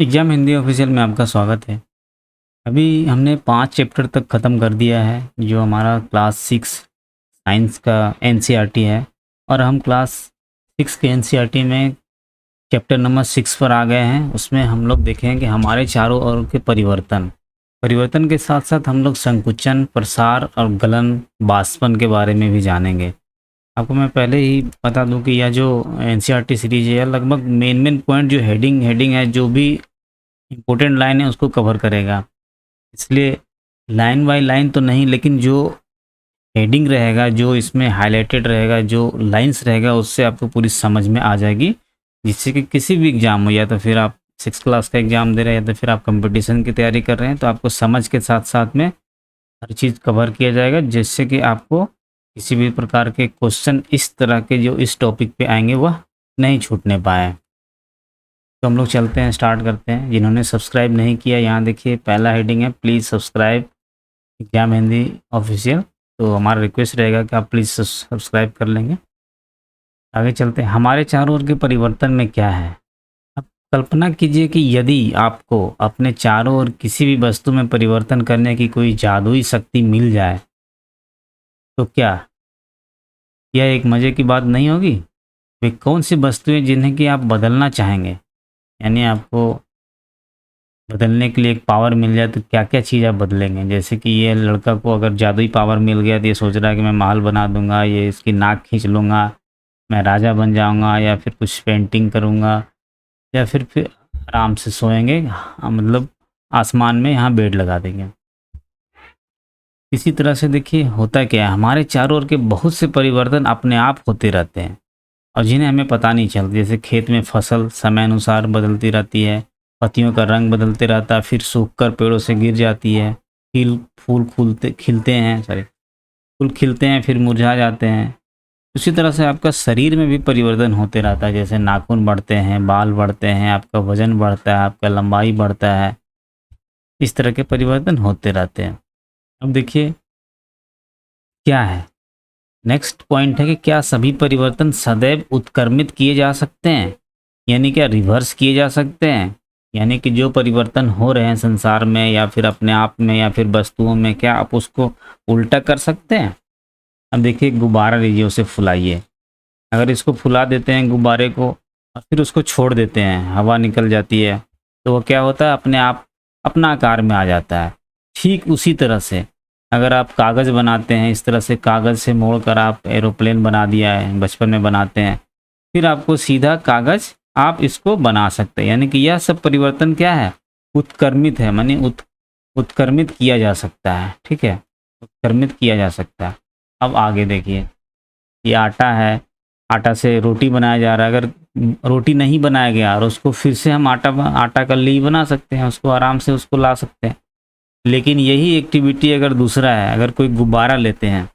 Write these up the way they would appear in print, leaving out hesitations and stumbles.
Exam Hindi official में आपका स्वागत है। अभी हमने 5 चैप्टर तक ख़त्म कर दिया है, जो हमारा क्लास 6 साइंस का एनसीईआरटी है। और हम क्लास 6 के एनसीईआरटी में चैप्टर नंबर 6 पर आ गए हैं। उसमें हम लोग देखेंगे कि हमारे चारों ओर के परिवर्तन परिवर्तन के साथ साथ हम लोग संकुचन, प्रसार और गलन, बाष्पन के बारे में भी जानेंगे। आपको मैं पहले ही बता दूं कि यह जो एनसीईआरटी सीरीज है, यह लगभग मेन पॉइंट जो हेडिंग हेडिंग है, जो भी इम्पोर्टेंट लाइन है उसको कवर करेगा। इसलिए लाइन बाय लाइन तो नहीं, लेकिन जो हेडिंग रहेगा, जो इसमें हाइलाइटेड रहेगा, जो लाइंस रहेगा, उससे आपको पूरी समझ में आ जाएगी। जिससे कि किसी भी एग्ज़ाम हो, या तो फिर आप 6 क्लास का एग्ज़ाम दे रहे हैं या तो फिर आप कंपटीशन की तैयारी कर रहे हैं, तो आपको समझ के साथ साथ में हर चीज़ कवर किया जाएगा, जिससे कि आपको किसी भी प्रकार के क्वेश्चन इस तरह के जो इस टॉपिक पे आएंगे वह नहीं छूटने पाए। तो हम लोग चलते हैं, स्टार्ट करते हैं। जिन्होंने सब्सक्राइब नहीं किया, यहाँ देखिए पहला हेडिंग है, please subscribe exam Hindi official. तो हमारा रिक्वेस्ट रहेगा कि आप प्लीज़ सब्सक्राइब कर लेंगे। आगे चलते हैं। हमारे चारों ओर के परिवर्तन में क्या है। अब कल्पना कीजिए कि यदि आपको अपने चारों ओर किसी भी वस्तु में परिवर्तन करने की कोई जादुई शक्ति मिल जाए, तो क्या यह एक मज़े की बात नहीं होगी। वे कौन सी वस्तुएं जिन्हें कि आप बदलना चाहेंगे, यानी आपको बदलने के लिए एक पावर मिल जाए, तो क्या क्या चीज़ आप बदलेंगे। जैसे कि ये लड़का को अगर जादुई पावर मिल गया, तो ये सोच रहा है कि मैं महल बना दूंगा, ये इसकी नाक खींच लूँगा, मैं राजा बन जाऊंगा, या फिर कुछ पेंटिंग करूंगा, या फिर आराम से सोएंगे। मतलब आसमान में यहाँ बेड लगा देंगे। इसी तरह से देखिए होता क्या है, हमारे चारों ओर के बहुत से परिवर्तन अपने आप होते रहते हैं और जिन्हें हमें पता नहीं चलता। जैसे खेत में फसल समय अनुसार बदलती रहती है, पत्तियों का रंग बदलते रहता है, फिर सूखकर पेड़ों से गिर जाती है, फूल फूल खिलते खिलते हैं सॉरी फूल खिलते हैं, फिर मुरझा जाते हैं। उसी तरह से आपका शरीर में भी परिवर्तन होते रहता है। जैसे नाखून बढ़ते हैं, बाल बढ़ते हैं, आपका वजन बढ़ता है, आपका लंबाई बढ़ता है। इस तरह के परिवर्तन होते रहते हैं। अब देखिए क्या है, नेक्स्ट पॉइंट है कि क्या सभी परिवर्तन सदैव उत्क्रमित किए जा सकते हैं, यानी क्या रिवर्स किए जा सकते हैं। यानी कि जो परिवर्तन हो रहे हैं संसार में या फिर अपने आप में या फिर वस्तुओं में, क्या आप उसको उल्टा कर सकते हैं। अब देखिए गुब्बारा लीजिए, उसे फुलाइए। अगर इसको फुला देते हैं गुब्बारे को और फिर उसको छोड़ देते हैं, हवा निकल जाती है, तो वो क्या होता है, अपने आप अपना आकार में आ जाता है। ठीक उसी तरह से अगर आप कागज़ बनाते हैं, इस तरह से कागज़ से मोड़ कर आप एरोप्लेन बना दिया है, बचपन में बनाते हैं, फिर आपको सीधा कागज़ आप इसको बना सकते हैं। यानी कि यह सब परिवर्तन क्या है, उत्क्रमित है, मानी उत्क्रमित किया जा सकता है। ठीक है, उत्क्रमित किया जा सकता है। अब आगे देखिए, ये आटा है, आटा से रोटी बनाया जा रहा है। अगर रोटी नहीं बनाया गया और उसको फिर से हम आटा का ली बना सकते हैं, उसको आराम से उसको ला सकते हैं। लेकिन यही एक्टिविटी अगर दूसरा है, अगर कोई गुब्बारा लेते हैं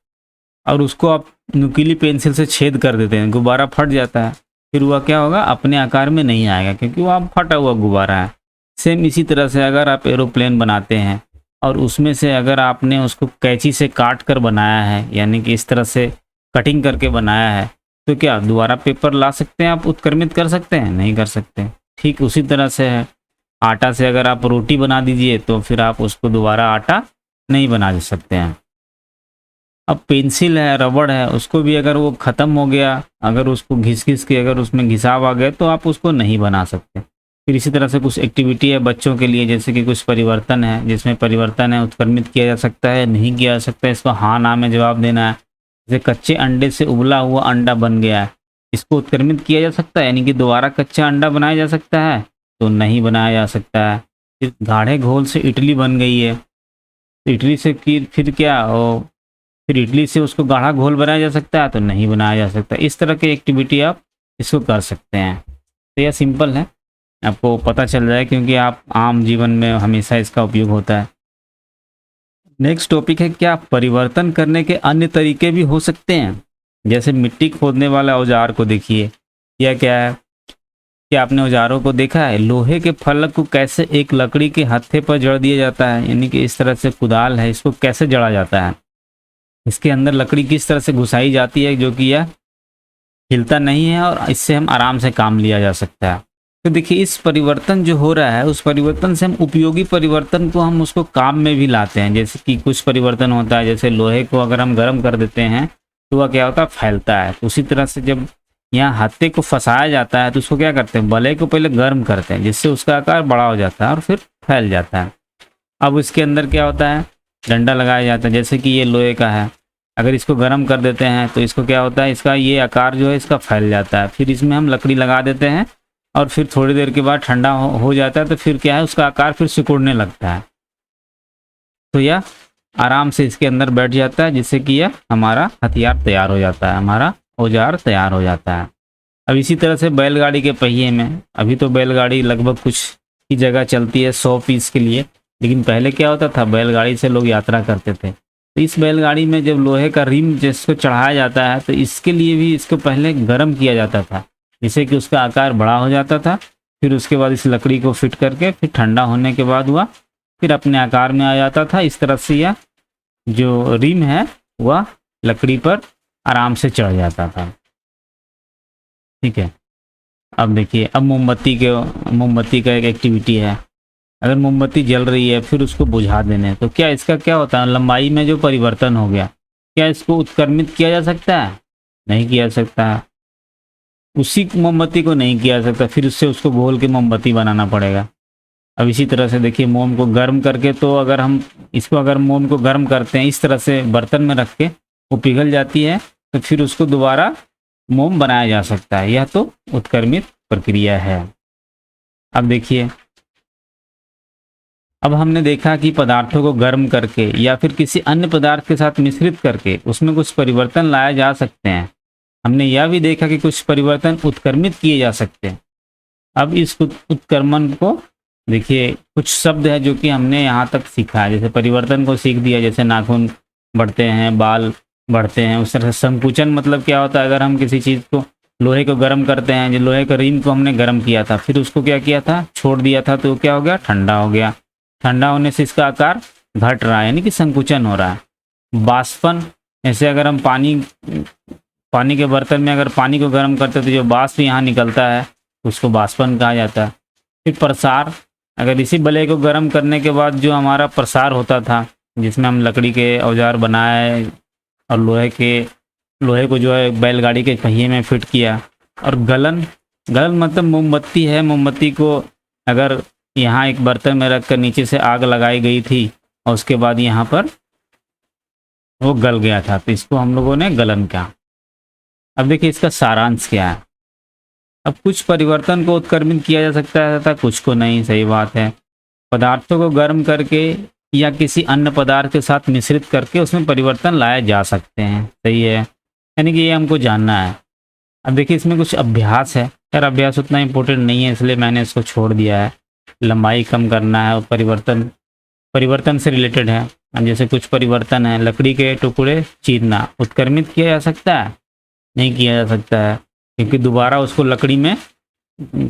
और उसको आप नुकीली पेंसिल से छेद कर देते हैं, गुब्बारा फट जाता है, फिर वह क्या होगा, अपने आकार में नहीं आएगा, क्योंकि वो आप फटा हुआ गुब्बारा है। सेम इसी तरह से अगर आप एरोप्लेन बनाते हैं और उसमें से अगर आपने उसको कैंची से काट कर बनाया है, यानी कि इस तरह से कटिंग करके बनाया है, तो क्या दोबारा पेपर ला सकते हैं, आप उत्क्रमित कर सकते हैं, नहीं कर सकते। ठीक उसी तरह से है, आटा से अगर आप रोटी बना दीजिए तो फिर आप उसको दोबारा आटा नहीं बना सकते हैं। अब पेंसिल है, रबड़ है, उसको भी अगर वो ख़त्म हो गया, अगर उसको घिस घिस के अगर उसमें घिसाव आ गया, तो आप उसको नहीं बना सकते। फिर इसी तरह से कुछ एक्टिविटी है बच्चों के लिए, जैसे कि कुछ परिवर्तन है, जिसमें परिवर्तन है उत्क्रमित किया जा सकता है, नहीं किया जा सकता है, इसको हाँ ना में जवाब देना है। जैसे कच्चे अंडे से उबला हुआ अंडा बन गया है, इसको उत्क्रमित किया जा सकता है, यानी कि दोबारा कच्चा अंडा बनाया जा सकता है, तो नहीं बनाया जा सकता है। फिर गाढ़े घोल से इडली बन गई है, तो इडली से फिर क्या हो, फिर इडली से उसको गाढ़ा घोल बनाया जा सकता है, तो नहीं बनाया जा सकता। इस तरह की एक्टिविटी आप इसको कर सकते हैं। तो यह सिंपल है, आपको पता चल जाए, क्योंकि आप आम जीवन में हमेशा इसका उपयोग होता है। नेक्स्ट टॉपिक है, क्या परिवर्तन करने के अन्य तरीके भी हो सकते हैं। जैसे मिट्टी खोदने वाला औजार को देखिए, यह क्या है, क्या आपने औजारों को देखा है। लोहे के फलक को कैसे एक लकड़ी के हत्थे पर जड़ दिया जाता है, यानी कि इस तरह से कुदाल है, इसको कैसे जड़ा जाता है, इसके अंदर लकड़ी किस तरह से घुसाई जाती है, जो कि यह हिलता नहीं है और इससे हम आराम से काम लिया जा सकता है। तो देखिए इस परिवर्तन जो हो रहा है, उस परिवर्तन से हम उपयोगी परिवर्तन को हम उसको काम में भी लाते हैं। जैसे कि कुछ परिवर्तन होता है, जैसे लोहे को अगर हम गर्म कर देते हैं तो वह क्या होता है, फैलता है। तो उसी तरह से जब यहाँ हत्थे को फंसाया जाता है तो उसको क्या करते हैं, बल्ले को पहले गर्म करते हैं, जिससे उसका आकार बड़ा हो जाता है और फिर फैल जाता है। अब इसके अंदर क्या होता है, डंडा लगाया जाता है। जैसे कि ये लोहे का है, अगर इसको गर्म कर देते हैं तो इसको क्या होता है, इसका ये आकार जो है इसका फैल जाता है। फिर इसमें हम लकड़ी लगा देते हैं और फिर थोड़ी देर के बाद ठंडा हो जाता है, तो फिर क्या है, उसका आकार फिर सिकुड़ने लगता है। तो यह आराम से इसके अंदर बैठ जाता है, जिससे कि यह हमारा हथियार तैयार हो जाता है, हमारा औजार तैयार हो जाता है। अब इसी तरह से बैलगाड़ी के पहिए में, अभी तो बैलगाड़ी लगभग कुछ ही जगह चलती है 100 पीस के लिए, लेकिन पहले क्या होता था, बैलगाड़ी से लोग यात्रा करते थे। तो इस बैलगाड़ी में जब लोहे का रिम जिसको चढ़ाया जाता है, तो इसके लिए भी इसको पहले गर्म किया जाता था, जिससे कि उसका आकार बड़ा हो जाता था। फिर उसके बाद इस लकड़ी को फिट करके फिर ठंडा होने के बाद हुआ फिर अपने आकार में आ जाता था। इस तरह से यह जो रिम है वह लकड़ी पर आराम से चढ़ जाता था। ठीक है। अब देखिए, अब मोमबत्ती का एक एक्टिविटी है। अगर मोमबत्ती जल रही है फिर उसको बुझा देने, तो क्या इसका क्या होता है, लंबाई में जो परिवर्तन हो गया, क्या इसको उत्क्रमित किया जा सकता है? नहीं किया जा सकता है। उसी मोमबत्ती को नहीं किया जा सकता, फिर उससे उसको घोल के मोमबत्ती बनाना पड़ेगा। अब इसी तरह से देखिए, मोम को गर्म करके, तो अगर हम इसको अगर मोम को गर्म करते हैं इस तरह से बर्तन में रख के, वो पिघल जाती है, तो फिर उसको दोबारा मोम बनाया जा सकता है। यह तो उत्क्रमित प्रक्रिया है। अब देखिए, अब हमने देखा कि पदार्थों को गर्म करके या फिर किसी अन्य पदार्थ के साथ मिश्रित करके उसमें कुछ परिवर्तन लाए जा सकते हैं। हमने यह भी देखा कि कुछ परिवर्तन उत्क्रमित किए जा सकते हैं। अब इस उत्क्रमण को देखिए, कुछ शब्द है जो कि हमने यहाँ तक सीखा है। जैसे परिवर्तन को सीख दिया, जैसे नाखून बढ़ते हैं, बाल बढ़ते हैं। उस तरह से संकुचन मतलब क्या होता है, अगर हम किसी चीज़ को, लोहे को गर्म करते हैं, जो लोहे का रिम को हमने गर्म किया था, फिर उसको क्या किया था, छोड़ दिया था, तो क्या हो गया, ठंडा हो गया। ठंडा होने से इसका आकार घट रहा है, यानी कि संकुचन हो रहा है। बाष्पन, ऐसे अगर हम पानी के बर्तन में अगर पानी को गर्म करते तो जो बाष्प यहाँ निकलता है उसको बाष्पन कहा जाता है। फिर प्रसार, अगर इसी बले को गर्म करने के बाद जो हमारा प्रसार होता था, जिसमें हम लकड़ी के औजार बनाए और लोहे को जो है बैलगाड़ी के पहिए में फिट किया। और गलन मतलब मोमबत्ती है। मोमबत्ती को अगर यहाँ एक बर्तन में रखकर नीचे से आग लगाई गई थी और उसके बाद यहाँ पर वो गल गया था, तो इसको हम लोगों ने गलन कहा। अब देखिए इसका सारांश क्या है। अब कुछ परिवर्तन को उत्क्रमित किया जा सकता है तथा कुछ को नहीं, सही बात है। पदार्थों को गर्म करके या किसी अन्य पदार्थ के साथ मिश्रित करके उसमें परिवर्तन लाए जा सकते हैं, सही है, यानी कि ये हमको जानना है। अब देखिए इसमें कुछ अभ्यास है, यार अभ्यास उतना इम्पोर्टेंट नहीं है इसलिए मैंने इसको छोड़ दिया है। लंबाई कम करना है और परिवर्तन से रिलेटेड है। जैसे कुछ परिवर्तन है, लकड़ी के टुकड़े चीरना, उत्क्रमित किया जा सकता है? नहीं किया जा सकता है, क्योंकि दोबारा उसको लकड़ी में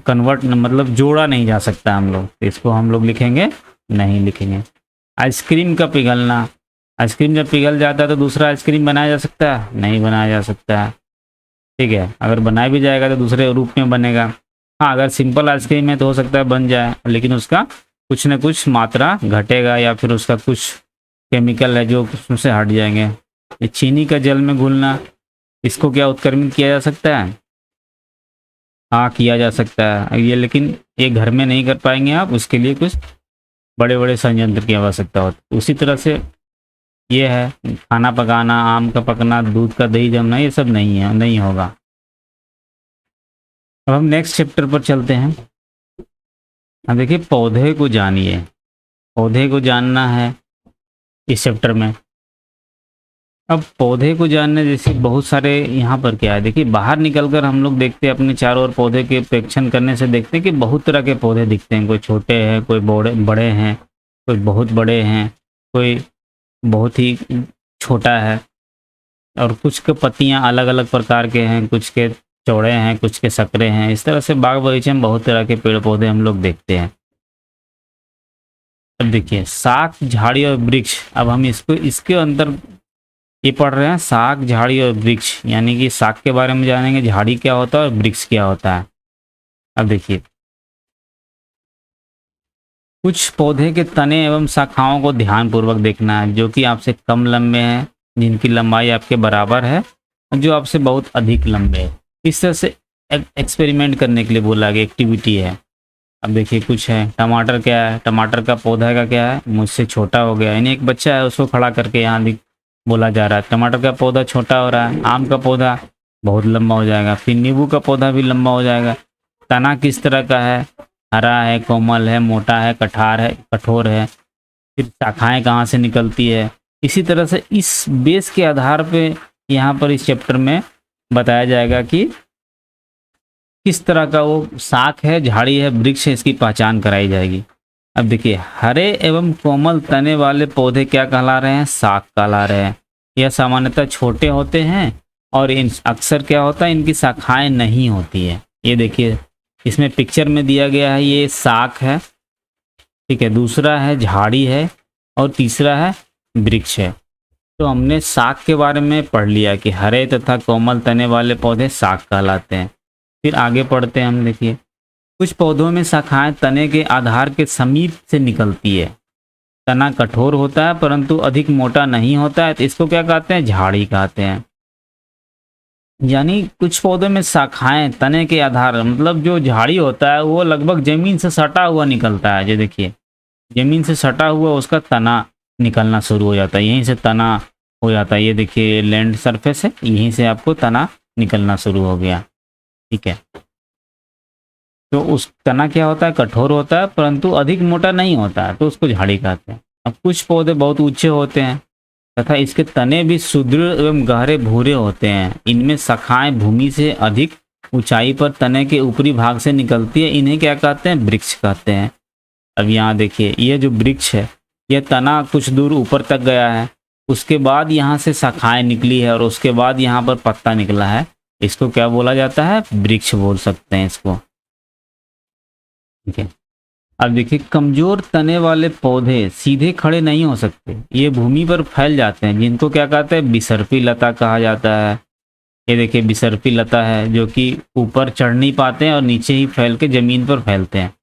कन्वर्ट मतलब जोड़ा नहीं जा सकता हम लोग, तो इसको हम लोग लिखेंगे, नहीं लिखेंगे। आइसक्रीम का पिघलना, आइसक्रीम जब पिघल जाता है तो दूसरा आइसक्रीम बनाया जा सकता है? नहीं बनाया जा सकता है। ठीक है, अगर बनाया भी जाएगा तो दूसरे रूप में बनेगा। हाँ, अगर सिंपल आइसक्रीम है तो हो सकता है बन जाए, लेकिन उसका कुछ न कुछ मात्रा घटेगा या फिर उसका कुछ केमिकल है जो उसमें हट जाएंगे। ये चीनी का जल में घुलना, इसको क्या उत्क्रमित किया जा सकता है? हाँ, किया जा सकता है ये, लेकिन ये घर में नहीं कर पाएंगे आप, उसके लिए कुछ बड़े बड़े संयंत्र की आवश्यकता होती है। उसी तरह से ये है खाना पकाना, आम का पकना, दूध का दही जमना, ये सब नहीं होगा। अब हम नेक्स्ट चैप्टर पर चलते हैं। अब देखिए, पौधे को जानिए। पौधे को जानना है इस चैप्टर में। अब पौधे को जानने जैसे बहुत सारे यहाँ पर क्या है, देखिए बाहर निकलकर हम लोग देखते हैं अपने चारों ओर, पौधे के प्रेक्षण करने से देखते हैं कि बहुत तरह के पौधे दिखते हैं। कोई छोटे हैं, कोई बड़े हैं, कोई बहुत बड़े हैं, कोई बहुत ही छोटा है, और कुछ के पत्तियाँ अलग अलग प्रकार के हैं, कुछ के चौड़े हैं, कुछ के सकरे हैं। इस तरह से बाग बगीचे में बहुत तरह के पेड़ पौधे हम लोग देखते हैं। अब देखिए, शाक, झाड़ी और वृक्ष। अब हम इसके अंदर ये पढ़ रहे हैं, शाक, झाड़ी और वृक्ष, यानी कि शाक के बारे में जानेंगे, झाड़ी क्या होता है और वृक्ष क्या होता है। अब देखिए, कुछ पौधे के तने एवं शाखाओं को ध्यानपूर्वक देखना है, जो कि आपसे कम लंबे हैं, जिनकी लंबाई आपके बराबर है, और जो आपसे बहुत अधिक लंबे हैं। इस तरह से एक्सपेरिमेंट करने के लिए बोला गया, एक्टिविटी है। अब देखिए कुछ है, टमाटर क्या है, टमाटर का पौधा का क्या है, मुझसे छोटा हो गया, यानी एक बच्चा है उसको खड़ा करके यहाँ बोला जा रहा है टमाटर का पौधा छोटा हो रहा है। आम का पौधा बहुत लंबा हो जाएगा, फिर नींबू का पौधा भी लंबा हो जाएगा। तना किस तरह का है, हरा है, कोमल है, मोटा है, कठोर है। फिर शाखाएं कहाँ से निकलती है। इसी तरह से इस बेस के आधार पे यहाँ पर इस चैप्टर में बताया जाएगा कि किस तरह का वो शाख है, झाड़ी है, वृक्ष है, इसकी पहचान कराई जाएगी। अब देखिए, हरे एवं कोमल तने वाले पौधे क्या कहला रहे हैं, शाख कहला रहे हैं। यह सामान्यतः छोटे होते हैं और इन अक्सर क्या होता है, इनकी शाखाएं नहीं होती है। ये देखिए इसमें पिक्चर में दिया गया है, ये शाख है, ठीक है, दूसरा है झाड़ी है और तीसरा है वृक्ष है। तो हमने शाख के बारे में पढ़ लिया कि हरे तथा कोमल तने वाले पौधे शाख कहलाते हैं। फिर आगे पढ़ते हैं हम। देखिए, कुछ पौधों में शाखाएं तने के आधार के समीप से निकलती है। तना कठोर होता है परंतु अधिक मोटा नहीं होता है, तो इसको क्या कहते हैं, झाड़ी कहते हैं। यानी कुछ पौधों में शाखाएं तने के आधार, मतलब जो झाड़ी होता है वो लगभग जमीन से सटा हुआ निकलता है। ये देखिए, जमीन से सटा हुआ उसका तना निकलना शुरू हो जाता है, यहीं से तना हो जाता है। ये देखिए लैंड सरफेस है, यहीं से आपको तना निकलना शुरू हो गया, ठीक है। तो उस तना क्या होता है, कठोर होता है परंतु अधिक मोटा नहीं होता है, तो उसको झाड़ी कहते हैं। अब कुछ पौधे बहुत ऊंचे होते हैं तथा इसके तने भी सुदृढ़ एवं गहरे भूरे होते हैं। इनमें शाखाएं भूमि से अधिक ऊंचाई पर तने के ऊपरी भाग से निकलती है। इन्हें क्या कहते हैं, वृक्ष कहते हैं। अब यहाँ देखिए, ये जो वृक्ष है, यह तना कुछ दूर ऊपर तक गया है, उसके बाद यहाँ से शाखाएं निकली है और उसके बाद यहाँ पर पत्ता निकला है। इसको क्या बोला जाता है, वृक्ष बोल सकते हैं इसको, ठीक है। अब देखिए, कमजोर तने वाले पौधे सीधे खड़े नहीं हो सकते, ये भूमि पर फैल जाते हैं, जिनको क्या कहते हैं, बिसर्पी लता कहा जाता है। ये देखिए बिसर्पी लता है, जो कि ऊपर चढ़ नहीं पाते हैं और नीचे ही फैल के जमीन पर फैलते हैं।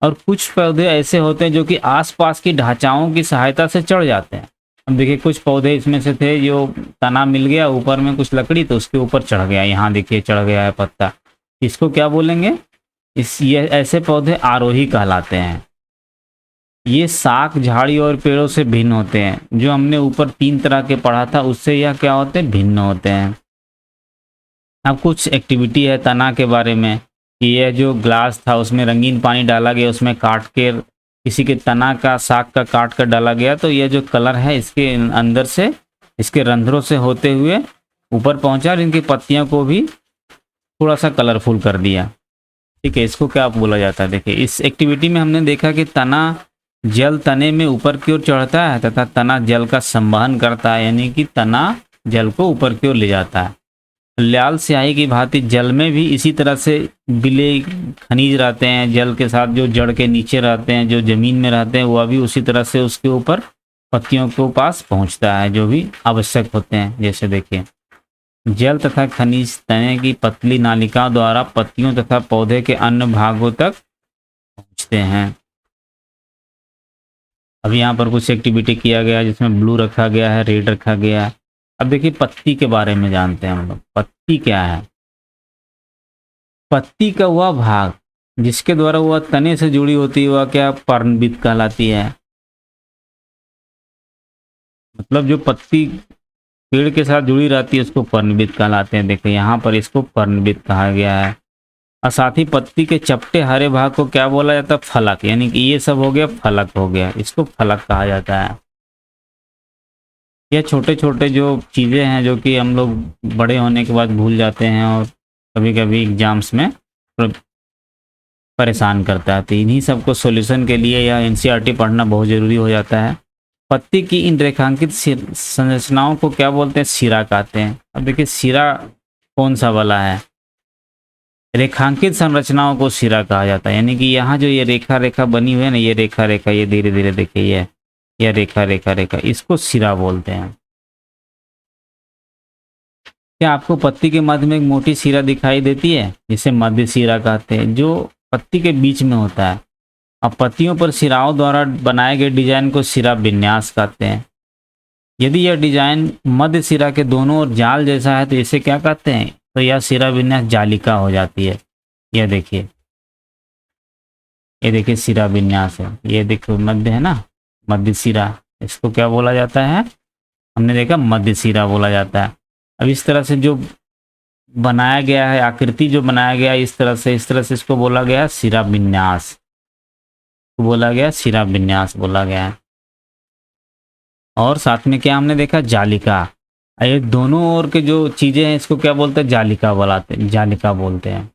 और कुछ पौधे ऐसे होते हैं जो कि आसपास की ढांचाओं की सहायता से चढ़ जाते हैं। अब देखिए, कुछ पौधे इसमें से थे जो तना मिल गया ऊपर में कुछ लकड़ी, तो उसके ऊपर चढ़ गया, यहाँ देखिए चढ़ गया है पत्ता, इसको क्या बोलेंगे, ये ऐसे पौधे आरोही कहलाते हैं। ये शाख, झाड़ी और पेड़ों से भिन्न होते हैं। जो हमने ऊपर 3 तरह के पढ़ा था, उससे यह क्या होते हैं, भिन्न होते हैं। अब कुछ एक्टिविटी है तना के बारे में कि यह जो ग्लास था उसमें रंगीन पानी डाला गया, उसमें काट के किसी के तना का, शाख का काट कर डाला गया, तो यह जो कलर है इसके अंदर से, इसके रंध्रों से होते हुए ऊपर पहुंचा और इनकी पत्तियों को भी थोड़ा सा कलरफुल कर दिया, ठीक है। इसको क्या बोला जाता है, देखिए इस एक्टिविटी में हमने देखा कि तना जल तने में ऊपर की ओर चढ़ता है तथा तना जल का संवहन करता है, यानी कि तना जल को ऊपर की ओर ले जाता है। लाल स्याही की भांति जल में भी इसी तरह से बिले खनिज रहते हैं, जल के साथ जो जड़ के नीचे रहते हैं, जो जमीन में रहते हैं, वह भी उसी तरह से उसके ऊपर पत्तियों के पास पहुंचता है, जो भी आवश्यक होते हैं। जैसे देखिए, जल तथा खनिज तने की पतली नालिकाओं द्वारा पत्तियों तथा पौधे के अन्य भागों तक पहुंचते हैं। अब यहाँ पर कुछ एक्टिविटी किया गया जिसमें ब्लू रखा गया है, रेड रखा गया है। अब देखिए पत्ती के बारे में जानते हैं हम लोग। पत्ती क्या है, पत्ती का वह भाग जिसके द्वारा वह तने से जुड़ी होती है वह क्या, पर्णविद कहलाती है। मतलब जो पत्ती पेड़ के साथ जुड़ी रहती है उसको पर्णविद कहलाते हैं। देखिए यहाँ पर इसको पर्णविद कहा गया है। और साथ ही पत्ती के चपटे हरे भाग को क्या बोला जाता है, फलक, यानी कि ये सब हो गया फलक हो गया, इसको फलक कहा जाता है। ये छोटे छोटे जो चीज़ें हैं जो कि हम लोग बड़े होने के बाद भूल जाते हैं और कभी कभी एग्जाम्स में परेशान करता है, तो इन्हीं सबको सॉल्यूशन के लिए या एनसीईआरटी पढ़ना बहुत ज़रूरी हो जाता है। पत्ती की इन रेखांकित संरचनाओं को क्या बोलते हैं, सिरा कहते हैं। अब देखिए सिरा कौन सा वाला है, रेखांकित संरचनाओं को सिरा कहा जाता है। यानी कि यहाँ जो ये रेखा रेखा बनी हुई है ना, ये रेखा रेखा, ये धीरे धीरे देखिए ये रेखा रेखा रेखा, इसको सिरा बोलते हैं। क्या आपको पत्ती के मध्य में एक मोटी सिरा दिखाई देती है, जिसे मध्य सिरा कहते हैं, जो पत्ती के बीच में होता है। अब पत्तियों पर सिराओं द्वारा बनाए गए डिजाइन को सिरा विन्यास कहते हैं। यदि यह डिजाइन मध्य सिरा के दोनों ओर जाल जैसा है तो इसे क्या कहते हैं? तो यह सिरा विन्यास जालिका हो जाती है। यह देखिए, ये देखिए सिरा विन्यास है, ये देखो मध्य है ना, मध्य सिरा, इसको क्या बोला जाता है? हमने देखा मध्य सिरा बोला जाता है। अब इस तरह से जो बनाया गया है, आकृति जो बनाया गया है इस तरह से इसको बोला गया सिरा विन्यास, बोला गया सिरा विन्यास बोला गया है। और साथ में क्या हमने देखा? जालिका। ये दोनों ओर के जो चीजें हैं इसको क्या बोलते हैं? जालिका बुलाते, जालिका बोलते हैं।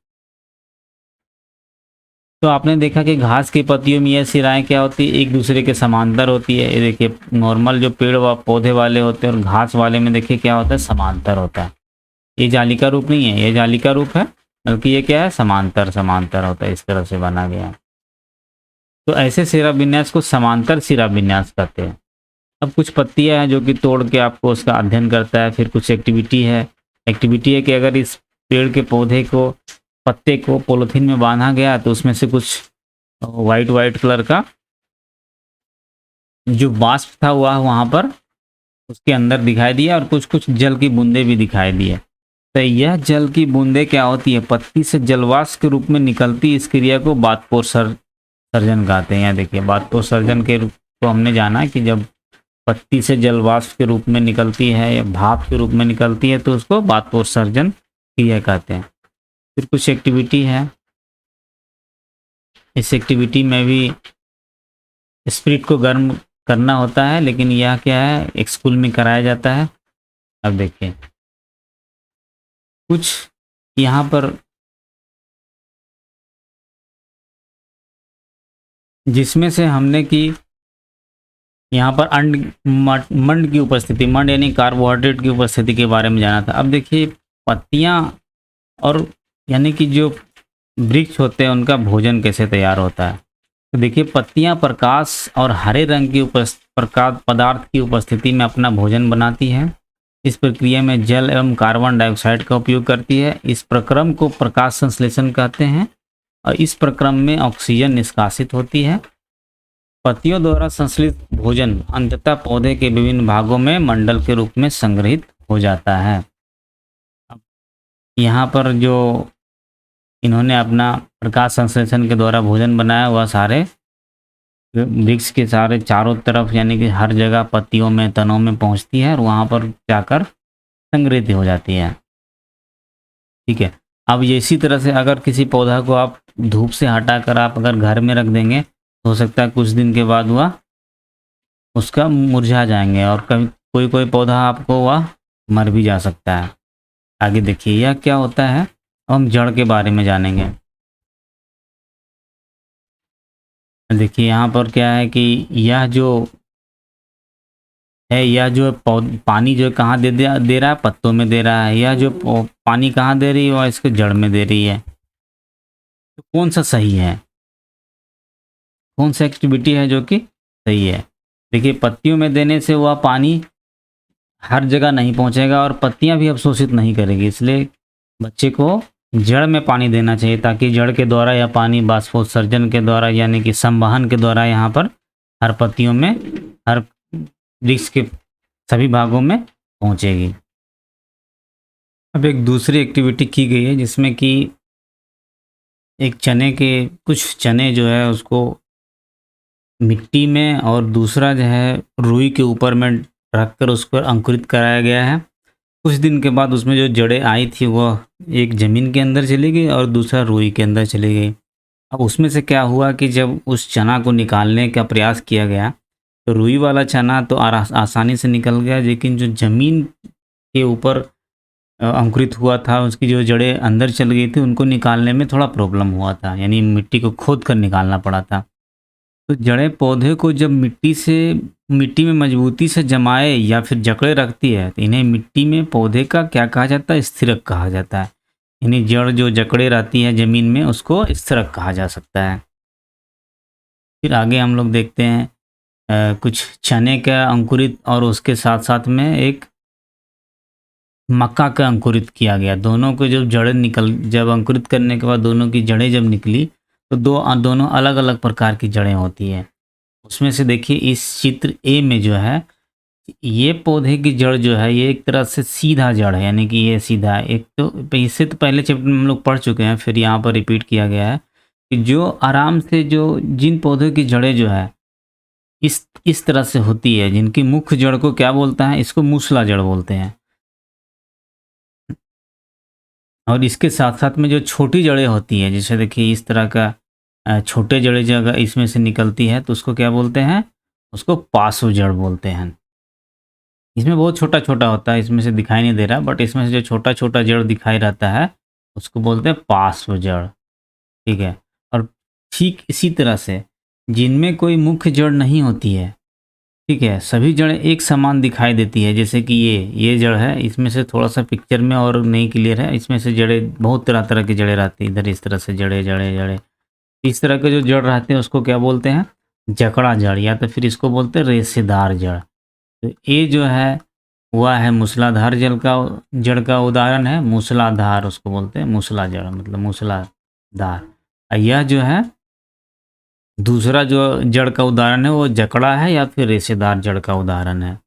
तो आपने देखा कि घास की पत्तियों में ये सिराएं क्या होती है? एक दूसरे के समांतर होती है। ये देखिए नॉर्मल जो पेड़ व पौधे वाले होते हैं और घास वाले में देखिए क्या होता है? समांतर होता है। ये जालिका रूप नहीं है, ये जालिका रूप है, बल्कि ये क्या है? समांतर, समांतर होता है, इस तरह से बना गया है। तो ऐसे सिरा विन्यास को समांतर सिरा विन्यास कहते हैं। अब कुछ पत्तियां हैं जो कि तोड़ के आपको उसका अध्ययन करता है। फिर कुछ एक्टिविटी है। एक्टिविटी है कि अगर इस पेड़ के पौधे को, पत्ते को पॉलीथीन में बांधा गया तो उसमें से कुछ वाइट वाइट कलर का जो वाष्प था हुआ वहां पर उसके अंदर दिखाई दिया और कुछ कुछ जल की बूंदे भी दिखाई दी है। तो यह जल की बूंदे क्या होती है? पत्ती से जलवाष्प के रूप में निकलती इस क्रिया को बाष्पोत्सर्जन कहते हैं। यहाँ देखिए बाष्पोत्सर्जन के रूप को हमने जाना कि जब पत्ती से जलवाष्प के रूप में निकलती है या भाप के रूप में निकलती है तो उसको बाष्पोत्सर्जन क्रिया कहते हैं। फिर कुछ एक्टिविटी है। इस एक्टिविटी में भी स्पिरिट को गर्म करना होता है, लेकिन यह क्या है? एक स्कूल में कराया जाता है। अब देखिए कुछ यहाँ पर जिसमें से हमने कि यहाँ पर मंड की उपस्थिति, मंड यानी कार्बोहाइड्रेट की उपस्थिति के बारे में जाना था। अब देखिए पत्तियाँ और यानी कि जो वृक्ष होते हैं उनका भोजन कैसे तैयार होता है। तो देखिए पत्तियाँ प्रकाश और हरे रंग की प्रकाश पदार्थ की उपस्थिति में अपना भोजन बनाती है। इस प्रक्रिया में जल एवं कार्बन डाइऑक्साइड का उपयोग करती है। इस प्रक्रम को प्रकाश संश्लेषण कहते हैं और इस प्रक्रम में ऑक्सीजन निष्कासित होती है। पत्तियों द्वारा संश्लेषित भोजन अंततः पौधे के विभिन्न भागों में मंडल के रूप में संग्रहित हो जाता है। यहाँ पर जो इन्होंने अपना प्रकाश संश्लेषण के द्वारा भोजन बनाया वह सारे वृक्ष के सारे चारों तरफ यानी कि हर जगह पत्तियों में, तनों में पहुँचती है और वहाँ पर जाकर संग्रहित हो जाती है। ठीक है। अब ये इसी तरह से अगर किसी पौधा को आप धूप से हटाकर आप अगर घर में रख देंगे तो हो सकता है कुछ दिन के बाद वह उसका मुरझा जाएंगे और कभी कोई कोई पौधा आपको वह मर भी जा सकता है। आगे देखिए यह क्या होता है, हम जड़ के बारे में जानेंगे। देखिए यहाँ पर क्या है कि यह जो है, यह जो पानी जो कहाँ दे रहा है? पत्तों में दे रहा है। यह जो पानी कहाँ दे रही है? वह इसके जड़ में दे रही है। तो कौन सा सही है? कौन सा एक्टिविटी है जो कि सही है? देखिए पत्तियों में देने से वह पानी हर जगह नहीं पहुंचेगा और पत्तियां भी अवशोषित नहीं करेगी, इसलिए बच्चे को जड़ में पानी देना चाहिए ताकि जड़ के द्वारा यह पानी बाष्पोत्सर्जन के द्वारा यानी कि संवहन के द्वारा यहाँ पर हर पत्तियों में, हर वृक्ष के सभी भागों में पहुंचेगी। अब एक दूसरी एक्टिविटी की गई है जिसमें कि एक चने के कुछ चने जो है उसको मिट्टी में और दूसरा जो है रुई के ऊपर में रखकर उसको अंकुरित कराया गया है। कुछ दिन के बाद उसमें जो जड़ें आई थी वह एक ज़मीन के अंदर चली गई और दूसरा रुई के अंदर चली गई। अब उसमें से क्या हुआ कि जब उस चना को निकालने का प्रयास किया गया तो रुई वाला चना तो आसानी से निकल गया, लेकिन जो ज़मीन के ऊपर अंकुरित हुआ था उसकी जो जड़ें अंदर चल गई थी उनको निकालने में थोड़ा प्रॉब्लम हुआ था, यानी मिट्टी को खोद कर निकालना पड़ा था। तो जड़ें पौधे को जब मिट्टी में मजबूती से जमाए या फिर जकड़े रखती है तो इन्हें मिट्टी में पौधे का क्या कहा जाता है? स्थिरक कहा जाता है। यानी जड़ जो जकड़े रहती है ज़मीन में उसको स्थिरक कहा जा सकता है। फिर आगे हम लोग देखते हैं कुछ चने का अंकुरित और उसके साथ साथ में एक मक्का का अंकुरित किया गया। दोनों को जब जब अंकुरित करने के बाद दोनों की जड़ें जब निकली तो दोनों अलग-अलग प्रकार की जड़ें होती हैं। उसमें से देखिए इस चित्र ए में जो है, ये पौधे की जड़ जो है ये एक तरह से सीधा जड़ है, यानी कि ये सीधा है। एक तो इससे तो पहले चैप्टर में हम लोग पढ़ चुके हैं, फिर यहाँ पर रिपीट किया गया है कि जो आराम से जो जिन पौधों की जड़ें जो है इस तरह से होती है, जिनकी मुख्य जड़ को क्या बोलता है, इसको मूसला जड़ बोलते हैं। और इसके साथ-साथ में जो छोटी जड़ें होती हैं, जैसे देखिए इस तरह का छोटे जड़ें जो अगर इसमें से निकलती है तो उसको क्या बोलते हैं? उसको पार्श्व जड़ बोलते हैं। इसमें बहुत छोटा-छोटा होता है, इसमें से दिखाई नहीं दे रहा, बट इसमें से जो छोटा-छोटा जड़ दिखाई रहता है, उसको बोलते हैं पार्श्व जड़, ठीक है? और ठीक इसी तरह से जिनमें कोई मुख्य जड़ नहीं होती है, ठीक है, सभी जड़ें एक समान दिखाई देती है, जैसे कि ये जड़ है, इसमें से थोड़ा-सा पिक्चर में और नहीं क्लियर है, इसमें से जड़ें बहुत तरह-तरह की जड़ें रहती हैं, इधर इस तरह से जड़ें, जड़ें, जड़ें। इस तरह के जो जड़ रहते हैं उसको क्या बोलते हैं? जकड़ा जड़, या तो फिर इसको बोलते हैं रेशेदार जड़। तो ये जो है, वह है मूसलाधार जड़ का उदाहरण है, मूसलाधार उसको बोलते हैं, मूसला जड़ मतलब मूसलाधार। यह जो है दूसरा जो जड़ का उदाहरण है वो जकड़ा है या फिर रेशेदार जड़ का उदाहरण है।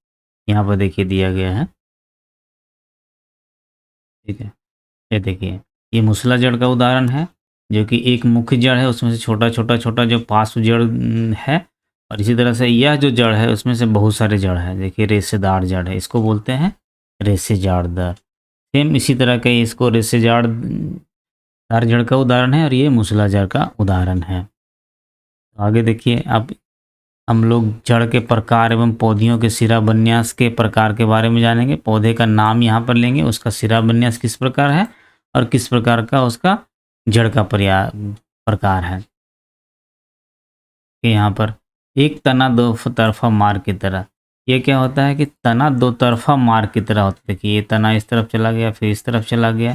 यहाँ पर देखिए दिया गया है, ठीक है। ये देखिए, ये मूसला जड़ का उदाहरण है, जो कि एक मुख्य जड़ है, उसमें से छोटा-छोटा-छोटा जो पार्श्व जड़ है, और इसी तरह से यह जो जड़ है उसमें से बहुत सारे जड़ हैं। देखिए रेशेदार जड़ है, इसको बोलते हैं रेशेदार दर। सेम इसी तरह का इसको रेशेदार दार जड़ का उदाहरण है और ये मूसला जड़ का उदाहरण है। आगे देखिए, अब हम लोग जड़ के प्रकार एवं पौधियों के सिरा विन्यास के प्रकार के बारे में जानेंगे। पौधे का नाम यहाँ पर लेंगे, उसका सिरा विन्यास किस प्रकार है और किस प्रकार का उसका जड़ का प्रकार है। कि यहाँ पर एक तना दो तरफा मार की तरह, ये क्या होता है कि तना दो तरफा मार की तरह होता है। देखिए ये तना इस तरफ चला गया, फिर इस तरफ चला गया,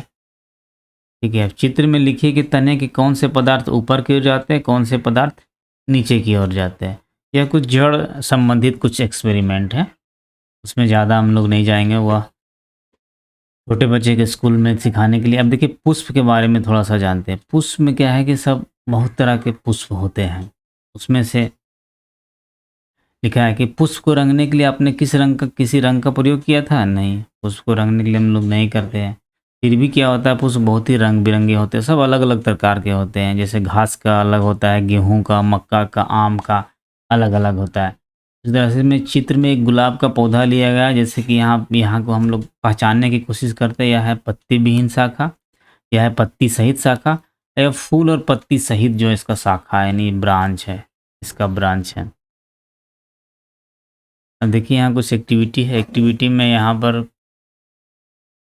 ठीक है। अब चित्र में लिखिए कि तने के कौन से पदार्थ ऊपर की ओर जाते हैं, कौन से पदार्थ नीचे की ओर जाते हैं। यह कुछ जड़ संबंधित कुछ एक्सपेरिमेंट है, उसमें ज़्यादा हम लोग नहीं जाएंगे, वह छोटे बच्चे के स्कूल में सिखाने के लिए। अब देखिए पुष्प के बारे में थोड़ा सा जानते हैं। पुष्प में क्या है कि सब बहुत तरह के पुष्प होते हैं। उसमें से लिखा है कि पुष्प को रंगने के लिए आपने किसी रंग का प्रयोग किया था? नहीं, पुष्प को रंगने के लिए हम लोग नहीं करते हैं। फिर भी क्या होता है, पुष्प बहुत ही रंग-बिरंगे होते हैं, सब अलग-अलग प्रकार के होते हैं। जैसे घास का अलग होता है, गेहूँ का, मक्का का, आम का अलग-अलग होता है। इस तरह से में चित्र में एक गुलाब का पौधा लिया गया है, जैसे कि यहाँ यहाँ को हम लोग पहचानने की कोशिश करते हैं, यह है पत्ती विहीन शाखा, यह है पत्ती सहित शाखा, यह फूल और पत्ती सहित जो इसका शाखा है, यानी ब्रांच है, इसका ब्रांच है। अब देखिए यहाँ कुछ एक्टिविटी है, एक्टिविटी में यहाँ पर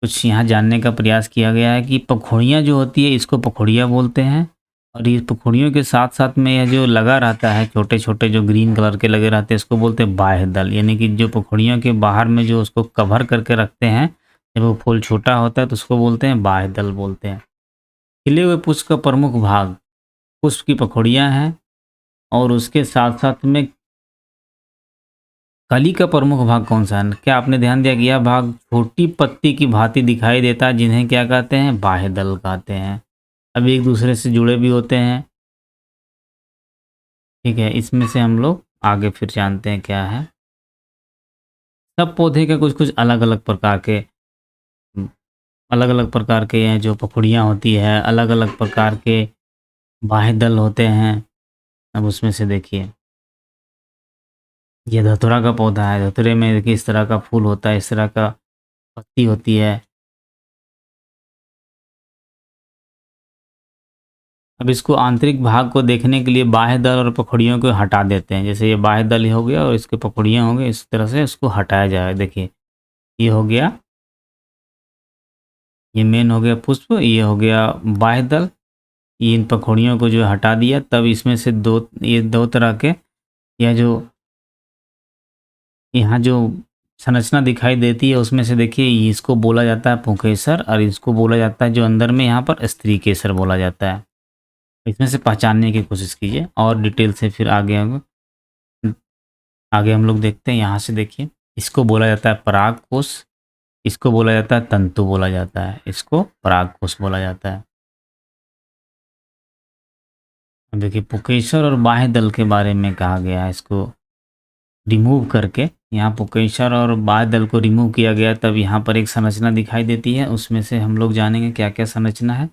कुछ यहाँ जानने का प्रयास किया गया है कि पखुड़ियाँ जो होती है इसको पखुड़िया बोलते हैं, और ये पखुड़ियों के साथ साथ में यह जो लगा रहता है छोटे छोटे जो ग्रीन कलर के लगे रहते हैं इसको बोलते हैं बाह्य दल, यानी कि जो पखुड़ियों के बाहर में जो उसको कवर करके रखते हैं, जब वो फूल छोटा होता है तो उसको बोलते हैं बाह्य दल बोलते हैं। खिले हुए पुष्प का प्रमुख भाग पुष्प की पखुड़ियाँ हैं, और उसके साथ साथ में कली का प्रमुख भाग कौन सा है? क्या आपने ध्यान दिया कि यह भाग छोटी पत्ती की भांति दिखाई देता है, जिन्हें क्या कहते हैं? बाह्य दल कहते हैं। अब एक दूसरे से जुड़े भी होते हैं, ठीक है। इसमें से हम लोग आगे फिर जानते हैं क्या है। सब पौधे के कुछ कुछ अलग अलग प्रकार के अलग अलग प्रकार के हैं जो पखुड़ियाँ होती है, अलग अलग प्रकार के बाह्य दल होते हैं। अब उसमें से देखिए, ये धतूरा का पौधा है, धतूरे में देखिए इस तरह का फूल होता है, इस तरह का पत्ती होती है। अब इसको आंतरिक भाग को देखने के लिए बाह्य दल और पखुड़ियों को हटा देते हैं। जैसे ये बाह्य दल ही हो गया और इसके पखुड़ियाँ हो गई, इस तरह से इसको हटाया जाए। देखिए ये हो गया, ये मेन हो गया पुष्प, ये हो गया बाह्य दल। ये इन पखुड़ियों को जो है हटा दिया, तब इसमें से ये दो तरह के, यह जो यहाँ जो संरचना दिखाई देती है उसमें से देखिए ये इसको बोला जाता है पुंकेसर, और इसको बोला जाता है जो अंदर में यहाँ पर स्त्री केसर बोला जाता है। इसमें से पहचानने की कोशिश कीजिए और डिटेल से फिर आगे हम लोग देखते हैं। यहाँ से देखिए, इसको बोला जाता है परागकोश, इसको बोला जाता है तंतु बोला जाता है, इसको परागकोश बोला जाता है। अब देखिए पुकेसर और बाह्य दल के बारे में कहा गया है, इसको रिमूव करके यहाँ पुकेसर और बाह्य दल को रिमूव किया गया, तब यहाँ पर एक संरचना दिखाई देती है। उसमें से हम लोग जानेंगे क्या क्या संरचना है।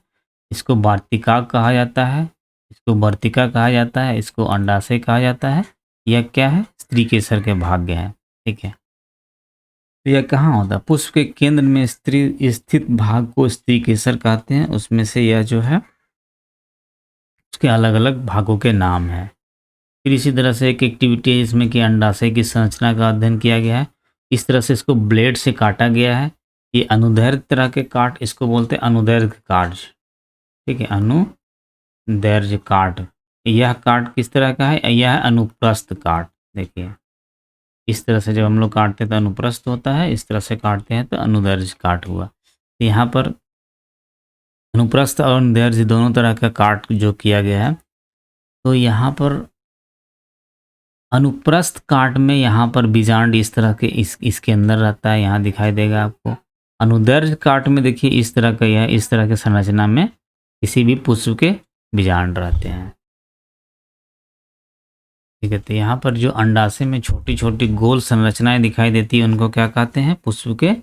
इसको वार्तिका कहा जाता है, इसको वर्तिका कहा जाता है, इसको अंडाशय कहा जाता है। यह क्या है? स्त्री केसर के भाग्य है। ठीक है, तो यह कहाँ होता है? पुष्प के केंद्र में स्त्री स्थित भाग को स्त्री केसर कहते हैं। उसमें से यह जो है उसके अलग अलग भागों के नाम है। फिर इसी तरह से एक एक्टिविटी है इसमें कि अंडाशय की संरचना का अध्ययन किया गया है। इस तरह से इसको ब्लेड से काटा गया है। ये अनुदैर्घ्य तरह के काट, इसको बोलते हैं अनुदैर्घ्य काट। ठीक है, अनुदैर्घ्य काट। यह काट किस तरह का है? यह है अनुप्रस्थ काट। देखिए इस तरह से जब हम लोग काटते हैं तो अनुप्रस्थ होता है, इस तरह से काटते हैं तो अनुदैर्घ्य काट हुआ। तो यहाँ पर अनुप्रस्थ और अनुदैर्घ्य दोनों तरह का काट जो किया गया है। तो यहाँ पर अनुप्रस्थ काट में यहाँ पर बीजांड इस तरह के इसके अंदर रहता है, यहाँ दिखाई देगा आपको। अनुदैर्घ्य काट में देखिए इस तरह का, यह इस तरह के संरचना में किसी भी पुष्प के बीजांड रहते हैं। ठीक है, तो यहाँ पर जो अंडाशय में छोटी छोटी गोल संरचनाएं दिखाई देती है उनको क्या कहते हैं? पुष्प के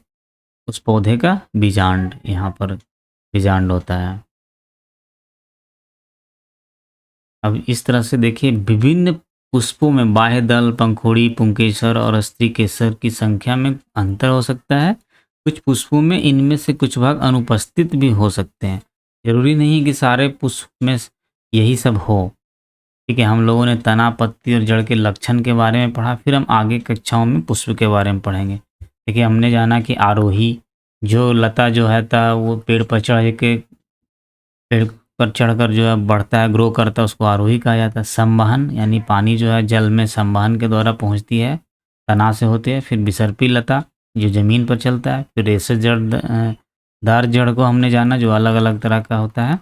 उस पौधे का बीजांड, यहाँ पर बीजांड होता है। अब इस तरह से देखिए विभिन्न पुष्पों में बाह्य दल, पंखुड़ी, पुंकेसर और स्त्री केसर की संख्या में अंतर हो सकता है। कुछ पुष्पों में इनमें से कुछ भाग अनुपस्थित भी हो सकते हैं। जरूरी नहीं कि सारे पुष्प में यही सब हो। ठीक है, हम लोगों ने तना, पत्ती और जड़ के लक्षण के बारे में पढ़ा। फिर हम आगे कक्षाओं में पुष्प के बारे में पढ़ेंगे। देखिए हमने जाना कि आरोही जो लता जो है था वो पेड़ पर चढ़कर जो है बढ़ता है, ग्रो करता है, उसको आरोही कहा जाता है। संवहन यानी पानी जो है जल में संवहन के द्वारा पहुंचती है, तना से होती है। फिर विसर्पी लता जो जमीन पर चलता है। फिर रेशे जड़ दार जड़ को हमने जाना जो अलग अलग तरह का होता है।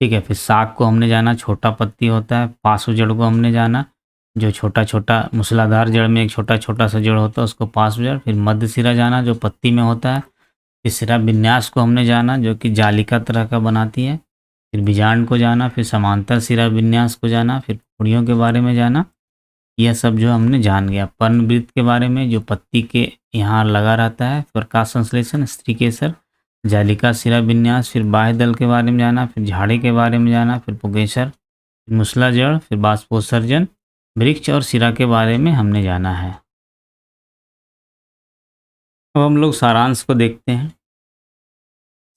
ठीक है, फिर साग को हमने जाना, छोटा पत्ती होता है। पार्श्व जड़ को हमने जाना जो छोटा छोटा मूसलाधार जड़ में एक छोटा छोटा सा जड़ होता है, उसको पार्श्व जड़। फिर मध्य सिरा जाना जो पत्ती में होता है। फिर सिरा विन्यास को हमने जाना जो कि जालिका तरह का बनाती है। फिर बीजांड को जाना, फिर समांतर सिरा विन्यास को जाना, फिर पुड़ियों के बारे में जाना। यह सब जो हमने जान गया। पर्णवृत्त के बारे में जो पत्ती के यहाँ लगा रहता है, प्रकाश संश्लेषण, स्त्री केसर, जालिका, सिरा विन्यास। फिर बाह्य दल के बारे में जाना, फिर झाड़ी के बारे में जाना, फिर पुकेसर, फिर मूसला जड़, फिर बाष्पोत्सर्जन, वृक्ष और सिरा के बारे में हमने जाना है। अब हम लोग सारांश को देखते हैं।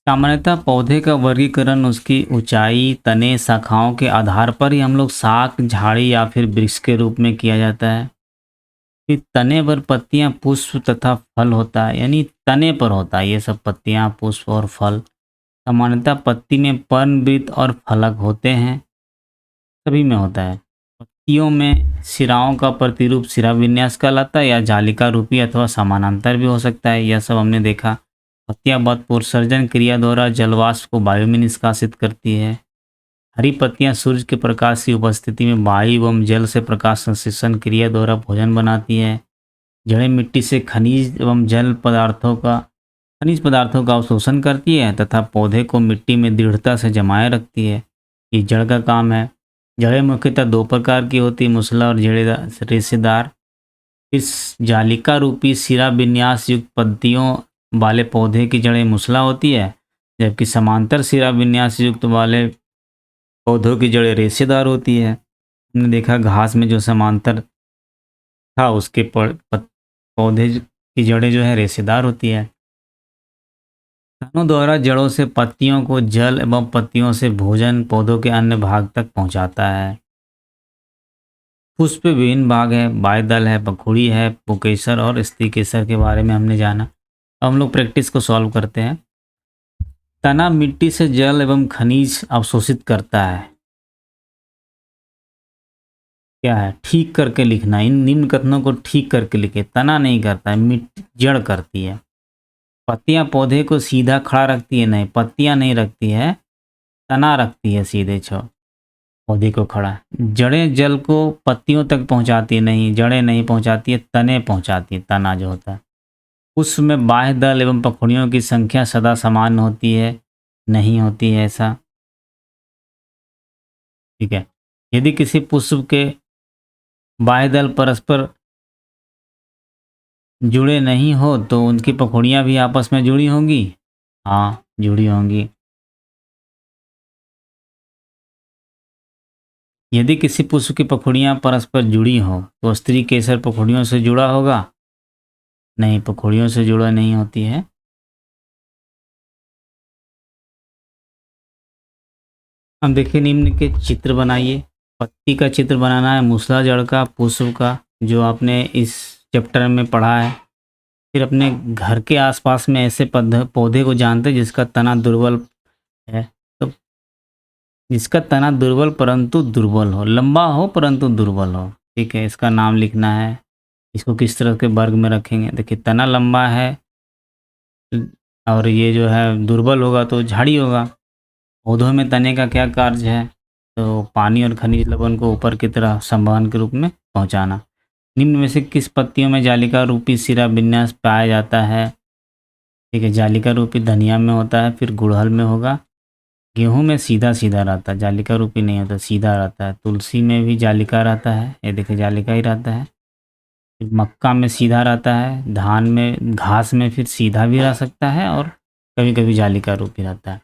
सामान्यतः पौधे का वर्गीकरण उसकी ऊंचाई, तने, शाखाओं के आधार पर ही हम लोग शाख, झाड़ी या फिर वृक्ष के रूप में किया जाता है। फिर तने पर पत्तियां, पुष्प तथा फल होता है, यानी तने पर होता है ये सब पत्तियां, पुष्प और फल। सामान्यतः पत्ती में पर्णवृत्त और फलक होते हैं, सभी में होता है। पत्तियों में सिराओं का प्रतिरूप सिरा विन्यास कहलाता है, या जालिका रूपी अथवा समानांतर भी हो सकता है। यह सब हमने देखा। पत्तियां बदपोषण क्रिया द्वारा जलवाष्प को वायु में निष्कासित करती है। हरी पत्तियां सूर्य के प्रकाश की उपस्थिति में वायु एवं जल से प्रकाश संश्लेषण क्रिया द्वारा भोजन बनाती है। जड़ें मिट्टी से खनिज एवं खनिज पदार्थों का अवशोषण करती है तथा पौधे को मिट्टी में दृढ़ता से जमाए रखती है। ये जड़ का काम है। जड़ें मुख्यतः दो प्रकार की होती है, मूसला और रेशेदार। इस जालिका रूपी सिरा विन्यास युक्त पत्तियों वाले पौधे की जड़ें मूसला होती है, जबकि समांतर सिरा विन्यास युक्त वाले पौधों की जड़ें रेशेदार होती है। हमने देखा घास में जो समांतर था उसके पौधे की जड़ें जो है रेशेदार होती है। तनों द्वारा जड़ों से पत्तियों को जल एवं पत्तियों से भोजन पौधों के अन्य भाग तक पहुंचाता है। पुष्प विभिन्न भाग है, बाह्य दल है, पंखुड़ी है, पुकेसर और स्त्री केसर के बारे में हमने जाना। अब हम लोग प्रैक्टिस को सॉल्व करते हैं। तना मिट्टी से जल एवं खनिज अवशोषित करता है। क्या है? ठीक करके लिखना। इन निम्न कथनों को ठीक करके लिखे। तना नहीं करता है, मिट्टी जड़ करती है। पत्तियां पौधे को सीधा खड़ा रखती है, नहीं, पत्तियां नहीं रखती है, तना रखती है सीधे पौधे को खड़ा। जड़ें जल को पत्तियों तक पहुंचाती है, नहीं, जड़ें नहीं पहुंचाती है, तने पहुंचाती है, तना जो होता है। उसमें बाह्य दल एवं पंखुड़ियों की संख्या सदा समान होती है, नहीं होती है ऐसा। ठीक है। यदि किसी पुष्प के बाह्य दल परस्पर जुड़े नहीं हो तो उनकी पंखुड़ियाँ भी आपस में जुड़ी होंगी? हाँ, जुड़ी होंगी। यदि किसी पुष्प की पंखुड़ियाँ परस्पर जुड़ी हों, तो स्त्री केसर पंखुड़ियों से जुड़ा होगा? नहीं, पंखुड़ियों से जुड़ा नहीं होती है। अब देखिए निम्न के चित्र बनाइए। पत्ती का चित्र बनाना है, मूसला जड़ का, पुष्प का, जो आपने इस चैप्टर में पढ़ा है। फिर अपने घर के आसपास में ऐसे पौधे को जानते हैं जिसका तना दुर्बल है। तो जिसका तना दुर्बल परंतु दुर्बल हो, लंबा हो परंतु दुर्बल हो। ठीक है, इसका नाम लिखना है। इसको किस तरह के वर्ग में रखेंगे? देखिए तना लंबा है और ये जो है दुर्बल होगा तो झाड़ी होगा। पौधों में तने का क्या कार्य है? तो पानी और खनिज लवण को ऊपर की तरफ संवहन के रूप में पहुंचाना। निम्न में से किस पत्तियों में जालिका रूपी सिरा विन्यास पाया जाता है? ठीक है, जालिका रूपी धनिया में होता है, फिर गुड़हल में होगा। गेहूं में सीधा सीधा रहता है, जालिका रूपी नहीं होता, सीधा रहता है। तुलसी में भी जालिका रहता है, ये देखिए जालिका ही रहता है। फिर मक्का में सीधा रहता है, धान में घास में फिर सीधा भी रह सकता है और कभी कभी जालिका रूपी रहता है।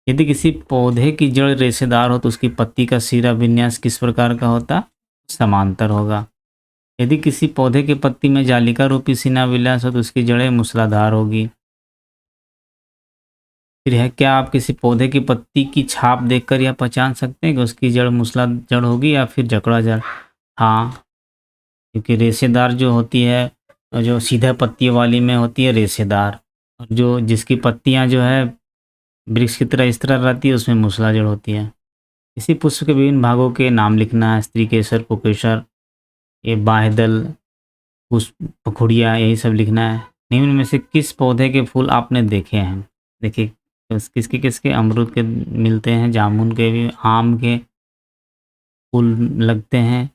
यदि किसी पौधे की जड़ रेशेदार हो तो उसकी पत्ती का सिरा विन्यास किस प्रकार का होता? समांतर होगा। यदि किसी पौधे की पत्ती में जालिका रूपी सिरा विन्यास हो तो उसकी जड़ें मूसलाधार होगी। फिर है, क्या आप किसी पौधे की पत्ती की छाप देखकर यह पहचान सकते हैं कि उसकी जड़ मूसला जड़ होगी या फिर जकड़ा जड़? हाँ, क्योंकि रेशेदार जो होती है, जो सीधा पत्ती वाली में होती है रेशेदार, और जो जिसकी पत्तियां जो है वृक्ष की तरह इस तरह रहती है उसमें मूसला जड़ होती है। इसी पुष्प के विभिन्न भागों के नाम लिखना है। स्त्री केसर, पुकेसर, ये बाह्यदल, पुष्प, पखुड़िया, यही सब लिखना है। निम्न में से किस पौधे के फूल आपने देखे हैं? देखिए किसके किसके, अमरूद के मिलते हैं, जामुन के भी, आम के फूल लगते हैं,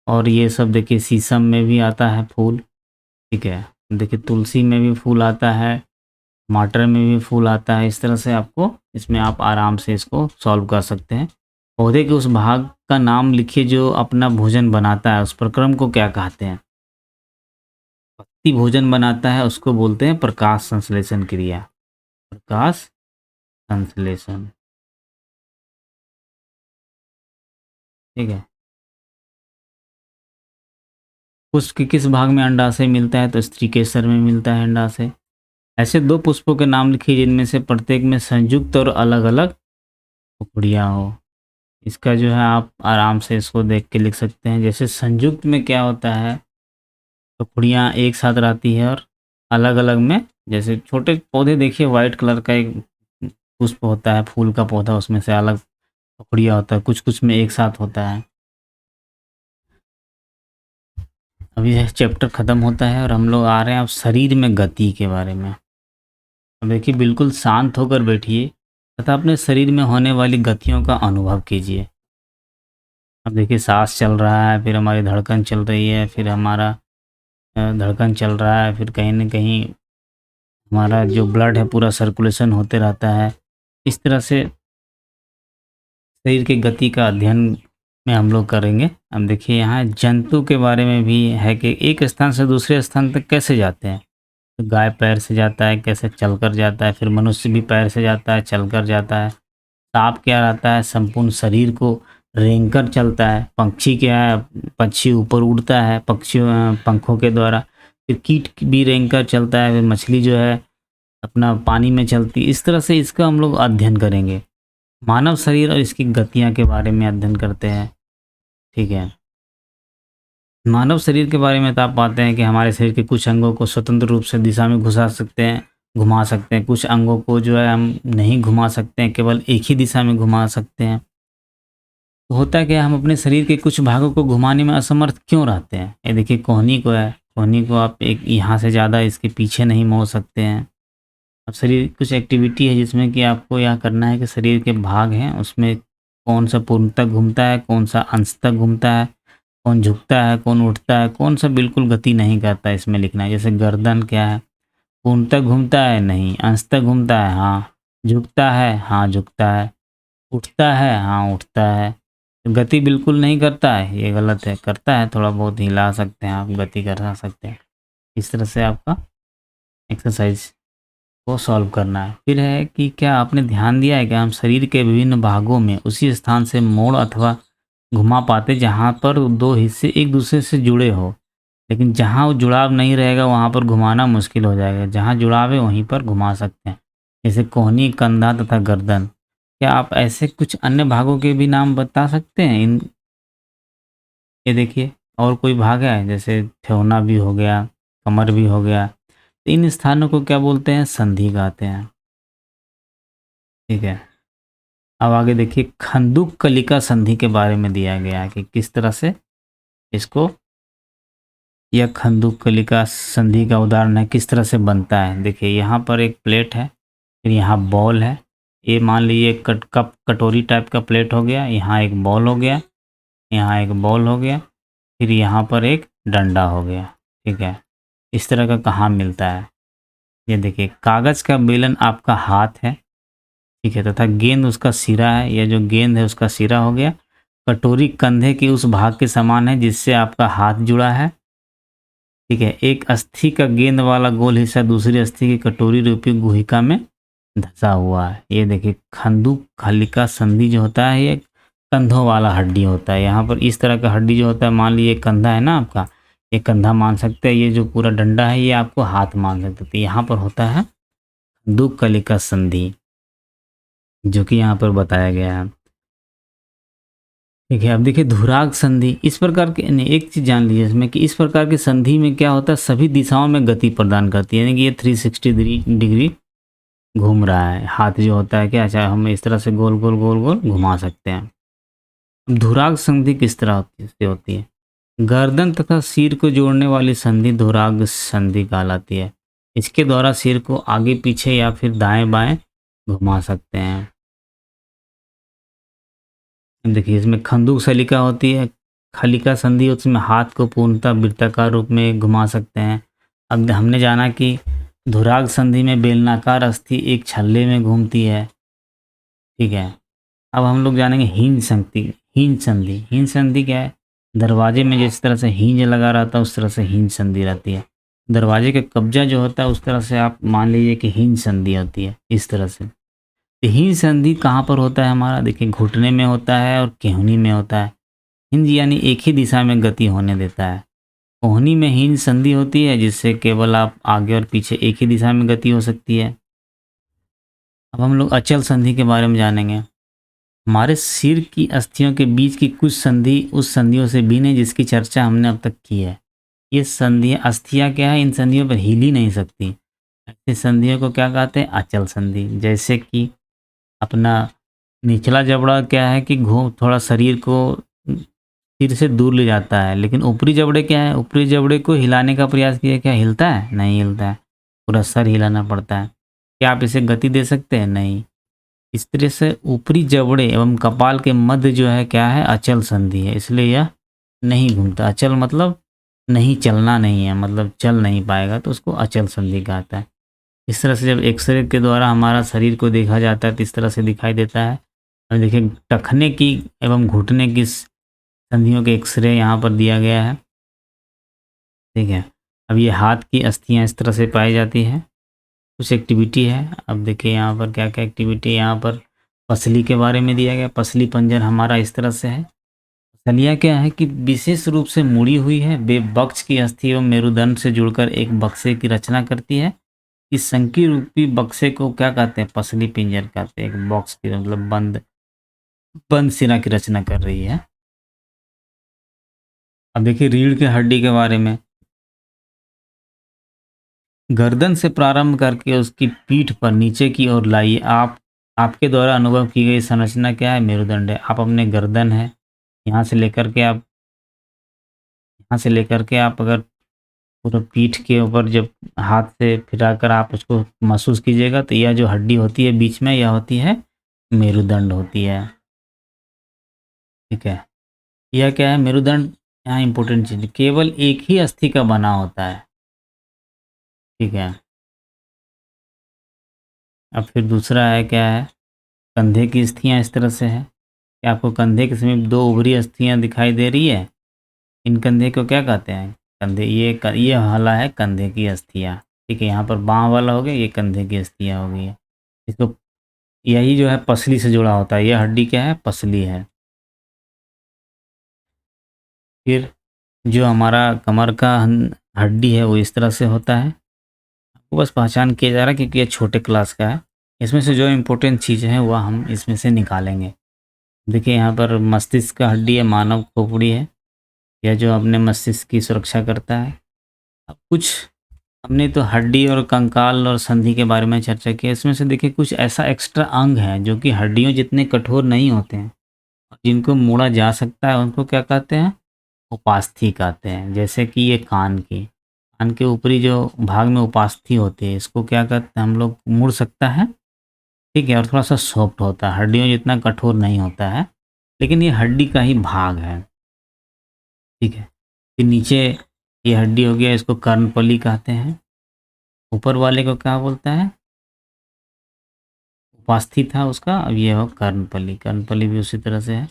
और ये सब देखिए शीशम में भी आता है फूल। ठीक है, देखिए तुलसी में भी फूल आता है, टमाटर में भी फूल आता है। इस तरह से आपको इसमें आप आराम से इसको सॉल्व कर सकते हैं। पौधे के उस भाग का नाम लिखिए जो अपना भोजन बनाता है, उस प्रक्रम को क्या कहते हैं? पत्ती भोजन बनाता है उसको बोलते हैं प्रकाश संश्लेषण क्रिया। प्रकाश संश्लेषण। ठीक है। पुष्प के किस भाग में अंडाशय मिलता है? तो स्त्री केसर में मिलता है अंडाशय। ऐसे दो पुष्पों के नाम लिखिए जिनमें से प्रत्येक में संयुक्त और अलग अलग टुकड़ियाँ हो। इसका जो है आप आराम से इसको देख के लिख सकते हैं। जैसे संयुक्त में क्या होता है, टुकड़ियाँ एक साथ रहती है, और अलग अलग में जैसे छोटे पौधे देखिए, वाइट कलर का एक पुष्प होता है, फूल का पौधा, उसमें से अलग टुकड़ियाँ होता है, कुछ कुछ में एक साथ होता है। अभी यह चैप्टर खत्म होता है और हम लोग आ रहे हैं अब शरीर में गति के बारे में। अब देखिए बिल्कुल शांत होकर बैठिए तथा अपने शरीर में होने वाली गतियों का अनुभव कीजिए। अब देखिए सांस चल रहा है, फिर हमारी धड़कन चल रही है, फिर हमारा धड़कन चल रहा है, फिर कहीं न कहीं हमारा जो ब्लड है पूरा सर्कुलेशन होते रहता है। इस तरह से शरीर की गति का अध्ययन में हम लोग करेंगे। अब देखिए यहाँ जंतु के बारे में भी है कि एक स्थान से दूसरे स्थान तक कैसे जाते हैं। तो गाय पैर से जाता है, कैसे चलकर जाता है, फिर मनुष्य भी पैर से जाता है, चलकर जाता है। साँप क्या रहता है, संपूर्ण शरीर को रेंगकर चलता है। पक्षी क्या है, पक्षी ऊपर उड़ता है पंखों के द्वारा। फिर कीट भी रेंगकर चलता है, फिर मछली जो है अपना पानी में चलती। इस तरह से इसका हम लोग अध्ययन करेंगे। मानव शरीर और इसकी गतियाँ के बारे में अध्ययन करते हैं। ठीक है। मानव शरीर के बारे में तो आप पाते हैं कि हमारे शरीर के कुछ अंगों को स्वतंत्र रूप से दिशा में घुसा सकते हैं, घुमा सकते हैं। कुछ अंगों को जो है हम नहीं घुमा सकते हैं, केवल एक ही दिशा में घुमा सकते हैं। तो होता क्या है, हम अपने शरीर के कुछ भागों को घुमाने में असमर्थ क्यों रहते हैं? ये देखिए कोहनी को है, कोहनी को आप एक यहाँ से ज़्यादा इसके पीछे नहीं मोड़ सकते हैं। अब शरीर कुछ एक्टिविटी है जिसमें कि आपको यह करना है कि शरीर के भाग हैं उसमें कौन सा पूर्णतः घूमता है, कौन सा अंश तक घूमता है, कौन झुकता है, कौन उठता है, कौन सा बिल्कुल गति नहीं करता है, इसमें लिखना है। जैसे गर्दन क्या है, पूर्णतः घूमता है, नहीं, अंश तक घूमता है, हाँ, झुकता है, हाँ झुकता है, उठता है, हाँ उठता है, गति बिल्कुल नहीं करता है, ये गलत है, करता है, थोड़ा बहुत हिला सकते हैं आप, गति करा सकते हैं। इस तरह से आपका एक्सरसाइज को सॉल्व करना है। फिर है कि क्या आपने ध्यान दिया है कि हम शरीर के विभिन्न भागों में उसी स्थान से मोड़ अथवा घुमा पाते जहाँ पर 2 हिस्से एक दूसरे से जुड़े हो। लेकिन जहाँ वो जुड़ाव नहीं रहेगा वहाँ पर घुमाना मुश्किल हो जाएगा, जहाँ जुड़ाव है वहीं पर घुमा सकते हैं। जैसे कोहनी, कंधा तथा गर्दन। क्या आप ऐसे कुछ अन्य भागों के भी नाम बता सकते हैं? इन ये देखिए और कोई भाग है जैसे ठेहुना भी हो गया, कमर भी हो गया। तो इन स्थानों को क्या बोलते हैं? संधि कहते हैं। ठीक है। अब आगे देखिए खंदुक कलिका संधि के बारे में दिया गया है कि किस तरह से इसको, यह खंदुक कलिका संधि का उदाहरण है, किस तरह से बनता है। देखिए यहाँ पर एक प्लेट है, फिर यहाँ बॉल है। ये मान लीजिए कप कटोरी टाइप का प्लेट हो गया, यहाँ एक बॉल हो गया, यहाँ एक बॉल हो गया, फिर यहाँ पर एक डंडा हो गया। ठीक है। इस तरह का कहाँ मिलता है? ये देखिए कागज़ का बेलन आपका हाथ है, ठीक है, तथा गेंद उसका सिरा है। यह जो गेंद है उसका सिरा हो गया। कटोरी कंधे के उस भाग के समान है जिससे आपका हाथ जुड़ा है। ठीक है। एक अस्थि का गेंद वाला गोल हिस्सा दूसरी अस्थि की कटोरी रूपी गुहिका में धंसा हुआ है। ये देखिए खंदुक खलिका संधि जो होता है ये कंधों वाला हड्डी होता है। यहाँ पर इस तरह का हड्डी जो होता है, मान लीजिए कंधा है ना आपका, ये कंधा मान सकते हैं, ये जो पूरा डंडा है ये आपको हाथ मान सकते हैं। तो यहाँ पर होता है खंदुक कलिका संधि, जो कि यहाँ पर बताया गया है। देखिए अब देखिए धुराग संधि, इस प्रकार के नहीं, एक चीज जान लीजिए इसमें कि इस प्रकार की संधि में क्या होता है, सभी दिशाओं में गति प्रदान करती है, यानी कि ये 360 डिग्री घूम रहा है। हाथ जो होता है क्या, चाहे हम इस तरह से गोल गोल गोल गोल घुमा सकते हैं। अब धुराग संधि किस तरह होती है? गर्दन तथा सिर को जोड़ने वाली संधि धुराग संधि कहलाती है। इसके द्वारा सिर को आगे पीछे या फिर दाएं बाएं घुमा सकते हैं। देखिए इसमें खंदूक सलिका होती है, खलिका संधि, उसमें हाथ को पूर्णतः वृत्ताकार रूप में घुमा सकते हैं। अब हमने जाना कि धुराग संधि में बेलनाकार अस्थि एक छल्ले में घूमती है। ठीक है। अब हम लोग जानेंगे हीन संधि। हीन संधि क्या है? दरवाजे में जिस तरह से हींज लगा रहता है उस तरह से हीन संधि रहती है। दरवाजे का कब्जा जो होता है उस तरह से आप मान लीजिए कि हीन संधि होती है, इस तरह से। हीन संधि कहाँ पर होता है हमारा? देखिए घुटने में होता है और केहनी में होता है। हिंज यानी एक ही दिशा में गति होने देता है। कोहनी में हीन संधि होती है जिससे केवल आप आगे और पीछे एक ही दिशा में गति हो सकती है। अब हम लोग अचल संधि के बारे में जानेंगे। हमारे सिर की अस्थियों के बीच की कुछ संधि उस संधियों से भिन्न है जिसकी चर्चा हमने अब तक की है। ये संधियाँ अस्थियाँ क्या है, इन संधियों पर हिल ही नहीं सकती। ऐसी संधियों को क्या कहते हैं? अचल संधि। जैसे कि अपना निचला जबड़ा क्या है कि घूम थोड़ा शरीर को सिर से दूर ले जाता है, लेकिन ऊपरी जबड़े क्या है, ऊपरी जबड़े को हिलाने का प्रयास किया, क्या हिलता है? नहीं हिलता है, पूरा सर हिलाना पड़ता है। क्या आप इसे गति दे सकते हैं? नहीं। इस तरह से ऊपरी जबड़े एवं कपाल के मध्य जो है क्या है, अचल संधि है, इसलिए यह नहीं घूमता। अचल मतलब नहीं चलना नहीं है, मतलब चल नहीं पाएगा, तो उसको अचल संधि कहता है। इस तरह से जब एक्सरे के द्वारा हमारा शरीर को देखा जाता है तो इस तरह से दिखाई देता है। अब देखिए टखने की एवं घुटने की संधियों के एक्सरे यहाँ पर दिया गया है। ठीक है। अब ये हाथ की अस्थियाँ इस तरह से पाई जाती है। कुछ एक्टिविटी है, अब देखिए यहाँ पर क्या क्या एक्टिविटी, यहाँ पर पसली के बारे में दिया गया। पसली पंजर हमारा इस तरह से है। पसलियाँ क्या है कि विशेष रूप से मुड़ी हुई है, वे बक्ष की अस्थि एवं मेरुदंड से जुड़कर एक बक्से की रचना करती है। इस संकी रूपी बक्से को क्या कहते हैं? पसली पिंजर कहते हैं। एक बॉक्स की मतलब बंद बंद सिरा की रचना कर रही है। अब देखिए रीढ़ की हड्डी के बारे में। गर्दन से प्रारंभ करके उसकी पीठ पर नीचे की ओर लाइए। आपके द्वारा अनुभव की गई संरचना क्या है? मेरुदंड है। आप अपने गर्दन है, यहाँ से लेकर के आप अगर पूरा पीठ के ऊपर जब हाथ से फिराकर आप उसको महसूस कीजिएगा तो यह जो हड्डी होती है बीच में, यह होती है मेरुदंड होती है। ठीक है। यह क्या है? मेरुदंड यहाँ इंपॉर्टेंट चीज, केवल एक ही अस्थि का बना होता है। ठीक है। अब फिर दूसरा है क्या है? कंधे की अस्थियाँ इस तरह से है। कि आपको कंधे के समीप 2 उभरी अस्थियाँ दिखाई दे रही है। इन कंधे को क्या कहते हैं? कंधे, ये वाला है कंधे की अस्थियाँ, ठीक है? यहाँ पर बाँह वाला हो गया, ये कंधे की अस्थियाँ हो गई है। इसको, यही जो है पसली से जुड़ा होता है, ये हड्डी क्या है? पसली है। फिर जो हमारा कमर का हड्डी है वो इस तरह से होता है। वो बस पहचान किया जा रहा है क्योंकि ये छोटे क्लास का है। इसमें से जो इम्पोर्टेंट चीज़ें हैं वह हम इसमें से निकालेंगे। देखिए यहाँ पर मस्तिष्क का हड्डी है, मानव खोपड़ी है, यह जो अपने मस्तिष्क की सुरक्षा करता है। अब कुछ हमने तो हड्डी और कंकाल और संधि के बारे में चर्चा की है। इसमें से देखिए कुछ ऐसा एक्स्ट्रा अंग है जो कि हड्डियों जितने कठोर नहीं होते हैं, जिनको मोड़ा जा सकता है, उनको क्या कहते हैं? उपास्थि कहते हैं। जैसे कि ये कान के ऊपरी जो भाग में उपास्थि होती है, इसको क्या कहते हैं हम लोग? मुड़ सकता है, ठीक है? और थोड़ा सा सॉफ्ट होता है, हड्डियों जितना कठोर नहीं होता है, लेकिन ये हड्डी का ही भाग है, ठीक है? फिर नीचे ये हड्डी हो गया, इसको कर्णपली कहते हैं। ऊपर वाले को क्या बोलता है? उपास्थि था उसका, अब ये हो कर्णपली। कर्णपली भी उसी तरह से है।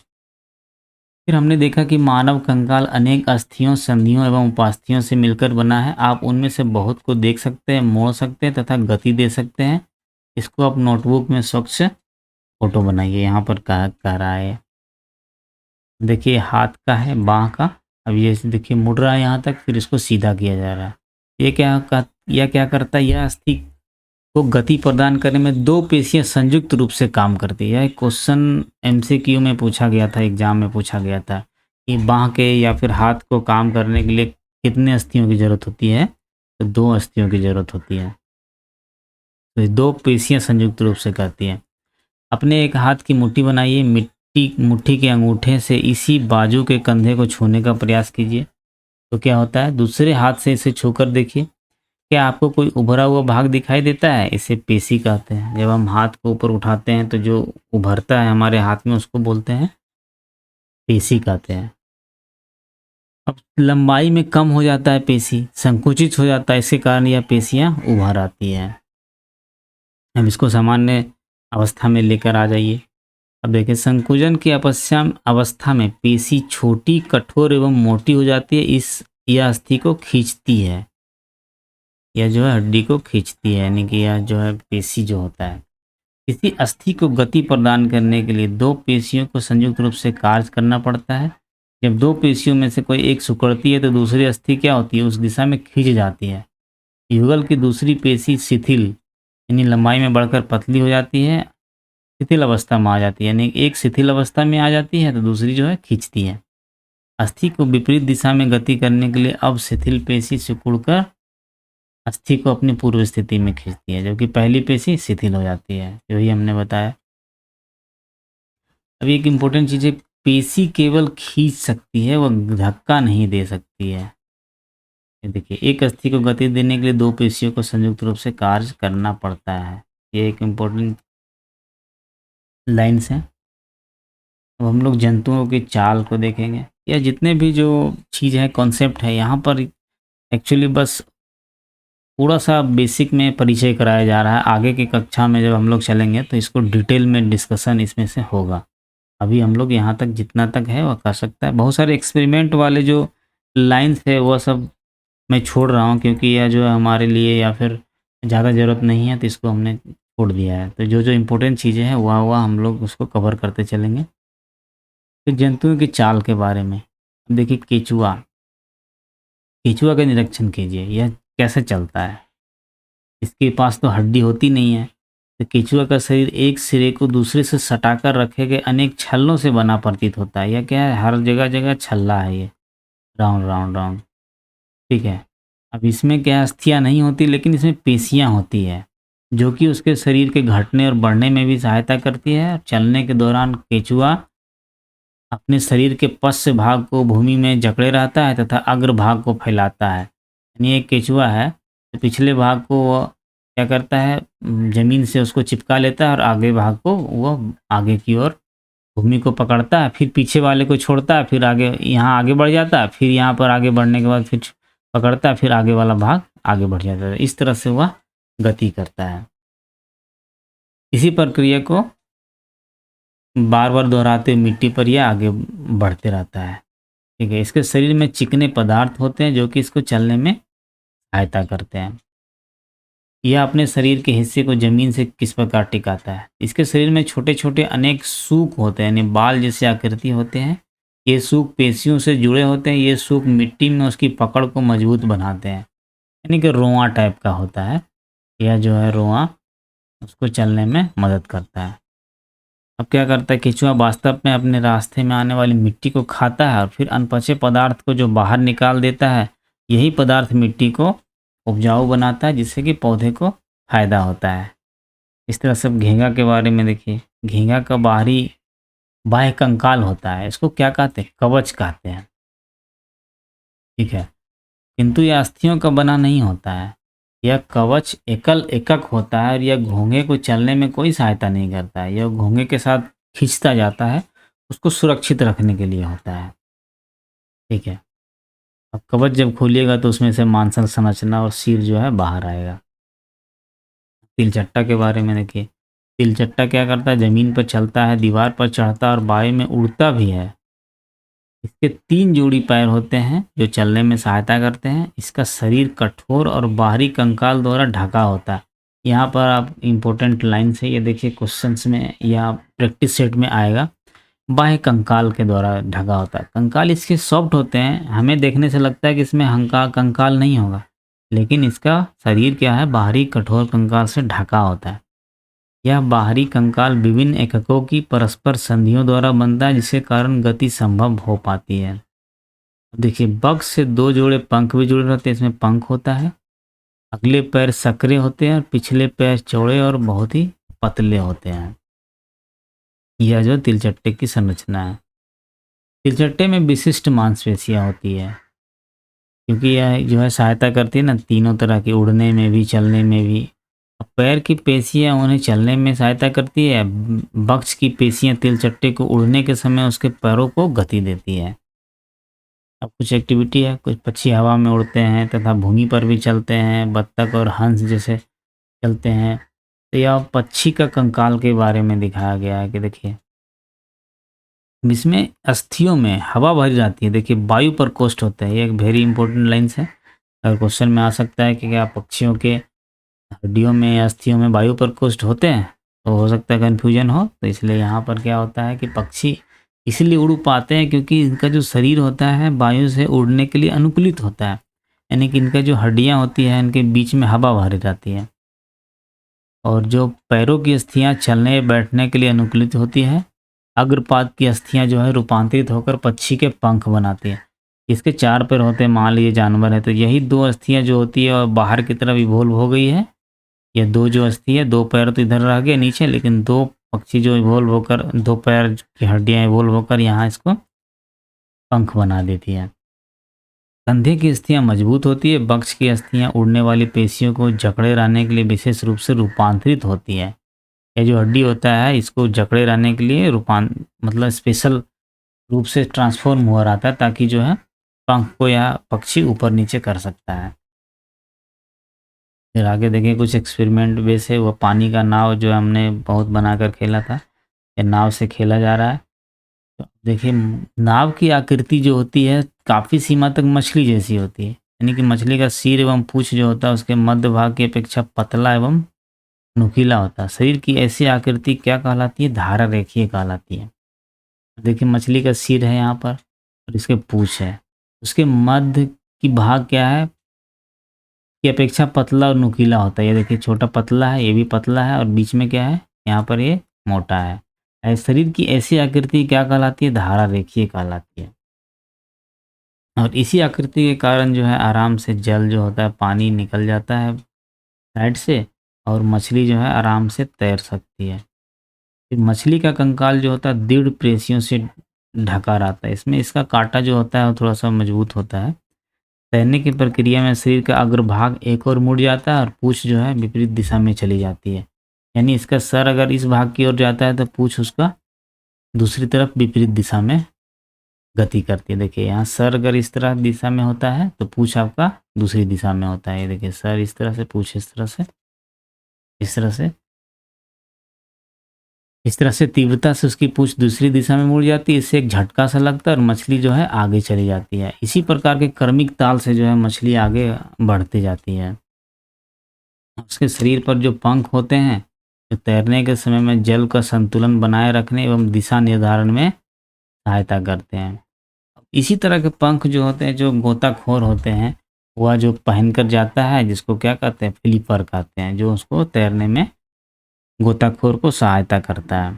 फिर हमने देखा कि मानव कंकाल अनेक अस्थियों, संधियों एवं उपास्थियों से मिलकर बना है। आप उनमें से बहुत को देख सकते हैं, मोड़ सकते हैं तथा गति दे सकते हैं। इसको आप नोटबुक में स्वच्छ फोटो बनाइए। यहाँ पर कह रहा है, देखिए हाथ का है, बाँह का। अब ये देखिए मुड़ रहा है यहाँ तक, फिर इसको सीधा किया जा रहा है। यह क्या करता है? यह अस्थि को गति प्रदान करने में 2 पेशियाँ संयुक्त रूप से काम करती है। यह एक क्वेश्चन एमसीक्यू में पूछा गया था, एग्जाम में पूछा गया था कि बाँह के या फिर हाथ को काम करने के लिए कितने अस्थियों की ज़रूरत होती है? तो 2 अस्थियों की ज़रूरत होती है। तो 2 पेशियाँ संयुक्त रूप से करती हैं। अपने एक हाथ की मुट्ठी बनाइए, मुट्ठी के अंगूठे से इसी बाजू के कंधे को छूने का प्रयास कीजिए। तो क्या होता है? दूसरे हाथ से इसे छूकर देखिए। क्या आपको कोई उभरा हुआ भाग दिखाई देता है? इसे पेशी कहते हैं। जब हम हाथ को ऊपर उठाते हैं तो जो उभरता है हमारे हाथ में, उसको बोलते हैं पेशी कहते हैं। अब लंबाई में कम हो जाता है पेशी, संकुचित हो जाता है, इसके कारण यह पेशियां उभर आती है। अब इसको सामान्य अवस्था में लेकर आ जाइए। अब देखिए संकुचन की अवस्था में पेशी छोटी, कठोर एवं मोटी हो जाती है। यह अस्थि को खींचती है, यह जो है हड्डी को खींचती है, यानी कि यह जो है पेशी जो होता है। किसी अस्थि को गति प्रदान करने के लिए 2 पेशियों को संयुक्त रूप से कार्य करना पड़ता है। जब 2 पेशियों में से कोई एक सिकुड़ती है तो दूसरी अस्थि क्या होती है? उस दिशा में खींच जाती है। युगल की दूसरी पेशी शिथिल, यानी लंबाई में बढ़कर पतली हो जाती है, शिथिल अवस्था में आ जाती है। यानी एक शिथिल अवस्था में आ जाती है तो दूसरी जो है खींचती है। अस्थि को विपरीत दिशा में गति करने के लिए अब शिथिल पेशी सिकुड़कर अस्थि को अपनी पूर्व स्थिति में खींचती है, जबकि पहली पेशी शिथिल हो जाती है। यही हमने बताया। अब एक इम्पोर्टेंट चीज़ है, पेशी केवल खींच सकती है, वह धक्का नहीं दे सकती है। ये देखिए, एक अस्थि को गति देने के लिए 2 पेशियों को संयुक्त रूप से कार्य करना पड़ता है। ये एक इम्पोर्टेंट लाइन्स हैं। अब हम लोग जंतुओं की चाल को देखेंगे, या जितने भी जो चीज़ है, कॉन्सेप्ट है, यहाँ पर एक्चुअली बस थोड़ा सा बेसिक में परिचय कराया जा रहा है। आगे की कक्षा में जब हम लोग चलेंगे तो इसको डिटेल में डिस्कशन इसमें से होगा। अभी हम लोग यहाँ तक जितना तक है वह कर सकता है। बहुत सारे एक्सपेरिमेंट वाले जो लाइन्स है वह सब मैं छोड़ रहा हूँ, क्योंकि यह जो है हमारे लिए या फिर ज़्यादा ज़रूरत नहीं है, तो इसको हमने छोड़ दिया है। तो जो जो इम्पोर्टेंट चीज़ें हैं वह हम लोग उसको कवर करते चलेंगे। फिर जंतुओं की चाल के बारे में देखिए, केचुआ, केचुआ का निरीक्षण कीजिए, यह कैसे चलता है। इसके पास तो हड्डी होती नहीं है, तो केचुआ का शरीर एक सिरे को दूसरे से सटाकर रखे गए अनेक छल्लों से बना प्रतीत होता है। यह क्या है? हर जगह जगह छल्ला है, ये राउंड राउंड राउंड, ठीक है। अब इसमें क्या अस्थियाँ नहीं होती, लेकिन इसमें पेशियाँ होती है, जो कि उसके शरीर के घटने और बढ़ने में भी सहायता करती है। चलने के दौरान केचुआ अपने शरीर के पश्च भाग को भूमि में जकड़े रहता है तथा अग्र भाग को फैलाता है। यानी एक केचुआ है तो पिछले भाग को वो क्या करता है? ज़मीन से उसको चिपका लेता है और आगे भाग को वो आगे की ओर भूमि को पकड़ता है, फिर पीछे वाले को छोड़ता है, फिर आगे यहाँ आगे बढ़ जाता है, फिर यहाँ पर आगे बढ़ने के बाद फिर पकड़ता है, फिर आगे वाला भाग आगे बढ़ जाता है। इस तरह से वह गति करता है। इसी प्रक्रिया को बार-बार दोहराते हुए मिट्टी पर यह आगे बढ़ते रहता है। ठीक है, इसके शरीर में चिकने पदार्थ होते हैं जो कि इसको चलने में सहायता करते हैं। यह अपने शरीर के हिस्से को जमीन से किस प्रकार टिकाता है? इसके शरीर में छोटे-छोटे अनेक सूक होते हैं, यानी बाल जैसे आकृति होते हैं। ये सूक पेशियों से जुड़े होते हैं। ये सूक मिट्टी में उसकी पकड़ को मजबूत बनाते हैं, यानी कि रोंवा टाइप का होता है। यह जो है रोंवा उसको चलने में मदद करता है। अब क्या करता है केंचुआ, वास्तव में अपने रास्ते में आने वाली मिट्टी को खाता है और फिर अनपचे पदार्थ को जो बाहर निकाल देता है। यही पदार्थ मिट्टी को उपजाऊ बनाता है, जिससे कि पौधे को फायदा होता है। इस तरह से अब घींगा के बारे में देखिए। घींगा का बाहरी बाह्य कंकाल होता है, इसको क्या कहते हैं? कवच कहते हैं। ठीक है, किंतु यह अस्थियों का बना नहीं होता है। यह कवच एकल एकक होता है और यह घोंघे को चलने में कोई सहायता नहीं करता है। यह घोंघे के साथ खींचता जाता है, उसको सुरक्षित रखने के लिए होता है। ठीक है, अब कवच जब खोलिएगा तो उसमें से मांसल संरचना और सिर जो है बाहर आएगा। तिलचट्टा के बारे में देखिए। तिलचट्टा क्या करता है? ज़मीन पर चलता है, दीवार पर चढ़ता है और वायु में उड़ता भी है। इसके 3 जोड़ी पैर होते हैं जो चलने में सहायता करते हैं। इसका शरीर कठोर और बाहरी कंकाल द्वारा ढका होता है। यहाँ पर आप इम्पोर्टेंट लाइन से ये देखिए, क्वेश्चंस में या प्रैक्टिस सेट में आएगा। बाह्य कंकाल के द्वारा ढका होता है। कंकाल इसके सॉफ्ट होते हैं। हमें देखने से लगता है कि इसमें हंका कंकाल नहीं होगा, लेकिन इसका शरीर क्या है? बाहरी कठोर कंकाल से ढका होता है। यह बाहरी कंकाल विभिन्न एककों की परस्पर संधियों द्वारा बनता है, जिसके कारण गति संभव हो पाती है। देखिए, बग से 2 जोड़े पंख भी जुड़े रहते हैं, इसमें पंख होता है। अगले पैर संकरे होते हैं और पिछले पैर चौड़े और बहुत ही पतले होते हैं। यह जो तिलचट्टे की संरचना है। तिलचट्टे में विशिष्ट मांसपेशियां होती है, क्योंकि यह जो है सहायता करती है ना तीनों तरह की, उड़ने में भी, चलने में भी। अब पैर की पेशियां उन्हें चलने में सहायता करती है। वक्ष की पेशियां तिलचट्टे को उड़ने के समय उसके पैरों को गति देती है। अब कुछ एक्टिविटी है। कुछ पक्षी हवा में उड़ते हैं तथा भूमि पर भी चलते हैं, बत्तख और हंस जैसे चलते हैं। तो यह पक्षी का कंकाल के बारे में दिखाया गया है कि देखिए, इसमें अस्थियों में हवा भरी जाती है। देखिए, वायु प्रकोष्ठ होता है। ये एक वेरी इंपॉर्टेंट लाइन्स है, और क्वेश्चन में आ सकता है कि क्या पक्षियों के हड्डियों में या अस्थियों में वायु प्रकोष्ठ होते हैं? तो हो सकता है कन्फ्यूजन हो। तो इसलिए यहाँ पर क्या होता है कि पक्षी इसलिए उड़ पाते हैं क्योंकि इनका जो शरीर होता है वायु से उड़ने के लिए अनुकूलित होता है। यानी कि इनका जो हड्डियाँ होती हैं, इनके बीच में हवा भरी जाती है, और जो पैरों की अस्थियाँ चलने बैठने के लिए अनुकूलित होती है। अग्रपाद की अस्थियाँ जो है रूपांतरित होकर पक्षी के पंख बनाती है। इसके 4 पैर होते हैं, मान लीजिए जानवर है, तो यही 2 अस्थियाँ जो होती है और बाहर की तरफ इवोल्व हो गई है। ये 2 जो अस्थि है, 2 पैर तो इधर रह गए नीचे, लेकिन 2 पक्षी जो इवोल्व होकर 2 पैर की हड्डियाँ इवोल्व होकर यहाँ इसको पंख बना देती है। कंधे की अस्थियाँ मजबूत होती है। वक्ष की अस्थियाँ उड़ने वाली पेशियों को जकड़े रहने के लिए विशेष रूप से रूपांतरित होती है। ये जो हड्डी होता है इसको जकड़े रहने के लिए मतलब स्पेशल रूप से ट्रांसफॉर्म हुआ रहता है, ताकि जो है पंख को यह पक्षी ऊपर नीचे कर सकता है। फिर आगे देखें, कुछ एक्सपेरिमेंट बेस है। वो पानी का नाव जो हमने बहुत बनाकर खेला था, ये नाव से खेला जा रहा है। तो देखिए, नाव की आकृति जो होती है काफ़ी सीमा तक मछली जैसी होती है। यानी कि मछली का सिर एवं पूँछ जो होता है उसके मध्य भाग की अपेक्षा पतला एवं नुकीला होता है। शरीर की ऐसी आकृति क्या कहलाती है? धारा रेखीय कहलाती है। देखिए, मछली का सिर है यहाँ पर और इसके पूँछ है। उसके मध्य की भाग क्या है? की अपेक्षा पतला और नुकीला होता है। ये देखिए, छोटा पतला है, ये भी पतला है, और बीच में क्या है? यहाँ पर ये मोटा है। शरीर की ऐसी आकृति क्या कहलाती है? धारा रेखीय कहलाती है। और इसी आकृति के कारण जो है आराम से जल जो होता है, पानी निकल जाता है साइड से, और मछली जो है आराम से तैर सकती है। फिर मछली का कंकाल जो होता है दृढ़ पेशियों से ढका रहता है। इसमें इसका काँटा जो होता है वो थोड़ा सा मजबूत होता है। तैरने की प्रक्रिया में शरीर का अग्रभाग एक ओर मुड़ जाता है और पूँछ जो है विपरीत दिशा में चली जाती है। यानी इसका सर अगर इस भाग की ओर जाता है तो पूँछ उसका दूसरी तरफ विपरीत दिशा में गति करती है। देखिए, यहाँ सर अगर इस तरह दिशा में होता है तो पूँछ आपका दूसरी दिशा में होता है। ये देखिए, सर इस तरह से, पूँछ इस तरह से, इस तरह से इस तरह से तीव्रता से उसकी पूँछ दूसरी दिशा में मुड़ जाती है, इससे एक झटका सा लगता है और मछली जो है आगे चली जाती है। इसी प्रकार के क्रमिक ताल से जो है मछली आगे बढ़ती जाती है। उसके शरीर पर जो पंख होते हैं, जो तैरने के समय में जल का संतुलन बनाए रखने एवं दिशा निर्धारण में सहायता करते हैं। इसी तरह के पंख जो होते हैं, जो गोताखोर होते हैं, वह जो पहनकर जाता है, जिसको क्या कहते हैं, फ्लिपर कहते हैं, जो उसको तैरने में गोताखोर को सहायता करता है।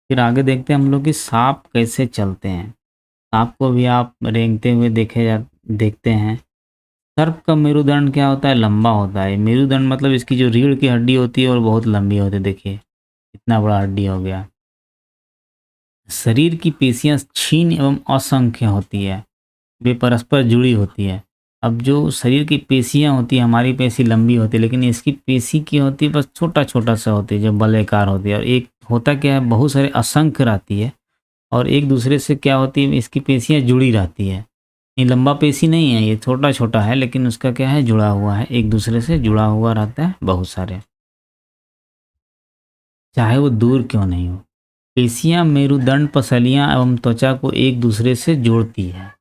फिर आगे देखते हैं हम लोग कि साँप कैसे चलते हैं। साँप को भी आप रेंगते हुए देखते हैं। सर्प का मेरुदंड क्या होता है, लंबा होता है। मेरुदंड मतलब इसकी जो रीढ़ की हड्डी होती है और बहुत लंबी होती है, देखिए इतना बड़ा हड्डी हो गया। शरीर की पेशियाँ क्षीण एवं असंख्य होती है, वे परस्पर जुड़ी होती है। अब जो शरीर की पेशियाँ होती है, हमारी पेशी लंबी होती है, लेकिन इसकी पेशी की होती है बस छोटा-छोटा सा होती है, जो वलयाकार होती है। और एक होता क्या है, बहुत सारे असंख्य रहती है और एक दूसरे से क्या होती है, इसकी पेशियाँ जुड़ी रहती है। ये लंबा पेशी नहीं है, ये छोटा-छोटा है, लेकिन उसका क्या है, जुड़ा हुआ है, एक दूसरे से जुड़ा हुआ रहता है बहुत सारे, चाहे वो दूर क्यों नहीं हो। पेशियाँ मेरुदंड, पसलियाँ एवं त्वचा को एक दूसरे से जोड़ती है।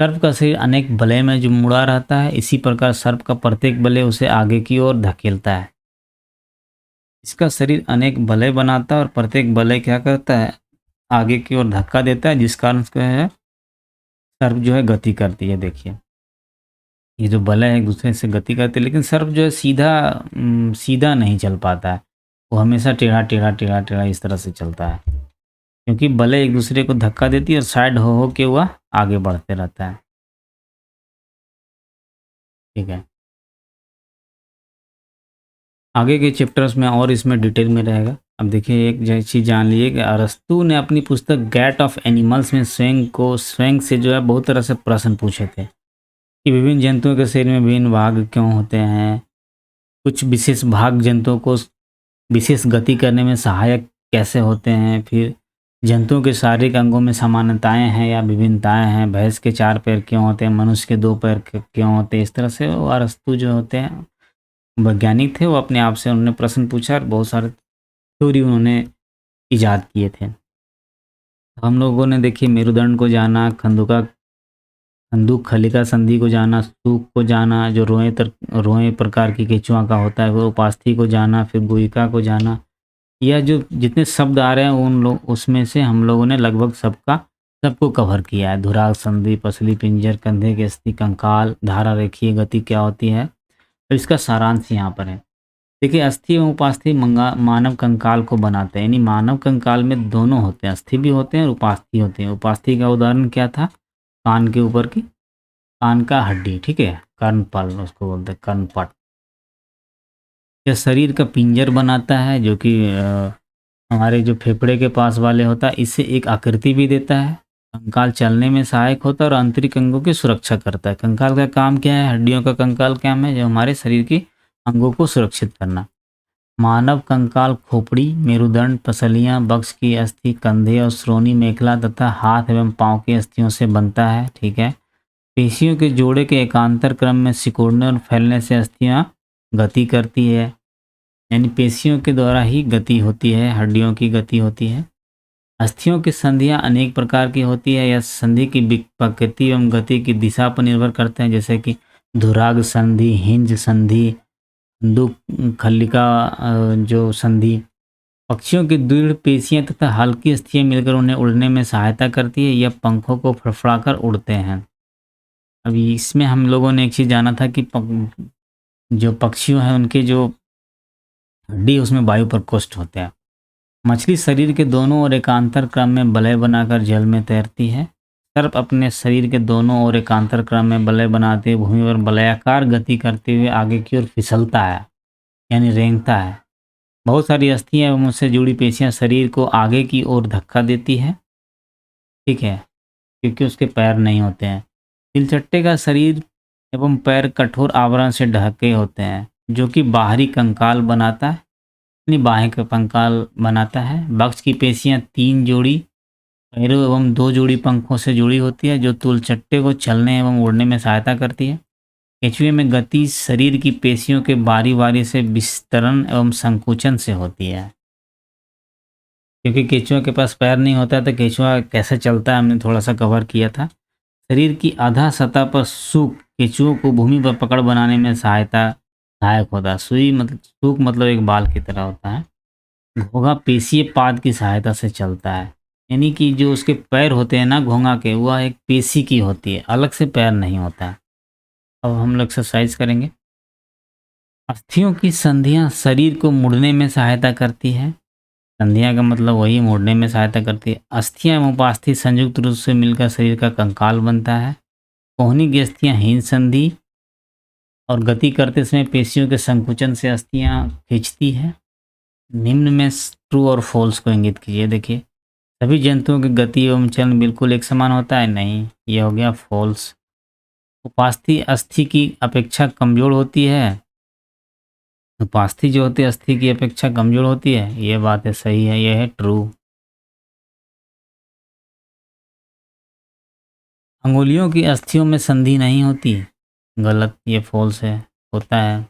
सर्प का शरीर अनेक वलय में जो मुड़ा रहता है, इसी प्रकार सर्प का प्रत्येक वलय उसे आगे की ओर धकेलता है। इसका शरीर अनेक वलय बनाता है और प्रत्येक वलय क्या करता है, आगे की ओर धक्का देता है, जिस कारण क्या है, सर्प जो है गति करती है। देखिए ये जो वलय है एक दूसरे से गति करते हैं, लेकिन सर्प जो है सीधा नहीं चल पाता है। वो हमेशा टेढ़ा टेढ़ा टेढ़ा टेढ़ा इस तरह से चलता है, क्योंकि वलय एक दूसरे को धक्का देती है और साइड हो के वह आगे बढ़ते रहता है। ठीक है, आगे के चैप्टर्स में और इसमें डिटेल में रहेगा। अब देखिए एक चीज़ जान लीजिए कि अरस्तू ने अपनी पुस्तक गैट ऑफ एनिमल्स में स्वयं से जो है बहुत तरह से प्रश्न पूछे थे कि विभिन्न जंतुओं के शरीर में विभिन्न भाग क्यों होते हैं, कुछ विशेष भाग जंतुओं को विशेष गति करने में सहायक कैसे होते हैं, फिर जंतुओं के शारीरिक अंगों में समानताएं हैं या विभिन्नताएं हैं, भैंस के 4 पैर क्यों होते हैं, मनुष्य के 2 पैर क्यों होते हैं। इस तरह से वो अरस्तू जो होते हैं वैज्ञानिक थे, वो अपने आप से उन्होंने प्रश्न पूछा और बहुत सारे थ्योरी उन्होंने इजाद किए थे। हम लोगों ने देखिए मेरुदंड को जाना, खंदूक खलिका संधि को जाना, स्तूप को जाना, जो रोएं प्रकार की केंचुआ का होता है, वो उपास्थि को जाना, फिर गुहिका को जाना। यह जो जितने शब्द आ रहे हैं उन लोग उसमें से हम लोगों ने लगभग सबको कवर किया है। धुराग संधि, पसली पिंजर, कंधे की अस्थि, कंकाल, धारा रेखीय गति क्या होती है, तो इसका सारांश यहाँ पर है। देखिए अस्थि एवं उपास्थि मानव कंकाल को बनाते हैं, यानी मानव कंकाल में दोनों होते हैं, अस्थि भी होते हैं और उपास्थि होते हैं। उपास्थि का उदाहरण क्या था, कान के ऊपर की कान का हड्डी, ठीक है, कर्णपल उसको बोलते हैं, कर्णपट। यह शरीर का पिंजर बनाता है, जो कि हमारे जो फेफड़े के पास वाले होता है, इससे एक आकृति भी देता है। कंकाल चलने में सहायक होता है और आंतरिक अंगों की सुरक्षा करता है। कंकाल का काम क्या है, हड्डियों का कंकाल काम है जो हमारे शरीर की अंगों को सुरक्षित करना। मानव कंकाल खोपड़ी, मेरुदंड, पसलियाँ, वक्ष की अस्थि, कंधे और श्रोणि मेखला तथा हाथ एवं पाँव की अस्थियों से बनता है। ठीक है, पेशियों के जोड़े के एकांतर क्रम में सिकुड़ने और फैलने से अस्थियां गति करती है, यानी पेशियों के द्वारा ही गति होती है, हड्डियों की गति होती है। अस्थियों की संधियां अनेक प्रकार की होती है, यह संधि की प्रकृति एवं गति की दिशा पर निर्भर करते हैं, जैसे कि धुराग संधि, हिंज संधि, दुख खल्लिका जो संधि। पक्षियों की दृढ़ पेशियां तथा हल्की अस्थियां मिलकर उन्हें उड़ने में सहायता करती है, यह पंखों को फड़फड़ाकर उड़ते हैं। अभी इसमें हम लोगों ने एक चीज़ जाना था कि जो पक्षियों हैं उनके जो हड्डी उसमें वायु प्रकोष्ठ होते हैं। मछली शरीर के दोनों ओर एकांतर क्रम में वलय बनाकर जल में तैरती है। सर्प अपने शरीर के दोनों ओर एकांतर क्रम में वलय बनाते हुए भूमि पर वलयाकार गति करते हुए आगे की ओर फिसलता है, यानी रेंगता है। बहुत सारी अस्थियां एवं उससे जुड़ी पेशियां शरीर को आगे की ओर धक्का देती है, ठीक है, क्योंकि उसके पैर नहीं होते हैं। तिलचट्टे का शरीर एवं पैर कठोर आवरण से ढके होते हैं, जो कि बाहरी कंकाल बनाता है, यानी बाहें का कंकाल बनाता है। वक्ष की पेशियां 3 जोड़ी पैरों एवं 2 जोड़ी पंखों से जुड़ी होती है, जो तिलचट्टे को चलने एवं उड़ने में सहायता करती है। केंचुए में गति शरीर की पेशियों के बारी बारी से विस्तरण एवं संकुचन से होती है। क्योंकि केंचुआ के पास पैर नहीं होता है तो केंचुआ कैसे चलता है हमने थोड़ा सा कवर किया था। शरीर की आधा सतह पर सूक केंचुओं को भूमि पर पकड़ बनाने में सहायक होता है। सुई मतलब सूक मतलब एक बाल की तरह होता है। घोंघा पेशीय पाद की सहायता से चलता है। यानी कि जो उसके पैर होते हैं ना घोंघा के, वह एक पेशी की होती है, अलग से पैर नहीं होता है। अब हम लोग एक्सरसाइज करेंगे। अस्थियों की संधियां शरीर को मुड़ने में सहायता करती है। संधियां का मतलब वही मुड़ने में सहायता करती है। अस्थियां एवं उपास्थि संयुक्त रूप से मिलकर शरीर का कंकाल बनता है। कोहनी की अस्थियां हीन संधि और गति करते समय पेशियों के संकुचन से अस्थियां खींचती है। निम्न में ट्रू और फॉल्स को इंगित कीजिए। देखिए, सभी जंतुओं की गति एवं चलन बिल्कुल एक समान होता है? नहीं, ये हो गया फॉल्स। उपास्थि अस्थि की अपेक्षा कमजोर होती है। उपास्थि जो होती है अस्थि की अपेक्षा कमजोर होती है, ये बात है, सही है, ये है ट्रू। अंगुलियों की अस्थियों में संधि नहीं होती, गलत, ये फॉल्स है, होता है,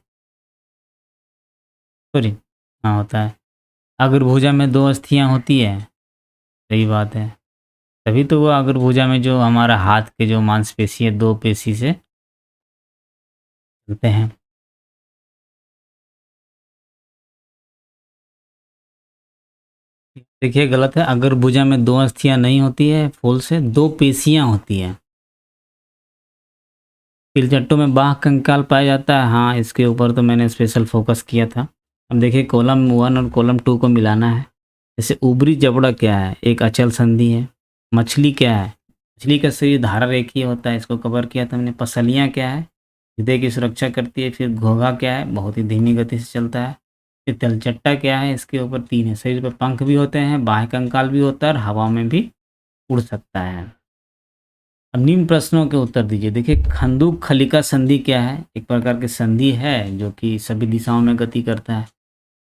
सॉरी, हाँ होता है। अग्रभुजा में दो अस्थियां होती है, सही बात है। तभी तो वो अग्रभुजा में जो हमारा हाथ के जो मांसपेशी है, दो पेशी से चलते हैं। देखिए गलत है, अग्रभुजा में दो अस्थियां नहीं होती है, फॉल्स है, दो पेशियां होती है। तिलचट्टों में बाह्य कंकाल पाया जाता है, हाँ इसके ऊपर तो मैंने स्पेशल फोकस किया था। अब देखिए कॉलम 1 और कॉलम 2 को मिलाना है। जैसे ऊपरी जबड़ा क्या है? एक अचल संधि है। मछली क्या है? मछली का शरीर धारा रेखीय होता है, इसको कवर किया था हमने। पसलियाँ क्या है? हृदय की सुरक्षा करती है। फिर घोंघा क्या है? बहुत ही धीमी गति से चलता है। फिर तिलचट्टा क्या है? इसके ऊपर 3 है, शरीर पर पंख भी होते हैं, बाह्य कंकाल भी होता है और हवा में भी उड़ सकता है। अब निम्न प्रश्नों के उत्तर दीजिए। देखिए, खंदूक खलिका संधि क्या है? एक प्रकार की संधि है जो कि सभी दिशाओं में गति करता है।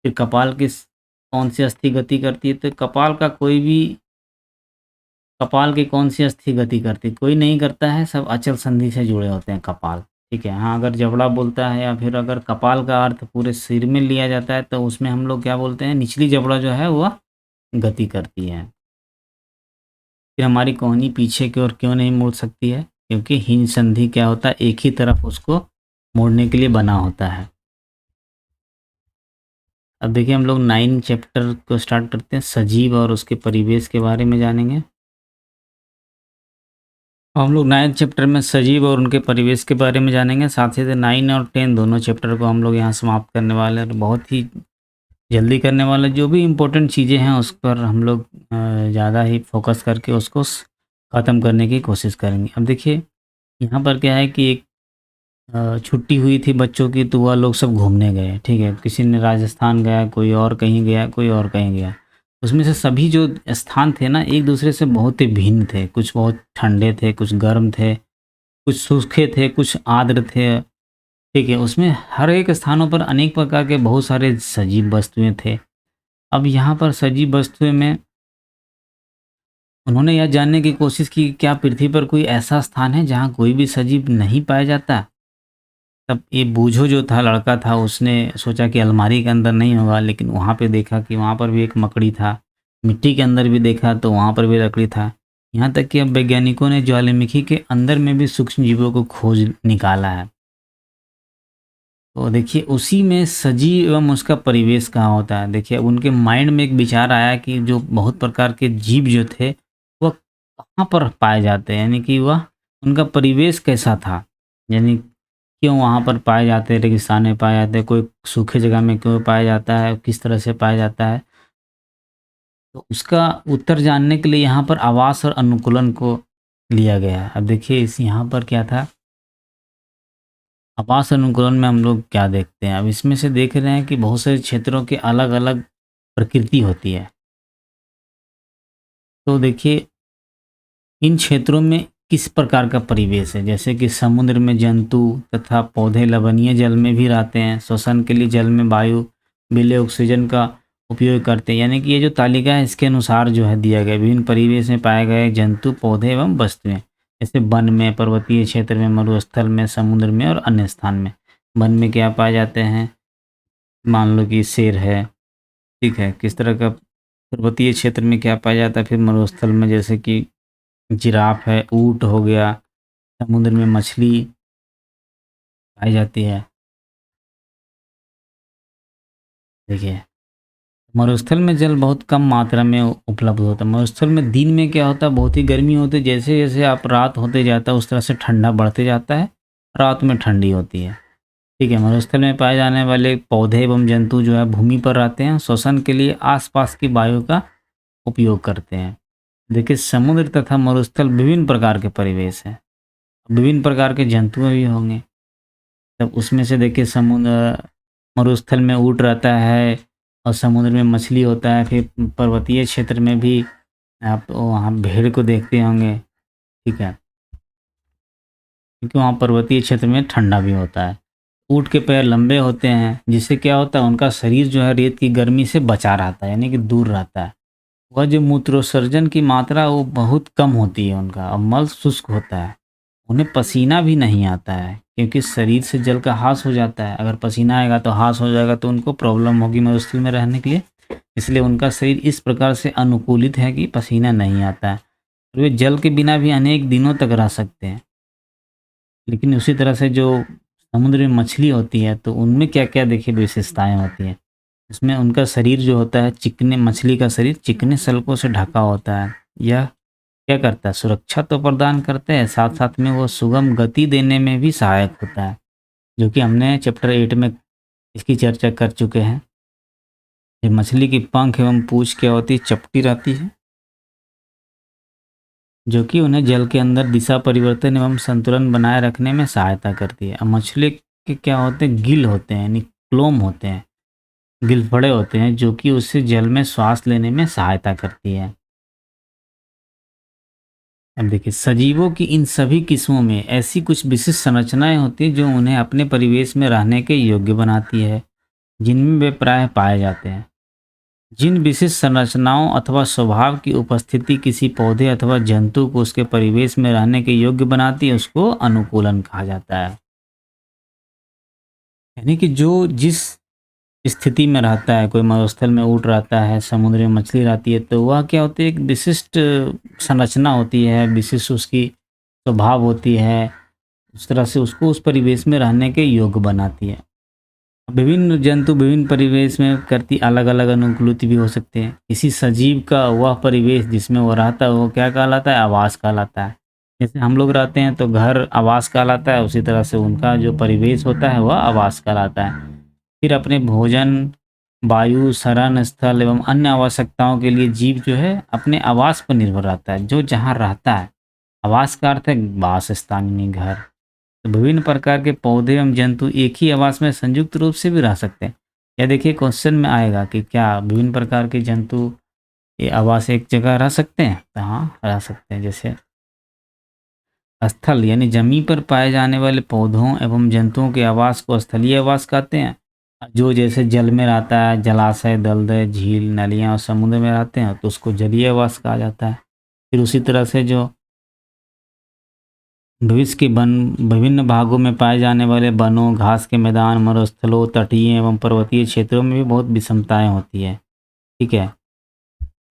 फिर कपाल किस कौन सी अस्थि गति करती है? तो कपाल की कौन सी अस्थि गति करती है? कोई नहीं करता है, सब अचल संधि से जुड़े होते हैं कपाल। ठीक है, हाँ अगर जबड़ा बोलता है या फिर अगर कपाल का अर्थ पूरे सिर में लिया जाता है तो उसमें हम लोग क्या बोलते हैं? निचली जबड़ा जो है वह गति करती है। फिर हमारी कोहनी पीछे की ओर क्यों नहीं मुड़ सकती है? क्योंकि हिंज संधि क्या होता है? एक ही तरफ उसको मोड़ने के लिए बना होता है। अब देखिए हम लोग 9 चैप्टर को स्टार्ट करते हैं। सजीव और उसके परिवेश के बारे में जानेंगे। हम लोग 9th चैप्टर में सजीव और उनके परिवेश के बारे में जानेंगे। साथ ही साथ 9 और 10 दोनों चैप्टर को हम लोग यहाँ समाप्त करने वाले हैं और बहुत ही जल्दी करने वाले। जो भी इम्पोर्टेंट चीज़ें हैं उस पर हम लोग ज़्यादा ही फोकस करके उसको ख़त्म करने की कोशिश करेंगे। अब देखिए यहाँ पर क्या है कि एक छुट्टी हुई थी बच्चों की तो वह लोग सब घूमने गए, ठीक है। किसी ने राजस्थान गया, कोई और कहीं गया, कोई और कहीं गया। उसमें से सभी जो स्थान थे ना एक दूसरे से बहुत ही भिन्न थे। कुछ बहुत ठंडे थे, कुछ गर्म थे, कुछ सूखे थे, कुछ आर्द्र थे, ठीक है। उसमें हर एक स्थानों पर अनेक प्रकार के बहुत सारे सजीव वस्तुएं थे। अब यहाँ पर सजीव वस्तुएं में उन्होंने यह जानने की कोशिश की कि क्या पृथ्वी पर कोई ऐसा स्थान है जहाँ कोई भी सजीव नहीं पाया जाता। तब ये बूझो जो था लड़का था उसने सोचा कि अलमारी के अंदर नहीं होगा, लेकिन वहाँ पे देखा कि वहाँ पर भी एक मकड़ी था। मिट्टी के अंदर भी देखा तो वहाँ पर भी लकड़ी था। यहाँ तक कि अब वैज्ञानिकों ने ज्वालामुखी के अंदर में भी सूक्ष्म जीवों को खोज निकाला है। तो देखिए उसी में सजीव एवं उसका परिवेश कहाँ होता है। देखिए उनके माइंड में एक विचार आया कि जो बहुत प्रकार के जीव जो थे वह कहाँ पर पाए जाते हैं, यानी कि वह उनका परिवेश कैसा था, यानी क्यों वहाँ पर पाए जाते हैं, रेगिस्तान में पाए जाते हैं, कोई सूखे जगह में क्यों पाया जाता है, किस तरह से पाया जाता है। तो उसका उत्तर जानने के लिए यहाँ पर आवास और अनुकूलन को लिया गया है। अब देखिए इस यहाँ पर क्या था, आवास अनुकूलन में हम लोग क्या देखते हैं। अब इसमें से देख रहे हैं कि बहुत सारे क्षेत्रों की अलग अलग प्रकृति होती है। तो देखिए इन क्षेत्रों में किस प्रकार का परिवेश है। जैसे कि समुद्र में जंतु तथा पौधे लवणीय जल में भी रहते हैं। श्वसन के लिए जल में वायु बिले ऑक्सीजन का उपयोग करते हैं। यानी कि ये जो तालिका है इसके अनुसार जो है दिया गया विभिन्न परिवेश में पाए गए जंतु पौधे एवं वस्तुएं। जैसे वन में, पर्वतीय क्षेत्र में, मरुस्थल में, समुद्र में और अन्य स्थान में। वन में क्या पाए जाते हैं, मान लो कि शेर है, ठीक है, किस तरह का पर्वतीय क्षेत्र में क्या पाया जाता है फिर मरुस्थल में, जैसे कि जिराफ है, ऊँट हो गया, समुद्र में मछली पाई जाती है। देखिए, मरुस्थल में जल बहुत कम मात्रा में उपलब्ध होता है। मरुस्थल में दिन में क्या होता है, बहुत ही गर्मी होती है, जैसे-जैसे आप रात होते जाता है उस तरह से ठंडा बढ़ते जाता है, रात में ठंडी होती है। ठीक है, मरुस्थल में पाए जाने वाले पौधे एवं जंतु जो है भूमि पर रहते हैं, श्वसन के लिए आसपास की वायु का उपयोग करते हैं। देखिए, समुद्र तथा मरुस्थल विभिन्न प्रकार के परिवेश हैं, विभिन्न प्रकार के जंतु भी होंगे। तब उसमें से देखिए मरुस्थल में ऊँट रहता है और समुद्र में मछली होता है। फिर पर्वतीय क्षेत्र में भी आप वहाँ भेड़ को देखते होंगे, ठीक है, क्योंकि वहाँ पर्वतीय क्षेत्र में ठंडा भी होता है। ऊँट के पैर लंबे होते हैं, जिससे क्या होता है उनका शरीर जो है रेत की गर्मी से बचा रहता है, यानी कि दूर रहता है। वह जो मूत्रोत्सर्जन की मात्रा वो बहुत कम होती है उनका, और मल शुष्क होता है। उन्हें पसीना भी नहीं आता है, क्योंकि शरीर से जल का ह्रास हो जाता है। अगर पसीना आएगा तो ह्रास हो जाएगा, तो उनको प्रॉब्लम होगी मरुस्थल में रहने के लिए। इसलिए उनका शरीर इस प्रकार से अनुकूलित है कि पसीना नहीं आता है, और वे जल के बिना भी अनेक दिनों तक रह सकते हैं। लेकिन उसी तरह से जो समुद्र में मछली होती है, तो उनमें क्या-क्या देखिए विशेषताएँ होती हैं। इसमें उनका शरीर जो होता है चिकने, मछली का शरीर चिकने सल्कों से ढका होता है। यह क्या करता है, सुरक्षा तो प्रदान करते हैं, साथ-साथ में वो सुगम गति देने में भी सहायक होता है, जो कि हमने चैप्टर 8 में इसकी चर्चा कर चुके हैं। ये मछली की पंख एवं पूँछ क्या होती है, चपटी रहती है, जो कि उन्हें जल के अंदर दिशा परिवर्तन एवं संतुलन बनाए रखने में सहायता करती है। अब मछली के क्या होते हैं, गिल होते हैं, यानी क्लोम होते हैं, गिलफड़े होते हैं, जो कि उससे जल में श्वास लेने में सहायता करती है। अब देखिए, सजीवों की इन सभी किस्मों में ऐसी कुछ विशिष्ट संरचनाएं होती हैं जो उन्हें अपने परिवेश में रहने के योग्य बनाती है, जिनमें वे प्रायः पाए जाते हैं। जिन विशिष्ट संरचनाओं अथवा स्वभाव की उपस्थिति किसी पौधे अथवा जंतु को उसके परिवेश में रहने के योग्य बनाती है, उसको अनुकूलन कहा जाता है। यानी कि जो जिस स्थिति में रहता है, कोई मरुस्थल में ऊँट रहता है, समुद्र में मछली रहती है, तो वह क्या होती है, एक विशिष्ट संरचना होती है, विशिष्ट उसकी स्वभाव होती है, उस तरह से उसको उस परिवेश में रहने के योग्य बनाती है। विभिन्न जंतु विभिन्न परिवेश में करती अलग-अलग अनुकूलित भी हो सकते हैं। किसी सजीव का वह परिवेश जिसमें वो रहता है, वो क्या कहलाता है, आवास कहलाता है। जैसे हम लोग रहते हैं तो घर आवास कहलाता है, उसी तरह से उनका जो परिवेश होता है वह आवास कहलाता है। फिर अपने भोजन, वायु, शरण स्थल एवं अन्य आवश्यकताओं के लिए जीव जो है अपने आवास पर निर्भर रहता है, जो जहाँ रहता है। आवास का अर्थ है वास स्थान, यानी घर। तो विभिन्न प्रकार के पौधे एवं जंतु एक ही आवास में संयुक्त रूप से भी रह सकते हैं। या देखिए, क्वेश्चन में आएगा कि क्या विभिन्न प्रकार के जंतु ये आवास एक जगह रह सकते हैं? तो हाँ, रह सकते हैं। जैसे स्थल, यानी जमीन पर पाए जाने वाले पौधों एवं जंतुओं के आवास को स्थलीय आवास कहते हैं। जो जैसे जल में रहता है, जलाशय, दलदल, झील, नलियाँ और समुद्र में रहते हैं, तो उसको जलीय आवास कहा जाता है। फिर उसी तरह से जो विश्व के वन विभिन्न भागों में पाए जाने वाले वनों, घास के मैदान, मरुस्थलों, तटीय एवं पर्वतीय क्षेत्रों में भी बहुत विषमताएं होती है। ठीक है,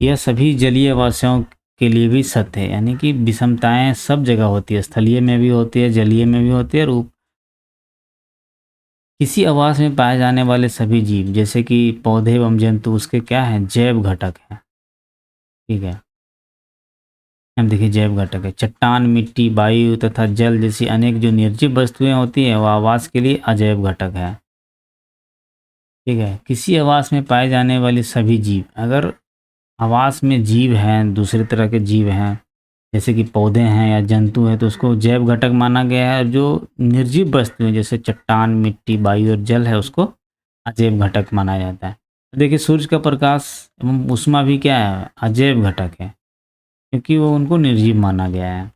यह सभी जलीय वासियों के लिए भी सत्य है, यानी कि विषमताएं सब जगह होती है, स्थलीय में भी होती है, जलीय में भी होती है, और किसी आवास में पाए जाने वाले सभी जीव जैसे कि पौधे एवं जंतु उसके क्या हैं, जैव घटक हैं। ठीक है, अब देखिए, जैव घटक है चट्टान, मिट्टी, वायु तथा जल जैसी अनेक जो निर्जीव वस्तुएं होती हैं वह आवास के लिए अजैव घटक है। ठीक है, किसी आवास में पाए जाने वाले सभी जीव, अगर आवास में जीव हैं, दूसरे तरह के जीव हैं, जैसे कि पौधे हैं या जंतु हैं, तो उसको जैव घटक माना गया है। और जो निर्जीव वस्तुएं जैसे चट्टान, मिट्टी, वायु और जल है, उसको अजैव घटक माना जाता है। तो देखिए, सूर्य का प्रकाश एवं ऊष्मा भी क्या है, अजैव घटक है, क्योंकि वो उनको निर्जीव माना गया है।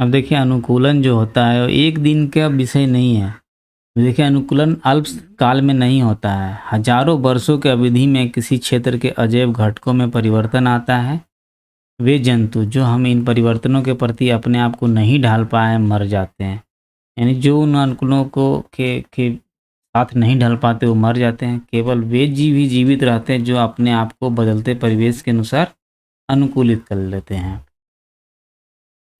अब देखिए, अनुकूलन जो होता है वो एक दिन का विषय नहीं है। देखिए, अनुकूलन अल्प काल में नहीं होता है, हजारों वर्षों की अवधि में किसी क्षेत्र के अजैव घटकों में परिवर्तन आता है। वे जंतु जो हम इन परिवर्तनों के प्रति अपने आप को नहीं ढाल पाए मर जाते हैं, यानी जो उन अनुकूलों के साथ नहीं ढल पाते वो मर जाते हैं। केवल वे जीव ही जीवित रहते हैं जो अपने आप को बदलते परिवेश के अनुसार अनुकूलित कर लेते हैं।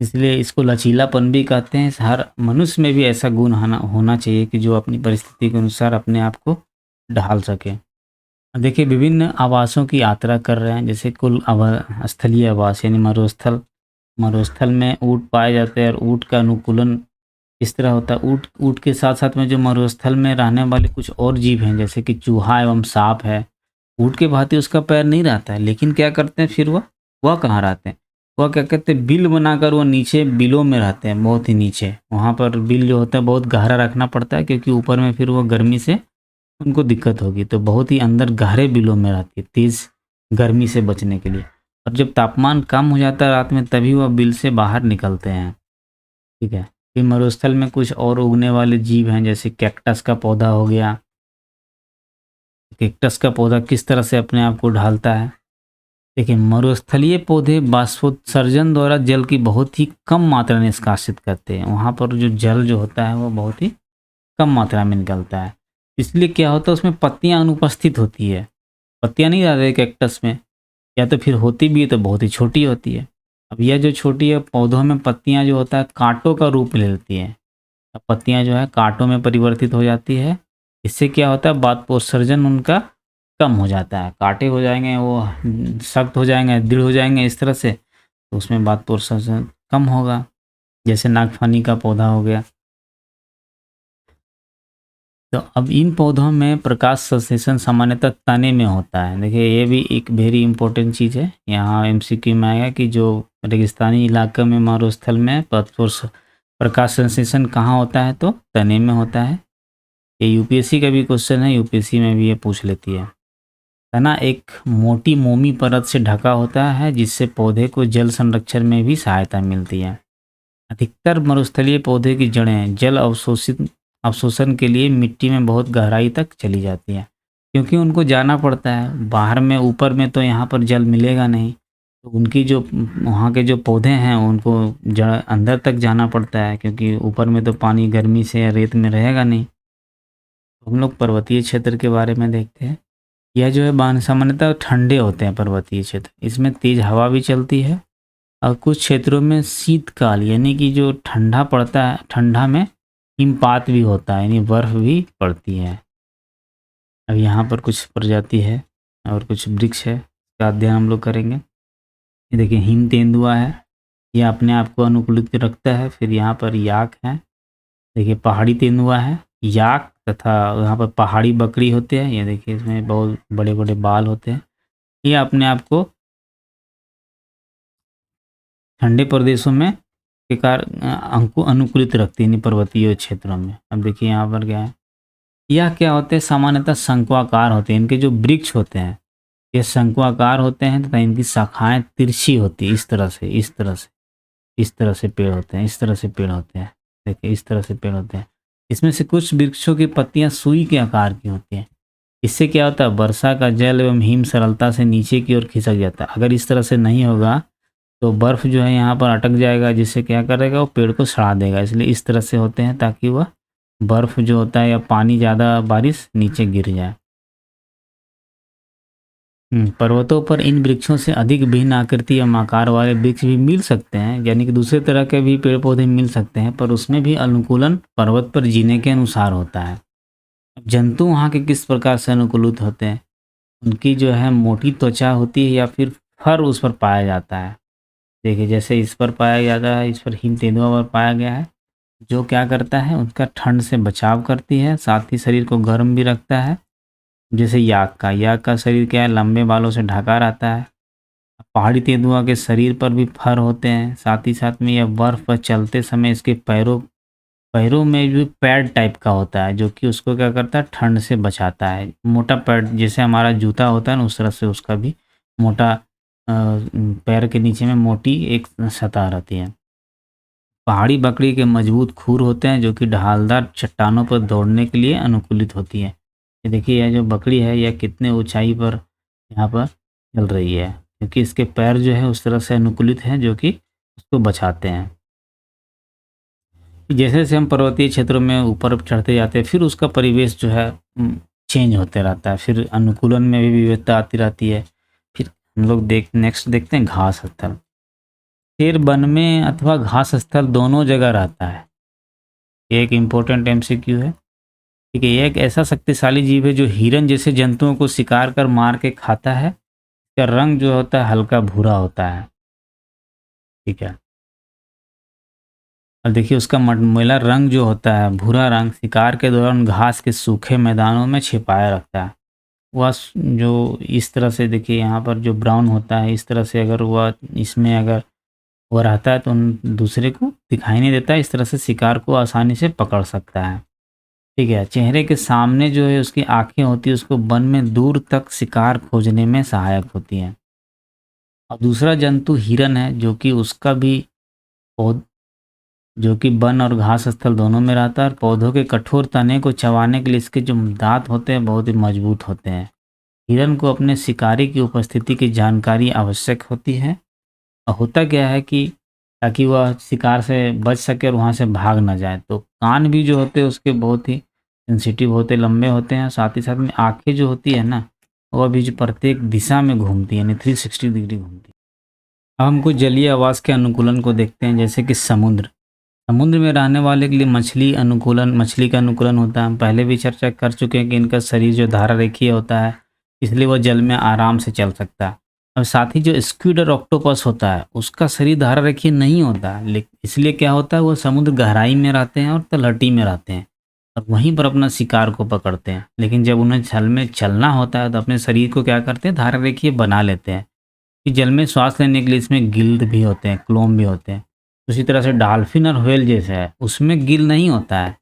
इसलिए इसको लचीलापन भी कहते हैं। हर मनुष्य में भी ऐसा गुण होना होना चाहिए कि जो अपनी परिस्थिति के अनुसार अपने आप को ढाल सके। देखिए विभिन्न आवासों की यात्रा कर रहे हैं, जैसे स्थलीय आवास यानी मरुस्थल। मरुस्थल में ऊँट पाए जाते हैं और ऊँट का अनुकूलन इस तरह होता है। ऊँट ऊँट के साथ-साथ में जो मरुस्थल में रहने वाले कुछ और जीव हैं, जैसे कि चूहा एवं साँप है। ऊँट के भाँति उसका पैर नहीं रहता है, लेकिन क्या करते हैं फिर वह कहाँ रहते हैं? वह क्या कहते हैं, बिल बनाकर वो नीचे बिलों में रहते हैं, बहुत ही नीचे। वहाँ पर बिल जो होता है बहुत गहरा रखना पड़ता है, क्योंकि ऊपर में फिर वो गर्मी से उनको दिक्कत होगी। तो बहुत ही अंदर गहरे बिलों में रहती है, तेज़ गर्मी से बचने के लिए। और जब तापमान कम हो जाता है रात में, तभी वह बिल से बाहर निकलते हैं। ठीक है। फिर मरुस्थल में कुछ और उगने वाले जीव हैं, जैसे कैक्टस का पौधा हो गया। कैक्टस का पौधा किस तरह से अपने आप को ढालता है? देखिए, मरुस्थलीय पौधे बाष्पोत्सर्जन द्वारा जल की बहुत ही कम मात्रा निष्कासित करते हैं। वहाँ पर जो जल जो होता है वो बहुत ही कम मात्रा में निकलता है। इसलिए क्या होता है, उसमें पत्तियाँ अनुपस्थित होती है। पत्तियाँ नहीं रहती कैक्टस में, या तो फिर होती भी है तो बहुत ही छोटी होती है। अब यह जो छोटी है, पौधों में पत्तियाँ जो होता है कांटों का रूप ले लेती हैं। अब पत्तियाँ जो है कांटों में परिवर्तित हो जाती है। इससे क्या होता है, बाष्पोत्सर्जन उनका कम हो जाता है। कांटे हो जाएँगे, वो सख्त हो जाएँगे, दृढ़ हो जाएँगे इस तरह से, तो उसमें बाष्पोत्सर्जन कम होगा। जैसे नागफनी का पौधा हो गया। तो अब इन पौधों में प्रकाश संश्लेषण सामान्यतः तने में होता है। देखिए ये भी एक वेरी इंपॉर्टेंट चीज़ है। यहाँ एमसीक्यू में आएगा कि जो रेगिस्तानी इलाके में मरुस्थल में प्रकाश संश्लेषण कहाँ होता है, तो तने में होता है। ये यूपीएससी का भी क्वेश्चन है, यूपीएससी में भी ये पूछ लेती है। तना एक मोटी मोमी परत से ढका होता है, जिससे पौधे को जल संरक्षण में भी सहायता मिलती है। अधिकतर मरुस्थलीय पौधे की जड़ें जल अवशोषण के लिए मिट्टी में बहुत गहराई तक चली जाती हैं, क्योंकि उनको जाना पड़ता है बाहर में। ऊपर में तो यहाँ पर जल मिलेगा नहीं, तो उनकी जो वहाँ के जो पौधे हैं उनको जड़ अंदर तक जाना पड़ता है, क्योंकि ऊपर में तो पानी गर्मी से या रेत में रहेगा नहीं। हम लोग पर्वतीय क्षेत्र के बारे में देखते हैं। यह जो है सामान्यतः ठंडे होते हैं पर्वतीय क्षेत्र। इसमें तेज हवा भी चलती है, और कुछ क्षेत्रों में शीतकाल यानी कि जो ठंडा पड़ता है, ठंडा में हिमपात भी होता है, यानी बर्फ भी पड़ती है। अब यहाँ पर कुछ प्रजाति है और कुछ वृक्ष है, इसका अध्ययन हम लोग करेंगे। ये देखिए हिम तेंदुआ है, यह अपने आप को अनुकूलित रखता है। फिर यहाँ पर याक है, देखिए पहाड़ी तेंदुआ है, याक, तथा यहाँ पर पहाड़ी बकरी होते हैं। ये देखिए इसमें बहुत बड़े बड़े बाल होते हैं। ये अपने आप को ठंडे प्रदेशों में के अनुकूलित रखती है, पर्वतीय क्षेत्रों में। अब देखिए यहाँ पर क्या है, यह क्या होते हैं, सामान्यतः शंकुआकार होते हैं। इनके जो वृक्ष होते हैं ये शंकुआकार होते हैं, तथा इनकी शाखाएं तिरछी होती है। इस तरह से पेड़ होते हैं, इस तरह से पेड़ होते हैं। देखिए इस तरह से पेड़ होते हैं। इसमें से कुछ वृक्षों की पत्तियां सुई के आकार की होती हैं। इससे क्या होता है, वर्षा का जल एवं हिम सरलता से नीचे की ओर खिसक जाता है। अगर इस तरह से नहीं होगा तो बर्फ़ जो है यहाँ पर अटक जाएगा, जिससे क्या करेगा, वो पेड़ को सड़ा देगा। इसलिए इस तरह से होते हैं, ताकि वह बर्फ़ जो होता है या पानी ज़्यादा बारिश नीचे गिर जाए। पर्वतों पर इन वृक्षों से अधिक भिन्न आकृति एवं आकार वाले वृक्ष भी मिल सकते हैं, यानी कि दूसरे तरह के भी पेड़ पौधे मिल सकते हैं, पर उसमें भी अनुकूलन पर्वत पर जीने के अनुसार होता है। अब जंतु वहाँ के किस प्रकार से अनुकूलित होते हैं, उनकी जो है मोटी त्वचा होती है या फिर फर उस पर पाया जाता है। देखिए जैसे इस पर पाया जाता है, इस पर हिम तेंदुआ पर पाया गया है, जो क्या करता है, उनका ठंड से बचाव करती है, साथ ही शरीर को गर्म भी रखता है। जैसे याक का शरीर क्या है, लंबे बालों से ढका रहता है। पहाड़ी तेंदुआ के शरीर पर भी फर होते हैं। साथ ही साथ में यह बर्फ पर चलते समय इसके पैरों पैरों में भी पैड टाइप का होता है, जो कि उसको क्या करता है, ठंड से बचाता है। मोटा पैड जैसे हमारा जूता होता है ना, उस तरह से उसका भी मोटा पैर के नीचे में मोटी एक सतह रहती है। पहाड़ी बकरी के मजबूत खुर होते हैं, जो कि ढालदार चट्टानों पर दौड़ने के लिए अनुकूलित होती है। ये देखिए यह जो बकरी है यह कितने ऊंचाई पर यहाँ पर चल रही है, क्योंकि इसके पैर जो है उस तरह से अनुकूलित हैं, जो कि उसको बचाते हैं। जैसे जैसे हम पर्वतीय क्षेत्रों में ऊपर चढ़ते जाते हैं, फिर उसका परिवेश जो है चेंज होते रहता है, फिर अनुकूलन में भी विविधता आती रहती है। फिर हम लोग नेक्स्ट देखते हैं घास स्थल। शेर वन में अथवा घास स्थल दोनों जगह रहता है। ये एक इम्पोर्टेंट एमसीक्यू है। ठीक है, ये एक ऐसा शक्तिशाली जीव है जो हिरन जैसे जंतुओं को शिकार कर मार के खाता है। इसका रंग जो होता है हल्का भूरा होता है। ठीक है, और देखिए उसका मटमैला रंग जो होता है भूरा रंग शिकार के दौरान घास के सूखे मैदानों में छिपाए रखता है। वह जो इस तरह से देखिए यहाँ पर जो ब्राउन होता है, इस तरह से अगर वह इसमें अगर वो रहता है तो उन दूसरे को दिखाई नहीं देता है। इस तरह से शिकार को आसानी से पकड़ सकता है। ठीक है, चेहरे के सामने जो है उसकी आंखें होती है, उसको वन में दूर तक शिकार खोजने में सहायक होती हैं। और दूसरा जंतु हिरन है जो कि उसका भी पौध जो कि वन और घास स्थल दोनों में रहता है, और पौधों के कठोर तने को चबाने के लिए इसके जो दांत होते हैं बहुत ही मजबूत होते हैं। हिरन को अपने शिकारी की उपस्थिति की जानकारी आवश्यक होती है। और होता क्या है कि ताकि वह शिकार से बच सके और वहाँ से भाग ना जाए, तो कान भी जो होते हैं उसके बहुत ही सेंसिटिव होते, लंबे होते हैं। साथ ही साथ में आंखें जो होती है ना, वह भी जो प्रत्येक दिशा में घूमती है, यानी 360 डिग्री घूमती है। अब हम कुछ जलीय आवास के अनुकूलन को देखते हैं, जैसे कि समुद्र। समुद्र में रहने वाले के लिए मछली का अनुकूलन होता है। हम पहले भी चर्चा कर चुके हैं कि इनका शरीर जो धारा रेखीय होता है, इसलिए वह जल में आराम से चल सकता है। और साथ ही जो स्क्विड और ऑक्टोपस होता है उसका शरीर धारा रेखीय नहीं होता है, लेकिन इसलिए क्या होता है, वो समुद्र गहराई में रहते हैं और तलहटी में रहते हैं और वहीं पर अपना शिकार को पकड़ते हैं। लेकिन जब उन्हें जल में चलना होता है तो अपने शरीर को क्या करते हैं, धारा रेखीय बना लेते हैं। कि जल में श्वास लेने के लिए इसमें गिल्द भी होते हैं, क्लोम भी होते हैं। उसी तरह से डॉल्फिन और व्हेल जैसे है उसमें गिल नहीं होता है।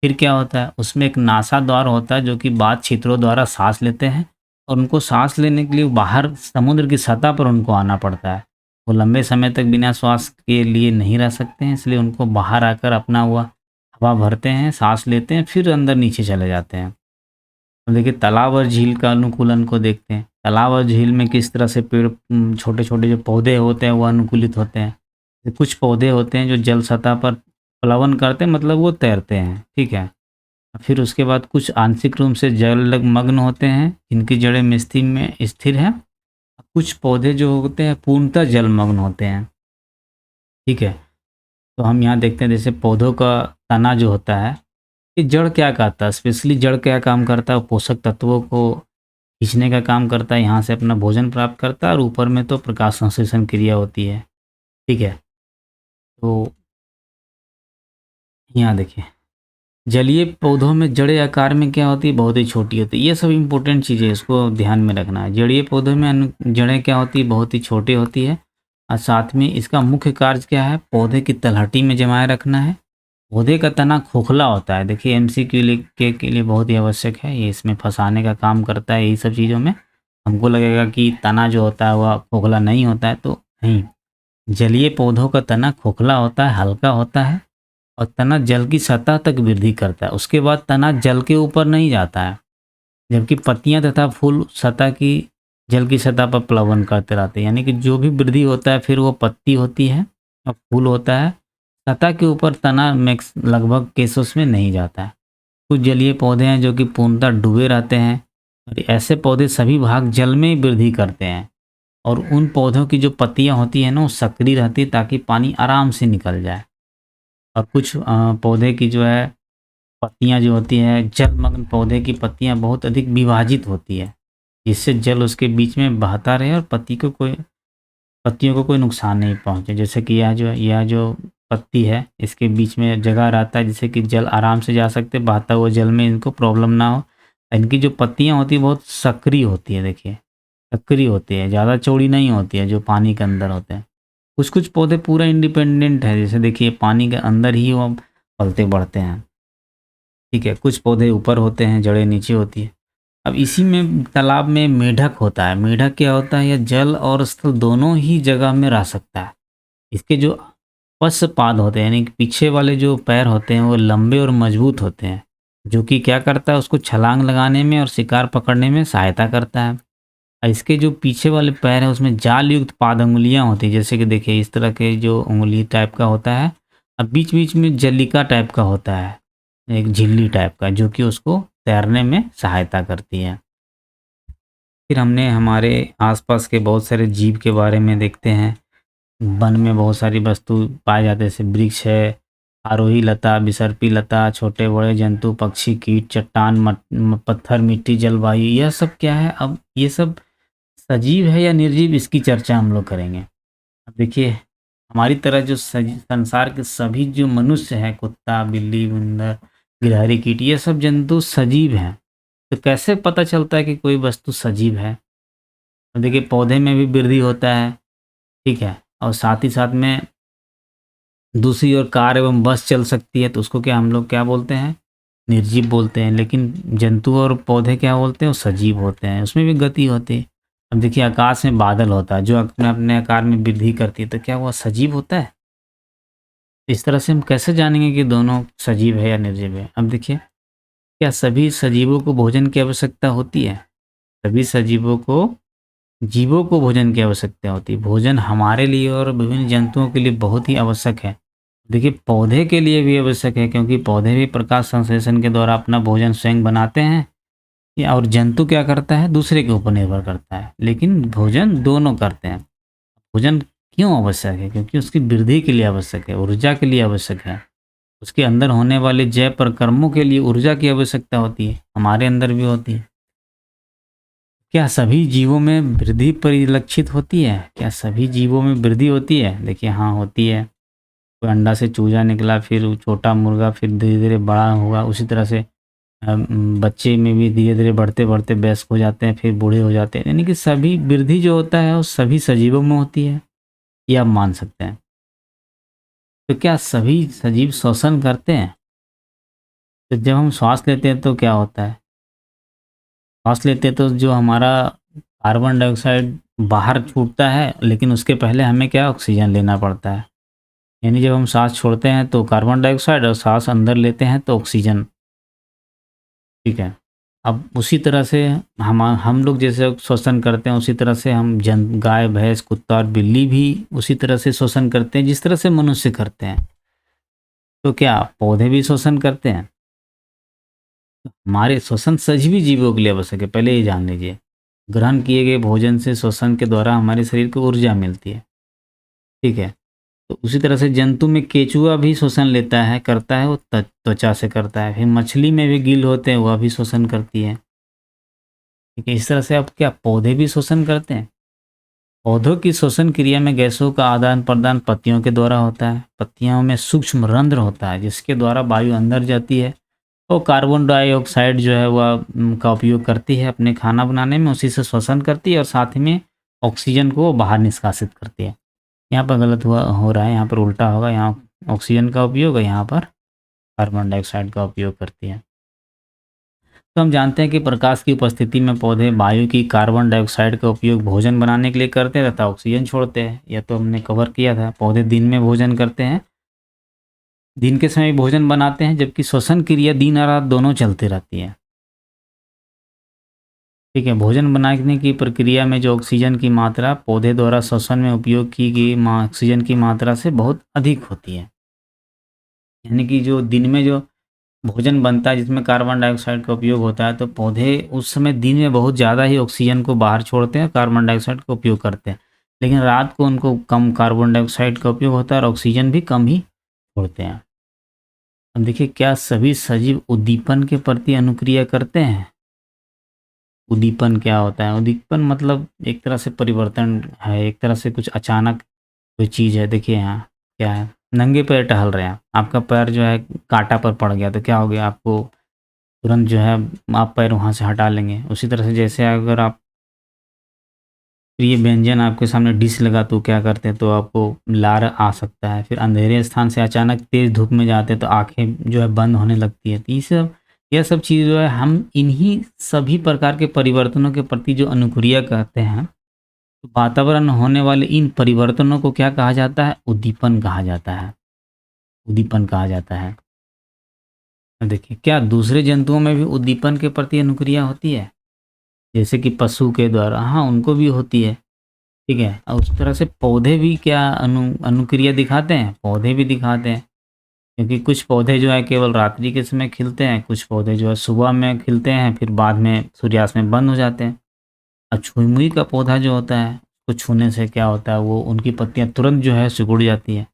फिर क्या होता है, उसमें एक नासा द्वार होता है जो कि बात छिद्रों द्वारा सांस लेते हैं, और उनको सांस लेने के लिए बाहर समुद्र की सतह पर उनको आना पड़ता है। वो लंबे समय तक बिना श्वास के लिए नहीं रह सकते हैं, इसलिए उनको बाहर आकर अपना हुआ हवा भरते हैं, सांस लेते हैं, फिर अंदर नीचे चले जाते हैं। तो देखिए तालाब और झील का अनुकूलन को देखते हैं। तालाब और झील में किस तरह से पेड़ छोटे छोटे जो पौधे होते हैं वो अनुकूलित होते हैं। कुछ पौधे होते हैं जो जल सतह पर प्लवन करते हैं, मतलब वो तैरते हैं। ठीक है, फिर उसके बाद कुछ आंशिक रूप से जलमग्न होते हैं जिनकी जड़ें मिट्टी में स्थिर है। कुछ पौधे जो होते हैं पूर्णतः जलमग्न होते हैं। ठीक है, तो हम यहाँ देखते हैं जैसे पौधों का तना जो होता है, ये जड़ क्या करता है, स्पेशली जड़ क्या काम करता है, पोषक तत्वों को खींचने का काम करता है, यहाँ से अपना भोजन प्राप्त करता है, और ऊपर में तो प्रकाश संश्लेषण क्रिया होती है। ठीक है, तो यहाँ देखिए जलीय पौधों में जड़ें आकार में क्या होती है, बहुत ही छोटी होती है। ये सब इंपॉर्टेंट चीज़ें, इसको ध्यान में रखना है। जलीय पौधों में जड़ें क्या होती है, बहुत ही छोटी होती है। और साथ में इसका मुख्य कार्य क्या है, पौधे की तलहटी में जमाए रखना है। पौधे का तना खोखला होता है। देखिए एमसीक्यू के लिए बहुत ही आवश्यक है, ये इसमें फंसाने का काम करता है। यही सब चीज़ों में हमको लगेगा कि तना जो होता है वह खोखला नहीं होता है, तो नहीं। जलीय पौधों का तना खोखला होता है, हल्का होता है, और तना जल की सतह तक वृद्धि करता है। उसके बाद तना जल के ऊपर नहीं जाता है, जबकि पत्तियां तथा फूल सतह की जल की सतह पर प्लवन करते रहते हैं। यानी कि जो भी वृद्धि होता है फिर वो पत्ती होती है और फूल होता है, सतह के ऊपर तना मैक्स लगभग केसेस में नहीं जाता है। कुछ जलीय पौधे हैं जो कि पूर्णतः डूबे रहते हैं, और ऐसे पौधे सभी भाग जल में ही वृद्धि करते हैं। और उन पौधों की जो पत्तियां होती हैं ना वो सक्रिय रहती है ताकि पानी आराम से निकल जाए। और कुछ पौधे की जो है पत्तियां जो होती हैं, जलमग्न पौधे की पत्तियां बहुत अधिक विभाजित होती है, जिससे जल उसके बीच में बहता रहे और पत्तियों को कोई नुकसान नहीं पहुंचे। जैसे कि यह जो पत्ती है इसके बीच में जगह रहता है जिससे कि जल आराम से जा सकते, बहता हुआ जल में इनको प्रॉब्लम ना हो। इनकी जो पत्तियां होती है बहुत सक्रिय होती है। देखिए सक्रिय होती है, ज़्यादा चौड़ी नहीं होती है जो पानी के अंदर होते हैं। कुछ कुछ पौधे पूरा इंडिपेंडेंट है, जैसे देखिए पानी के अंदर ही वो पलते बढ़ते हैं। ठीक है, कुछ पौधे ऊपर होते हैं, जड़ें नीचे होती है। अब इसी में तालाब में मेढक होता है। मेढक क्या होता है, यह जल और स्थल दोनों ही जगह में रह सकता है। इसके जो पश्चपाद होते हैं, यानी कि पीछे वाले जो पैर होते हैं वो लंबे और मजबूत होते हैं, जो कि क्या करता है, उसको छलांग लगाने में और शिकार पकड़ने में सहायता करता है। और इसके जो पीछे वाले पैर हैं उसमें जाल युक्त पाद अंगुलियां होती हैं, जैसे कि देखिए इस तरह के जो उंगली टाइप का होता है, और बीच-बीच में जलिका टाइप का होता है, एक झिल्ली टाइप का जो कि उसको तैरने में सहायता करती है। फिर हमने हमारे आस-पास के बहुत सारे जीव के बारे में देखते हैं। वन में बहुत सारी वस्तु पाए जाते हैं जैसे वृक्ष है, आरोही लता, बिसर्पी लता, छोटे-बड़े जंतु, पक्षी, कीट, चट्टान, पत्थर, मिट्टी, जलवायु, यह सब क्या है? अब ये सब सजीव है या निर्जीव, इसकी चर्चा हम लोग करेंगे। अब देखिए, हमारी तरह जो संसार के सभी जो मनुष्य हैं, कुत्ता, बिल्ली, बंदर, गिलहरी, कीट, ये सब जंतु सजीव हैं। तो कैसे पता चलता है कि कोई वस्तु सजीव है? अब देखिए, पौधे में भी वृद्धि होता है, ठीक है? और साथ ही साथ में दूसरी ओर कार एवं बस चल सकती है, तो उसको क्या हम लोग क्या बोलते हैं? निर्जीव बोलते हैं। लेकिन जंतु और पौधे क्या बोलते हैं? वो सजीव होते हैं, उसमें भी गति होती है। अब देखिए, आकाश में बादल होता है जो अपने अपने आकार में वृद्धि करती है, तो क्या वो सजीव होता है? इस तरह से हम कैसे जानेंगे कि दोनों सजीव है या निर्जीव है? अब देखिए, क्या सभी सजीवों को भोजन की आवश्यकता होती है? सभी सजीवों को जीवों को भोजन की आवश्यकता होती है। भोजन हमारे लिए और विभिन्न जंतुओं के लिए बहुत ही आवश्यक है। देखिए, पौधे के लिए भी आवश्यक है क्योंकि पौधे भी प्रकाश संश्लेषण के द्वारा अपना भोजन स्वयं बनाते हैं, या और जंतु क्या करता है? दूसरे के ऊपर निर्भर करता है। लेकिन भोजन दोनों करते हैं। भोजन क्यों आवश्यक है? क्योंकि उसकी वृद्धि के लिए आवश्यक है, ऊर्जा के लिए आवश्यक है। उसके अंदर होने वाले जैव प्रक्रमों के लिए ऊर्जा की आवश्यकता होती है, हमारे अंदर भी होती है। क्या सभी जीवों में वृद्धि परिलक्षित होती है? क्या सभी जीवों में वृद्धि होती है? देखिए, हाँ, होती है। कोई अंडा से चूजा निकला, फिर वो छोटा मुर्गा, फिर धीरे-धीरे बड़ा हुआ। उसी तरह से बच्चे में भी धीरे-धीरे बढ़ते-बढ़ते वयस्क हो जाते हैं, फिर बूढ़े हो जाते हैं। यानी कि सभी वृद्धि जो होता है वो सभी सजीवों में होती है, ये आप मान सकते हैं। तो क्या सभी सजीव श्वसन करते हैं? तो जब हम श्वास लेते हैं तो क्या होता है? श्वास लेते हैं तो जो हमारा कार्बन डाइऑक्साइड बाहर छूटता है, लेकिन उसके पहले हमें क्या ऑक्सीजन लेना पड़ता है। यानी जब हम साँस छोड़ते हैं तो कार्बन डाइऑक्साइड और साँस अंदर लेते हैं तो ऑक्सीजन, ठीक है। अब उसी तरह से हम लोग जैसे श्वसन करते हैं, उसी तरह से हम गाय, भैंस, कुत्ता और बिल्ली भी उसी तरह से श्वसन करते हैं जिस तरह से मनुष्य करते हैं। तो क्या पौधे भी श्वसन करते हैं? हमारे श्वसन सजीवी जीवों के लिए आवश्यक है, पहले ये जान लीजिए। ग्रहण किए गए भोजन से श्वसन के द्वारा हमारे शरीर को ऊर्जा मिलती है, ठीक है। तो उसी तरह से जंतु में केंचुआ भी श्वसन लेता है, करता है, वो त्वचा से करता है। फिर मछली में भी गिल होते हैं, वह भी श्वसन करती है, ठीक है। इस तरह से अब क्या पौधे भी श्वसन करते हैं? पौधों की श्वसन क्रिया में गैसों का आदान प्रदान पत्तियों के द्वारा होता है। पत्तियों में सूक्ष्म रंध्र होता है जिसके द्वारा वायु अंदर जाती है और कार्बन डाइऑक्साइड जो है वह का उपयोग करती है अपने खाना बनाने में, उसी से श्वसन करती है और साथ ही में ऑक्सीजन को वो बाहर निष्कासित करती है। यहाँ पर गलत हुआ हो रहा है, यहाँ पर उल्टा होगा, यहाँ ऑक्सीजन का उपयोग है, यहाँ पर कार्बन डाइऑक्साइड का उपयोग करती है। तो हम जानते हैं कि प्रकाश की उपस्थिति में पौधे वायु की कार्बन डाइऑक्साइड का उपयोग भोजन बनाने के लिए करते हैं तथा ऑक्सीजन छोड़ते हैं। यह तो हमने कवर किया था। पौधे दिन में भोजन करते हैं, दिन के समय भोजन बनाते हैं, जबकि श्वसन क्रिया दिन और रात दोनों चलती रहती है, ठीक है। भोजन बनाने की प्रक्रिया में जो ऑक्सीजन की मात्रा पौधे द्वारा श्वसन में उपयोग की गई ऑक्सीजन की मात्रा से बहुत अधिक होती है। यानी कि जो दिन में जो भोजन बनता है जिसमें कार्बन डाइऑक्साइड का उपयोग होता है, तो पौधे उस समय दिन में बहुत ज़्यादा ही ऑक्सीजन को बाहर छोड़ते हैं, कार्बन डाइऑक्साइड का उपयोग करते हैं। लेकिन रात को उनको कम कार्बन डाइऑक्साइड का उपयोग होता है और ऑक्सीजन भी कम ही छोड़ते हैं। अब देखिए, क्या सभी सजीव उद्दीपन के प्रति अनुक्रिया करते हैं? उद्दीपन क्या होता है? उद्दीपन मतलब एक तरह से परिवर्तन है, एक तरह से कुछ अचानक कोई चीज़ है। देखिए यहाँ क्या है, नंगे पैर टहल रहे हैं, आपका पैर जो है कांटा पर पड़ गया तो क्या हो गया? आपको तुरंत जो है आप पैर वहाँ से हटा लेंगे। उसी तरह से जैसे अगर आप प्रिय व्यंजन आपके सामने डिश लगा तो क्या करते हैं, तो आपको लार आ सकता है। फिर अंधेरे स्थान से अचानक तेज़ धूप में जाते हैं तो आँखें जो है बंद होने लगती है। तो यह सब चीज़ जो है हम इन्हीं सभी प्रकार के परिवर्तनों के प्रति जो अनुक्रिया करते हैं, तो वातावरण में होने वाले इन परिवर्तनों को क्या कहा जाता है? उद्दीपन कहा जाता है। उद्दीपन कहा जाता है। देखिए, क्या दूसरे जंतुओं में भी उद्दीपन के प्रति अनुक्रिया होती है? जैसे कि पशु के द्वारा, हाँ, उनको भी होती है, ठीक है। और उस तरह से पौधे भी क्या अनुक्रिया दिखाते हैं? पौधे भी दिखाते हैं। क्योंकि कुछ पौधे जो है केवल रात्रि के समय खिलते हैं, कुछ पौधे जो है सुबह में खिलते हैं, फिर बाद में सूर्यास्त में बंद हो जाते हैं। अब छुई-मुई का पौधा जो होता है, उसको छूने से क्या होता है, वो उनकी पत्तियाँ तुरंत जो है सिकुड़ जाती है।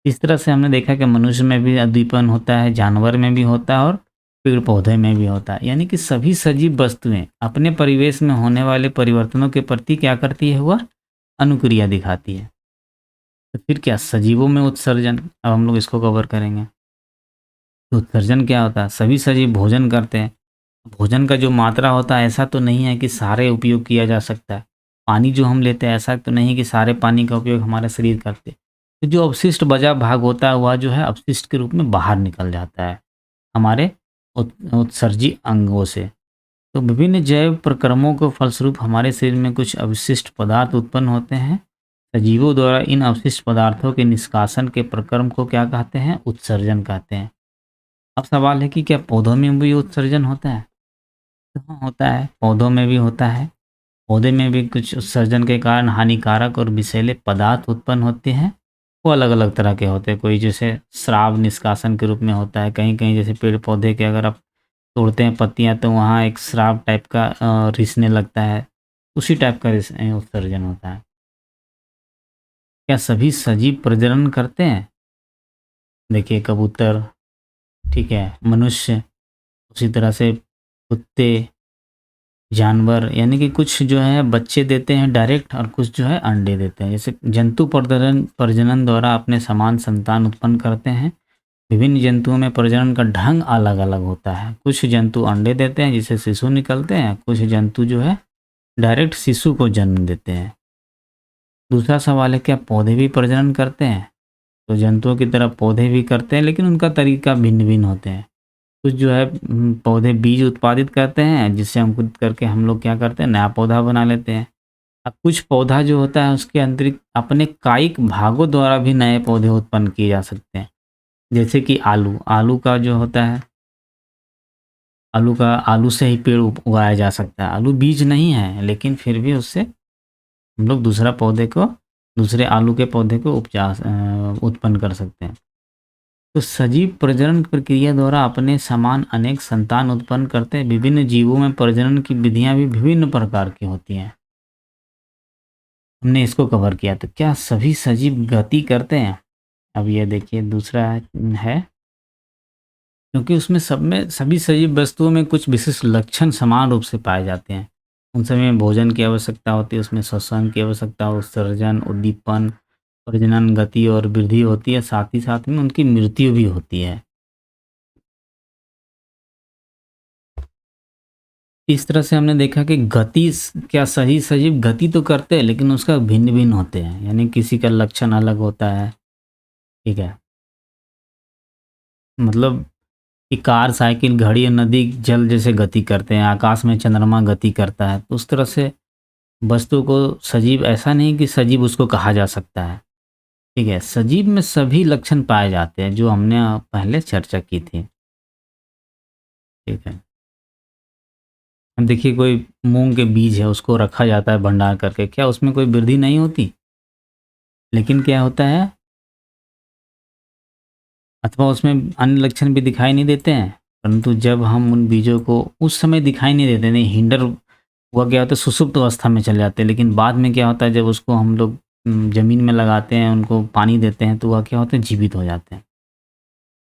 इस तरह से हमने देखा कि मनुष्य में भी अद्विपन होता है, जानवर में भी होता है और पेड़-पौधे में भी होता है। यानी कि सभी सजीव वस्तुएँ अपने परिवेश में होने वाले परिवर्तनों के प्रति क्या करती है वह? अनुक्रिया दिखाती है। तो फिर क्या सजीवों में उत्सर्जन, अब हम लोग इसको कवर करेंगे। तो उत्सर्जन क्या होता है? सभी सजीव भोजन करते हैं। भोजन का जो मात्रा होता है ऐसा तो नहीं है कि सारे उपयोग किया जा सकता है। पानी जो हम लेते हैं ऐसा तो नहीं कि सारे पानी का उपयोग हमारा शरीर करते। तो जो अवशिष्ट बचा भाग होता है वह जो है अपशिष्ट के रूप में बाहर निकल जाता है हमारे उत्सर्जी अंगों से। तो विभिन्न जैव प्रक्रमों के फलस्वरूप हमारे शरीर में कुछ अवशिष्ट पदार्थ उत्पन्न होते हैं। सजीवों द्वारा इन अवशिष्ट पदार्थों के निष्कासन के प्रक्रम को क्या कहते हैं? उत्सर्जन कहते हैं। अब सवाल है कि क्या पौधों में भी उत्सर्जन होता है? तो हाँ, होता है, पौधों में भी होता है। पौधे में भी कुछ उत्सर्जन के कारण हानिकारक और विषैले पदार्थ उत्पन्न होते हैं। वो अलग-अलग तरह के होते हैं। कोई जैसे स्राव निष्कासन के रूप में होता है, कहीं-कहीं जैसे पेड़-पौधे के अगर आप तोड़ते हैं पत्तियाँ तो वहाँ एक स्राव टाइप का रिसने लगता है। उसी टाइप का उत्सर्जन होता है। क्या सभी सजीव प्रजनन करते हैं? देखिए कबूतर, ठीक है, मनुष्य, उसी तरह से कुत्ते, जानवर, यानी कि कुछ जो है बच्चे देते हैं डायरेक्ट और कुछ जो है अंडे देते हैं। जैसे जंतु प्रजनन प्रजनन द्वारा अपने समान संतान उत्पन्न करते हैं। विभिन्न जंतुओं में प्रजनन का ढंग अलग-अलग होता है। कुछ जंतु अंडे देते हैं जिससे शिशु निकलते हैं, कुछ जंतु जो है डायरेक्ट शिशु को जन्म देते हैं। दूसरा सवाल है क्या पौधे भी प्रजनन करते हैं? तो जंतुओं की तरह पौधे भी करते हैं लेकिन उनका तरीका भिन्न-भिन्न होते हैं। कुछ जो है पौधे बीज उत्पादित करते हैं जिससे अंकुरित करके हम लोग क्या करते हैं नया पौधा बना लेते हैं। अब कुछ पौधा जो होता है उसके अंतरिक्ष अपने कायिक भागों द्वारा भी नए पौधे उत्पन्न किए जा सकते हैं। जैसे कि आलू, आलू का जो होता है, आलू से ही पेड़ उगाया जा सकता है। आलू बीज नहीं है लेकिन फिर भी उससे हम लोग दूसरे आलू के पौधे को उत्पन्न कर सकते हैं। तो सजीव प्रजनन प्रक्रिया द्वारा अपने समान अनेक संतान उत्पन्न करते हैं। विभिन्न जीवों में प्रजनन की विधियां भी विभिन्न प्रकार की होती हैं। हमने इसको कवर किया। तो क्या सभी सजीव गति करते हैं? अब ये देखिए दूसरा है, क्योंकि उसमें सब में सभी सजीव वस्तुओं में कुछ विशिष्ट लक्षण समान रूप से पाए जाते हैं। उन सभी में भोजन की आवश्यकता होती है, उसमें श्वसन की आवश्यकता, उत्सर्जन, उद्दीपन, प्रजनन, गति और वृद्धि होती है। साथ ही साथ में उनकी मृत्यु भी होती है। इस तरह से हमने देखा कि क्या सही सजीव गति तो करते हैं लेकिन उसका भिन्न-भिन्न होते हैं। यानी किसी का लक्षण अलग होता है, ठीक है? मतलब कि कार, साइकिल, घड़ी, नदी, जल जैसे गति करते हैं, आकाश में चंद्रमा गति करता है। तो उस तरह से वस्तु को सजीव ऐसा नहीं कि सजीव उसको कहा जा सकता है, ठीक है? सजीव में सभी लक्षण पाए जाते हैं जो हमने पहले चर्चा की थी, ठीक है? अब देखिए कोई मूँग के बीज है उसको रखा जाता है भंडार करके, क्या उसमें कोई वृद्धि नहीं होती? लेकिन क्या होता है, अथवा उसमें अन्य लक्षण भी दिखाई नहीं देते हैं, परंतु जब हम उन बीजों को उस समय दिखाई नहीं देते, नहीं हिंडर हुआ क्या होता है सुषुप्त अवस्था में चले जाते हैं, लेकिन बाद में क्या होता है जब उसको हम लोग ज़मीन में लगाते हैं, उनको पानी देते हैं, तो वह क्या होते हैं जीवित हो जाते हैं।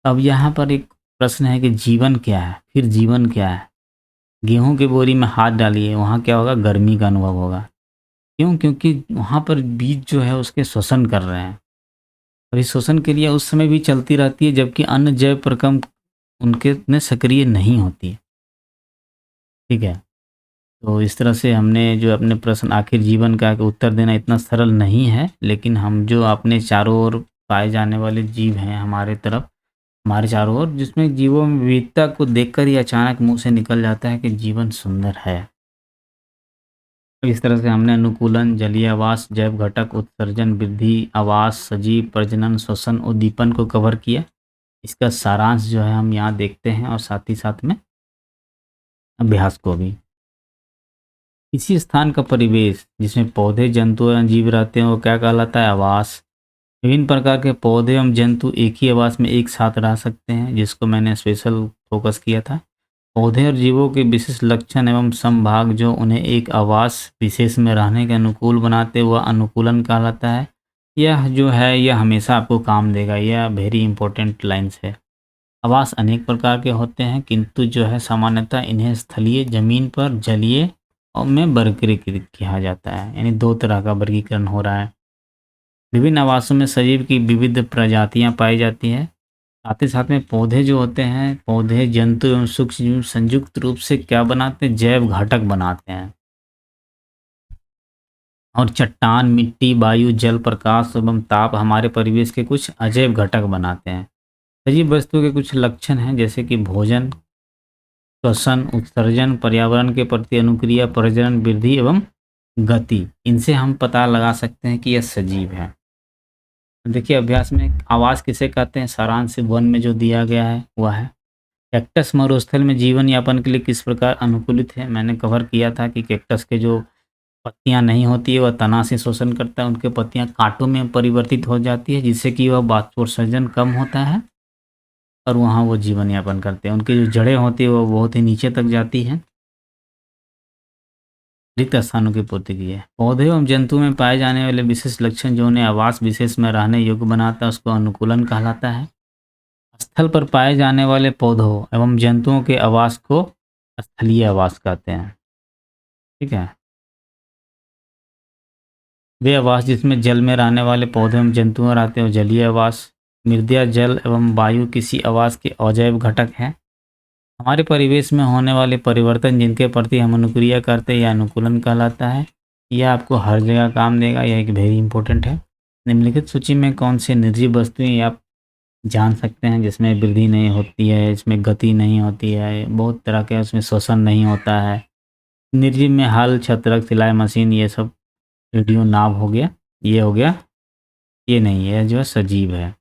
अब यहाँ पर एक प्रश्न है कि जीवन क्या है? फिर जीवन क्या है? गेहूँ की बोरी में हाथ डालिए, वहाँ क्या होगा? गर्मी का अनुभव होगा। क्यों? क्योंकि वहाँ पर बीज जो है उसके श्वसन कर रहे हैं। और इस श्वसन क्रिया उस समय भी चलती रहती है जबकि अन्य जैव प्रकम्प उनके में सक्रिय नहीं होती है, ठीक है? तो इस तरह से हमने जो अपने प्रश्न आखिर जीवन का के उत्तर देना इतना सरल नहीं है, लेकिन हम जो अपने चारों ओर पाए जाने वाले जीव हैं हमारे चारों ओर, जिसमें जीवों में विविधता को देखकर ही अचानक मुँह से निकल जाता है कि जीवन सुंदर है। तो इस तरह से हमने अनुकूलन, जलीय आवास, जैव घटक, उत्सर्जन, वृद्धि, आवास, सजीव, प्रजनन, श्वसन, उद्दीपन को कवर किया। इसका सारांश जो है हम यहाँ देखते हैं और साथ ही साथ में अभ्यास को भी। किसी स्थान का परिवेश जिसमें पौधे, जंतु और जीव रहते हैं वो क्या कहलाता है? आवास। विभिन्न प्रकार के पौधे एवं जंतु एक ही आवास में एक साथ रह सकते हैं, जिसको मैंने स्पेशल फोकस किया था। पौधे और जीवों के विशिष्ट लक्षण एवं संभाग जो उन्हें एक आवास विशेष में रहने के अनुकूल बनाते, वह अनुकूलन कहलाता है। यह जो है यह हमेशा आपको काम देगा, यह वेरी इंपॉर्टेंट लाइन्स है। आवास अनेक प्रकार के होते हैं, किंतु जो है सामान्यतः इन्हें स्थलीय, जमीन पर, जलीय और में वर्गीकृत किया जाता है, यानी दो तरह का वर्गीकरण हो रहा है। विभिन्न आवासों में सजीव की विविध प्रजातियां पाई जाती हैं। साथ ही साथ में पौधे जो होते हैं, पौधे जंतु एवं सूक्ष्म जीव संयुक्त रूप से क्या बनाते हैं, जैव घटक बनाते हैं। और चट्टान, मिट्टी, वायु, जल, प्रकाश एवं ताप हमारे परिवेश के कुछ अजैव घटक बनाते हैं। सजीव वस्तु के कुछ लक्षण हैं, जैसे कि भोजन, श्वसन, उत्सर्जन, पर्यावरण के प्रति अनुक्रिया, प्रजनन, वृद्धि एवं गति। इनसे हम पता लगा सकते हैं कि यह सजीव है। देखिए अभ्यास में आवास किसे कहते हैं, सारांश वन में जो दिया गया है वह है। कैक्टस मरुस्थल में जीवन यापन के लिए किस प्रकार अनुकूलित है। मैंने कवर किया था कि कैक्टस के जो पत्तियां नहीं होती है वह तना से शोषण करता है, उनके पत्तियां कांटों में परिवर्तित हो जाती है, जिससे कि वह वाष्पोत्सर्जन कम होता है और वहाँ वो जीवन यापन करते हैं। उनकी जो जड़ें होती है वो बहुत ही नीचे तक जाती हैं, रिक्त स्थानों की पूर्ति की है। पौधे एवं जंतु में पाए जाने वाले विशेष लक्षण जो उन्हें आवास विशेष में रहने योग्य बनाता है, उसको अनुकूलन कहलाता है। स्थल पर पाए जाने वाले पौधों एवं जंतुओं के आवास को स्थलीय आवास कहते हैं। ठीक है। वे आवास जिसमें जल में रहने वाले पौधे एवं जंतुओं रहते हैं, जलीय आवास। मृदा, जल एवं वायु किसी आवास के अजैव घटक हैं। हमारे परिवेश में होने वाले परिवर्तन जिनके प्रति हम अनुक्रिया करते हैं, यह अनुकूलन कहलाता है। यह आपको हर जगह काम देगा, यह एक वेरी इंपॉर्टेंट है। निम्नलिखित सूची में कौन सी निर्जीव वस्तुएं आप जान सकते हैं जिसमें वृद्धि नहीं होती है, इसमें गति नहीं होती है, बहुत तरह के उसमें श्वसन नहीं होता है। निर्जीव में हल, छत्रक, सिलाई मशीन, ये सब रेडियो नाभ हो गया, ये हो गया, ये नहीं है, जो है सजीव है।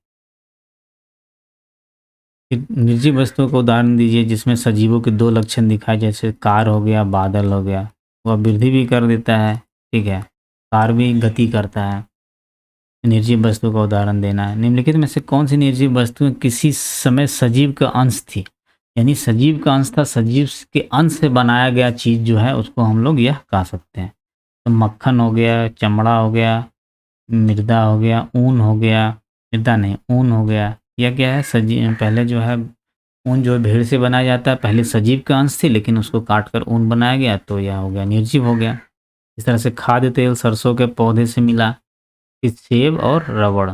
फिर निर्जीव वस्तुओं को उदाहरण दीजिए जिसमें सजीवों के दो लक्षण दिखाए, जैसे कार हो गया, बादल हो गया। वह वृद्धि भी कर देता है, ठीक है, कार भी गति करता है। निर्जीव वस्तु का उदाहरण देना है। निम्नलिखित में से कौन सी निर्जीव वस्तुएं किसी समय सजीव का अंश थी, यानी सजीव का अंश था, सजीव के अंश से बनाया गया चीज जो है उसको हम लोग यह कह सकते हैं। तो मक्खन हो गया, चमड़ा हो गया, मृदा हो गया, ऊन हो गया, मृदा नहीं ऊन हो गया। यह क्या है, सजीव, पहले जो है ऊन जो है भेड़ से बनाया जाता है, पहले सजीव का अंश थी लेकिन उसको काट कर ऊन बनाया गया, तो यह हो गया निर्जीव हो गया। इस तरह से खाद्य तेल सरसों के पौधे से मिला। फिर सेब और रबड़।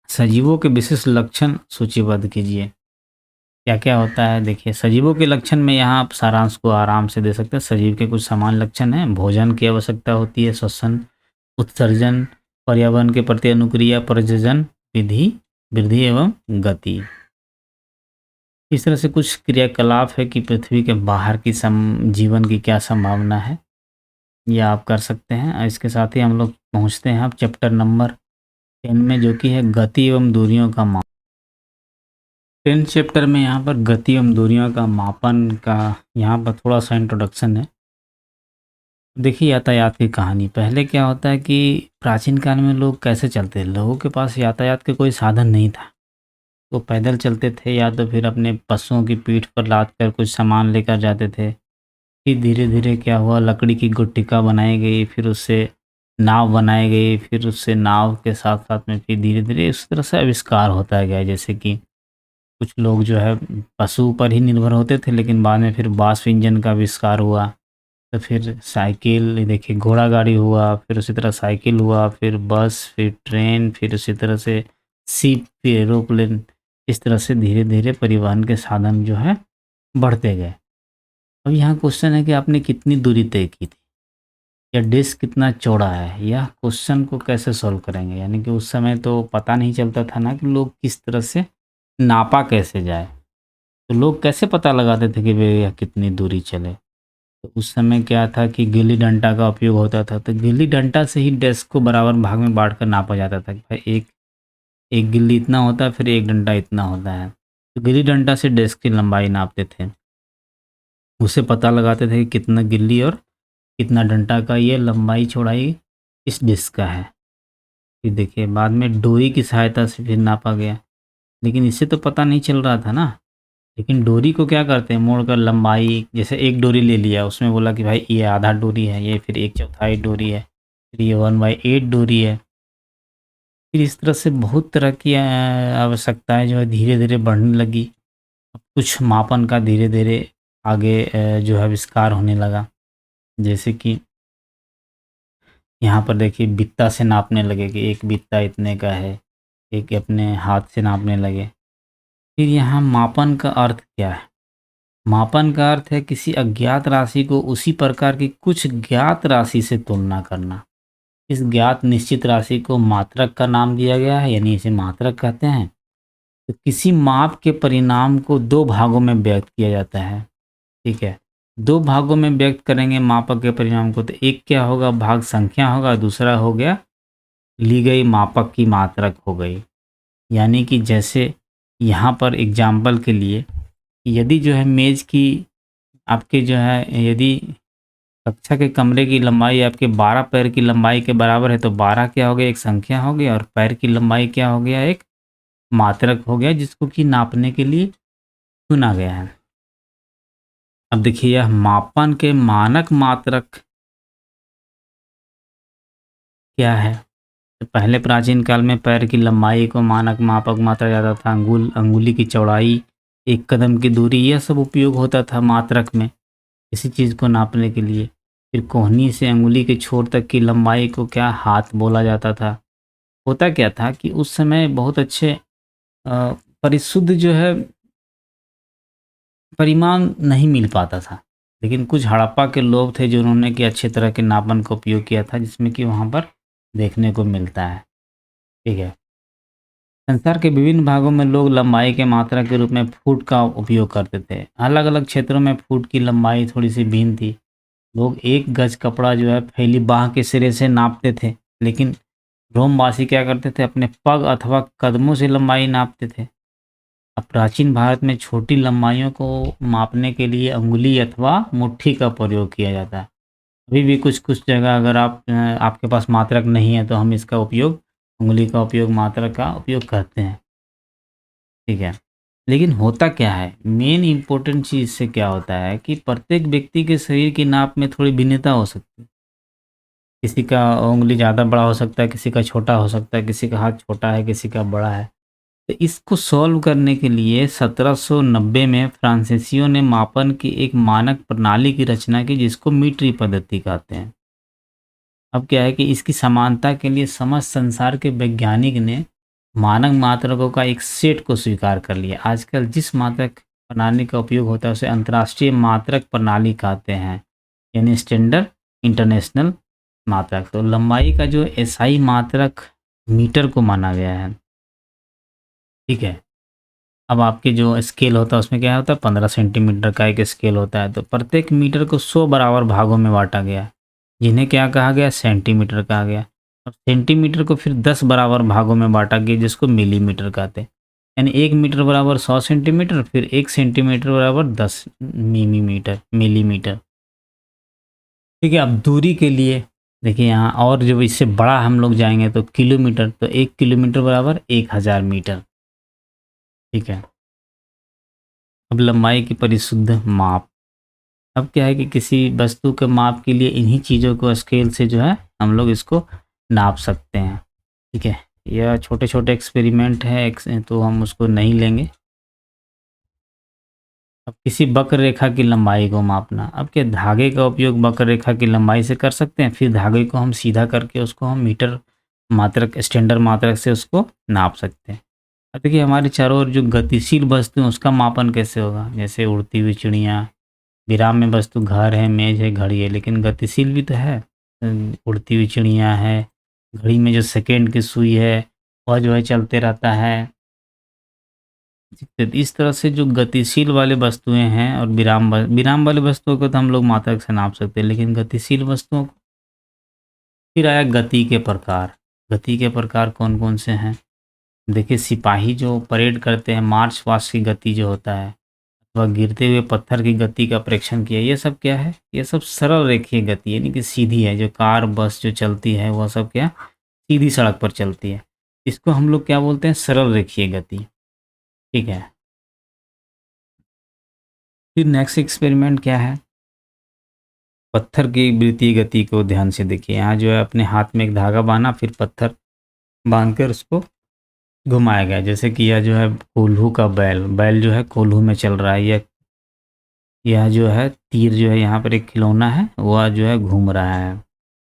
सजीवों के विशिष्ट लक्षण सूचीबद्ध कीजिए। क्या क्या होता है, देखिए सजीवों के लक्षण में यहाँ आप सारांश को आराम से दे सकते हैं। सजीव के कुछ समान लक्षण हैं, भोजन की आवश्यकता होती है, श्वसन, उत्सर्जन, पर्यावरण के प्रति अनुक्रिया, प्रजनन, विधि, वृद्धि एवं गति। इस तरह से कुछ क्रियाकलाप है कि पृथ्वी के बाहर की जीवन की क्या संभावना है, यह आप कर सकते हैं। इसके साथ ही हम लोग पहुँचते हैं अब चैप्टर नंबर 10 में, जो कि है गति एवं दूरियों का माप। 10 चैप्टर में यहाँ पर गति एवं दूरियों का मापन का यहाँ पर थोड़ा सा इंट्रोडक्शन है। देखिए यातायात की कहानी। पहले क्या होता है कि प्राचीन काल में लोग कैसे चलते थे, लोगों के पास यातायात के कोई साधन नहीं था, तो पैदल चलते थे या तो फिर अपने पशुओं की पीठ पर लाद कर कुछ सामान लेकर जाते थे। फिर धीरे धीरे क्या हुआ, लकड़ी की गुट्टिका बनाई गई, फिर उससे नाव बनाई गई, फिर उससे नाव के साथ साथ में फिर धीरे धीरे इस तरह से आविष्कार होता गया। जैसे कि कुछ लोग जो है पशु पर ही निर्भर होते थे, लेकिन बाद में फिर वाष्प इंजन का आविष्कार हुआ, तो फिर साइकिल, देखिए घोड़ा गाड़ी हुआ, फिर उसी तरह साइकिल हुआ, फिर बस, फिर ट्रेन, फिर उसी तरह से शिप, फिर एरोप्लेन। इस तरह से धीरे धीरे परिवहन के साधन जो है बढ़ते गए। अब यहाँ क्वेश्चन है कि आपने कितनी दूरी तय की थी या डिस्क कितना चौड़ा है, यह क्वेश्चन को कैसे सॉल्व करेंगे। यानी कि उस समय तो पता नहीं चलता था ना कि लोग किस तरह से नापा कैसे जाए, तो लोग कैसे पता लगाते थे कि भैया कितनी दूरी चले। तो उस समय क्या था कि गिल्ली डंडा का उपयोग होता था, तो गिल्ली डंडा से ही डेस्क को बराबर भाग में बांट कर नापा जाता था कि भाई एक एक गिल्ली इतना होता है, फिर एक डंडा इतना होता है। तो गिल्ली डंडा से डेस्क की लंबाई नापते थे, उसे पता लगाते थे कि कितना गिल्ली और कितना डंडा का ये लंबाई चौड़ाई इस डिस्क का है। फिर देखिए बाद में डोरी की सहायता से फिर नापा गया। लेकिन इससे तो पता नहीं चल रहा था ना। लेकिन डोरी को क्या करते हैं मोड़कर लंबाई, जैसे एक डोरी ले लिया, उसमें बोला कि भाई ये आधा डोरी है, ये फिर 1/4 डोरी है, फिर ये 1/8 डोरी है। फिर इस तरह से बहुत तरह की आवश्यकताएँ जो है धीरे-धीरे बढ़ने लगी। अब कुछ मापन का धीरे-धीरे आगे जो है आविष्कार होने लगा। जैसे कि यहाँ पर देखिए बित्ता से नापने लगे कि एक बित्ता इतने का है, एक अपने हाथ से नापने लगे। फिर यहाँ मापन का अर्थ क्या है? मापन का अर्थ है किसी अज्ञात राशि को उसी प्रकार की कुछ ज्ञात राशि से तुलना करना। इस ज्ञात निश्चित राशि को मात्रक का नाम दिया गया है, यानी इसे मात्रक कहते हैं। तो किसी माप के परिणाम को 2 भागों में व्यक्त किया जाता है, ठीक है? 2 भागों में व्यक्त करेंगे मापक के परिणाम को, तो एक क्या होगा भाग संख्या होगा, दूसरा हो गया ली गई मापक की मात्रक हो गई। यानी कि जैसे यहाँ पर एग्जाम्पल के लिए यदि जो है मेज़ की आपके जो है यदि कक्षा के कमरे की लंबाई आपके 12 पैर की लंबाई के बराबर है, तो 12 क्या हो गया एक संख्या हो गया, और पैर की लंबाई क्या हो गया एक मात्रक हो गया, जिसको कि नापने के लिए चुना गया है। अब देखिए यह मापन के मानक मात्रक क्या है? तो पहले प्राचीन काल में पैर की लंबाई को मानक मापक मात्रा जाता था। अंगुली की चौड़ाई, एक कदम की दूरी, यह सब उपयोग होता था मात्रक में किसी चीज़ को नापने के लिए। फिर कोहनी से अंगुली के छोर तक की लंबाई को क्या हाथ बोला जाता था। होता क्या था कि उस समय बहुत अच्छे परिशुद्ध जो है परिमाण नहीं मिल पाता था। लेकिन कुछ हड़प्पा के लोग थे जिन्होंने कि अच्छे तरह के नापन का उपयोग किया था, जिसमें कि वहाँ पर देखने को मिलता है। ठीक है। संसार के विभिन्न भागों में लोग लंबाई के मात्रा के रूप में फुट का उपयोग करते थे। अलग-अलग क्षेत्रों में फुट की लंबाई थोड़ी-सी भिन्न थी। लोग 1 गज कपड़ा जो है फैली बाँह के सिरे से नापते थे, लेकिन रोमवासी क्या करते थे अपने पग अथवा कदमों से लंबाई नापते थे। अब प्राचीन भारत में छोटी लंबाइयों को मापने के लिए अंगुली अथवा मुट्ठी का प्रयोग किया जाता है। अभी भी कुछ-कुछ जगह अगर आपके पास मात्रक नहीं है, तो हम इसका उपयोग उँगली का उपयोग मात्रक का उपयोग करते हैं, ठीक है। लेकिन होता क्या है, मेन इम्पोर्टेंट चीज़ इससे क्या होता है कि प्रत्येक व्यक्ति के शरीर की नाप में थोड़ी भिन्नता हो सकती है। किसी का उँगली ज़्यादा बड़ा हो सकता है, किसी का छोटा हो सकता है, किसी का हाथ छोटा है, किसी का बड़ा है। तो इसको सॉल्व करने के लिए 1790 में फ्रांसीसियों ने मापन की एक मानक प्रणाली की रचना की, जिसको मीट्री पद्धति कहते हैं। अब क्या है कि इसकी समानता के लिए समस्त संसार के वैज्ञानिक ने मानक मात्रकों का एक सेट को स्वीकार कर लिया। आजकल जिस मात्रक प्रणाली का उपयोग होता है उसे अंतर्राष्ट्रीय मात्रक प्रणाली कहते हैं, यानी स्टैंडर्ड इंटरनेशनल मात्रक। तो लंबाई का जो एसआई मात्रक मीटर को माना गया है, ठीक है। अब आपके जो स्केल होता है उसमें क्या होता है 15 सेंटीमीटर का एक स्केल होता है। तो प्रत्येक मीटर को 100 बराबर भागों में बांटा गया, जिन्हें क्या कहा गया सेंटीमीटर कहा गया। अब सेंटीमीटर को फिर 10 बराबर भागों में बांटा गया, जिसको मिलीमीटर कहते हैं। यानी 1 मीटर बराबर 100 सेंटीमीटर, फिर 1 सेंटीमीटर बराबर 10 मिलीमीटर। ठीक है। अब दूरी के लिए देखिए यहाँ, और जब इससे बड़ा हम लोग जाएंगे तो किलोमीटर, तो 1 किलोमीटर बराबर 1000 मीटर, ठीक है। अब लंबाई की परिशुद्ध माप। अब क्या है कि किसी वस्तु के माप के लिए इन्हीं चीज़ों को स्केल से जो है हम लोग इसको नाप सकते हैं, ठीक है। यह छोटे-छोटे एक्सपेरिमेंट है तो हम उसको नहीं लेंगे। अब किसी वक्र रेखा की लंबाई को मापना। अब क्या धागे का उपयोग वक्र रेखा की लंबाई से कर सकते हैं, फिर धागे को हम सीधा करके उसको हम मीटर मात्रक स्टैंडर्ड मात्रक से उसको नाप सकते हैं। अब देखिए हमारे चारों ओर जो गतिशील वस्तु हैं उसका मापन कैसे होगा, जैसे उड़ती हुई चिड़िया, विराम में वस्तु घर है, मेज है, घड़ी है, लेकिन गतिशील भी तो है। उड़ती हुई चिड़िया है, घड़ी में जो सेकंड की सुई है वह जो है चलते रहता है। ठीक है, इस तरह से जो गतिशील वाले वस्तुएं हैं और विराम वाले वस्तुओं को तो हम लोग मात्रक से नाप सकते हैं, लेकिन गतिशील वस्तुओं को। फिर आया गति के प्रकार। गति के प्रकार कौन कौन से हैं? देखिए सिपाही जो परेड करते हैं, मार्च पास्ट की गति जो होता है, अथवा गिरते हुए पत्थर की गति का प्रेक्षण किया, ये सब क्या है? ये सब सरल रेखीय गति यानी कि सीधी है। जो कार बस जो चलती है वह सब क्या सीधी सड़क पर चलती है। इसको हम लोग क्या बोलते हैं? सरल रेखीय गति। ठीक है। फिर नेक्स्ट एक्सपेरिमेंट क्या है? पत्थर की वृत्तीय गति को ध्यान से देखिए। यहाँ जो है अपने हाथ में एक धागा बाँधा, फिर पत्थर बाँधकर उसको घुमाया गया। जैसे कि यह जो है कोल्हू का बैल, बैल जो है कोल्हू में चल रहा है। यह जो है तीर जो है यहाँ पर एक खिलौना है, वह जो है घूम रहा है,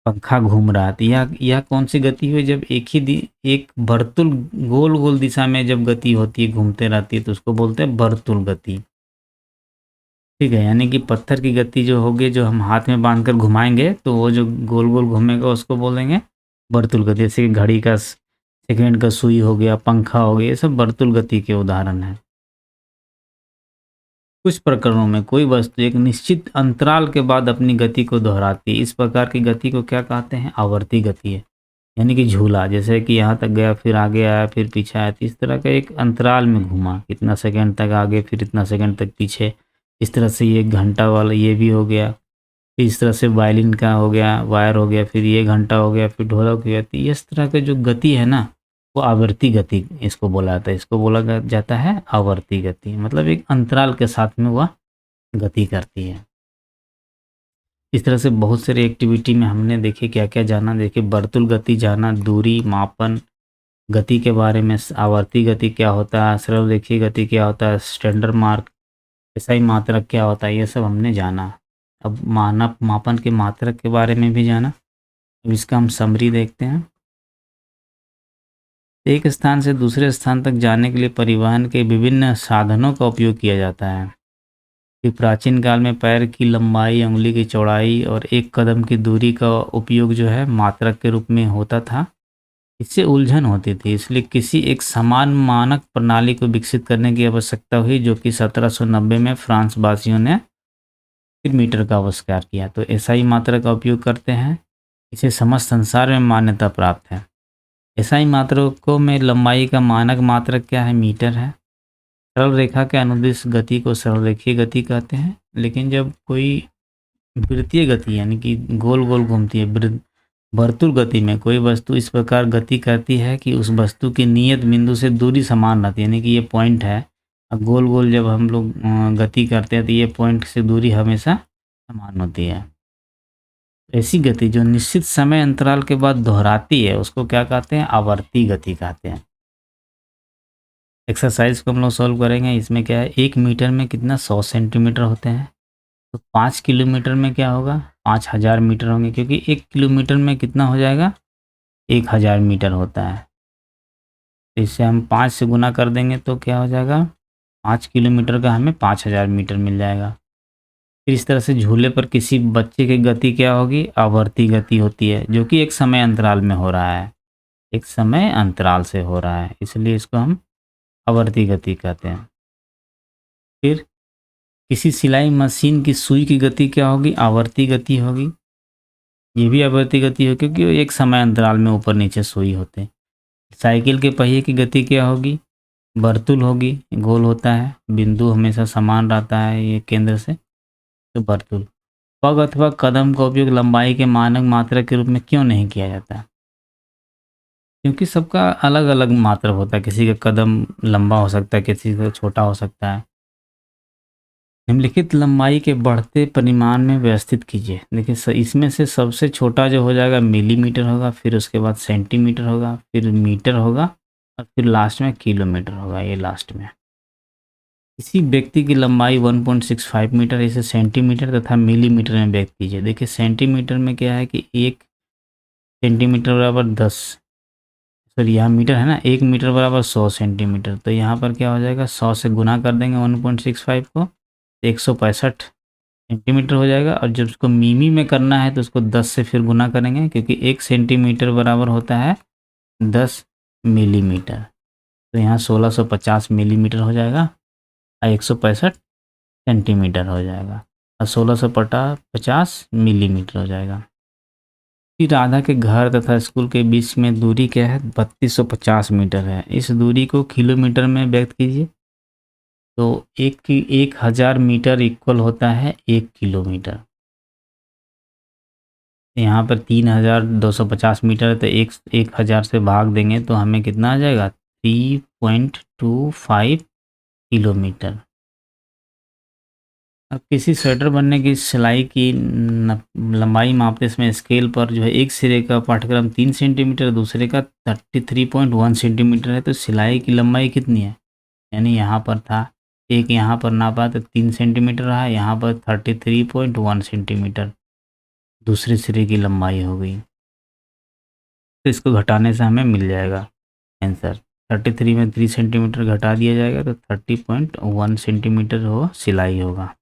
पंखा घूम रहा है। तो यह कौन सी गति हुई? जब एक वर्तुल गोल गोल दिशा में जब गति होती है, घूमते रहती है, तो उसको बोलते हैं वर्तुल गति। ठीक है, यानी कि पत्थर की गति जो होगी, जो हम हाथ में बांध कर घुमाएंगे, तो वो जो गोल गोल घूमेगा उसको बोलेंगे वर्तुल गति। जैसे कि घड़ी का सेकंड का सुई हो गया, पंखा हो गया, ये सब वर्तुल गति के उदाहरण हैं। कुछ प्रकरणों में कोई वस्तु एक निश्चित अंतराल के बाद अपनी गति को दोहराती है। इस प्रकार की गति को क्या कहते हैं? आवर्ती गति है। यानी कि झूला, जैसे कि यहाँ तक गया, फिर आगे आया, फिर पीछे आया, तो इस तरह का एक अंतराल में घूमा, इतना सेकंड तक आगे, फिर इतना सेकंड तक पीछे। इस तरह से ये घंटा वाला ये भी हो गया। फिर इस तरह से वायलिन का हो गया, वायर हो गया, फिर ये घंटा हो गया, फिर ढोलक हो गया। तो इस तरह का जो गति है ना, वो आवर्ती गति इसको बोला जाता है। इसको बोला जाता है आवर्ती गति, मतलब एक अंतराल के साथ में वह गति करती है। इस तरह से बहुत सारी एक्टिविटी में हमने देखे क्या क्या जाना। देखिए, वर्तुल गति जाना, दूरी मापन, गति के बारे में, आवर्ती गति क्या होता है, सरल रेखीय गति क्या होता है, स्टैंडर्ड मार्क, एसआई मात्रक क्या होता है, ये सब हमने जाना। अब मानक मापन के मात्रक के बारे में भी जाना। अब इसका हम समरी देखते हैं। एक स्थान से दूसरे स्थान तक जाने के लिए परिवहन के विभिन्न साधनों का उपयोग किया जाता है। कि प्राचीन काल में पैर की लंबाई, उंगली की चौड़ाई और एक कदम की दूरी का उपयोग जो है मात्रक के रूप में होता था। इससे उलझन होती थी, इसलिए किसी एक समान मानक प्रणाली को विकसित करने की आवश्यकता हुई, जो कि 1790 में फ्रांस वासियों ने फिर मीटर का आविष्कार किया। तो एसआई मात्रक का उपयोग करते हैं। इसे समस्त संसार में मान्यता प्राप्त है। एसआई मात्रकों में लंबाई का मानक मात्रक क्या है? मीटर है। सरल रेखा के अनुदिश गति को सरल रेखीय गति कहते हैं। लेकिन जब कोई वृत्तीय गति यानी कि गोल गोल घूमती है, वर्तुल गति में कोई वस्तु इस प्रकार गति करती है कि उस वस्तु की नियत बिंदु से दूरी समान रहती है, यानी कि ये पॉइंट है। अब गोल गोल जब हम लोग गति करते हैं, तो ये पॉइंट से दूरी हमेशा समान होती है। ऐसी गति जो निश्चित समय अंतराल के बाद दोहराती है, उसको क्या कहते हैं? आवर्ती गति कहते हैं। एक्सरसाइज को हम लोग सॉल्व करेंगे। इसमें क्या है, 1 मीटर में कितना 100 सेंटीमीटर होते हैं, तो 5 किलोमीटर में क्या होगा? 5000 मीटर होंगे, क्योंकि 1 किलोमीटर में कितना हो जाएगा? 1000 मीटर होता है। तो इससे हम 5 से गुना कर देंगे तो क्या हो जाएगा? 5 किलोमीटर का हमें 5000 मीटर मिल जाएगा। फिर इस तरह से झूले पर किसी बच्चे की गति क्या होगी? आवर्ती गति होती है, जो कि एक समय अंतराल में हो रहा है, एक समय अंतराल से हो रहा है, इसलिए इसको हम आवर्ती गति कहते हैं। फिर किसी सिलाई मशीन की सुई की गति क्या होगी? आवर्ती गति होगी। ये भी आवर्ती गति हो, क्योंकि वो एक समय अंतराल में ऊपर नीचे सुई होते हैं। साइकिल के पहिए की गति क्या होगी? वर्तुल होगी, गोल होता है, बिंदु हमेशा समान रहता है ये केंद्र से, तो वर्तुल। पग अथवा कदम का उपयोग लंबाई के मानक मात्रा के रूप में क्यों नहीं किया जाता? क्योंकि सबका अलग अलग मात्रा होता है। किसी का कदम लंबा हो सकता है, किसी का छोटा हो सकता है। निम्नलिखित लंबाई के बढ़ते परिमाण में व्यवस्थित कीजिए। देखिए, इसमें से सबसे छोटा जो हो जाएगा मिलीमीटर होगा, फिर उसके बाद सेंटीमीटर होगा, फिर मीटर होगा, और फिर लास्ट में किलोमीटर होगा। ये लास्ट में किसी व्यक्ति की लंबाई 1.65 मीटर, इसे सेंटीमीटर तथा मिलीमीटर में व्यक्त कीजिए। देखिए, सेंटीमीटर में क्या है कि 1 सेंटीमीटर बराबर 10, सॉरी यहाँ मीटर है ना, 1 मीटर बराबर 100 सेंटीमीटर। तो यहाँ पर क्या हो जाएगा? 100 से गुना कर देंगे 1.65 को, 165 सेंटीमीटर हो जाएगा। और जब उसको मिमी में करना है तो उसको 10 से फिर गुना करेंगे, क्योंकि 1 सेंटीमीटर बराबर होता है 10 मिलीमीटर। तो यहाँ 1650 मिलीमीटर हो जाएगा और 165 सेंटीमीटर हो जाएगा, और 1650 मिलीमीटर हो जाएगा। फिर राधा के घर तथा स्कूल के बीच में दूरी क्या है? 3250 मीटर है। इस दूरी को किलोमीटर में व्यक्त कीजिए। तो 1000 मीटर इक्वल होता है 1 किलोमीटर। यहाँ पर 3250 मीटर है, तो 1000 से भाग देंगे तो हमें कितना आ जाएगा, 3.25 किलोमीटर। अब किसी स्वेटर बनने की सिलाई की लंबाई मापते इसमें स्केल पर जो है एक सिरे का पाठ्यक्रम 3 सेंटीमीटर, दूसरे का 33.1 सेंटीमीटर है, तो सिलाई की लंबाई कितनी है, यानी यहाँ पर था एक, यहाँ पर नापा तो 3 सेंटीमीटर रहा, यहाँ पर 33.1 सेंटीमीटर दूसरे सिरे की लंबाई हो गई। तो इसको घटाने से हमें मिल जाएगा आंसर। 33 में 3 सेंटीमीटर घटा दिया जाएगा तो 30.1 सेंटीमीटर हो सिलाई होगा।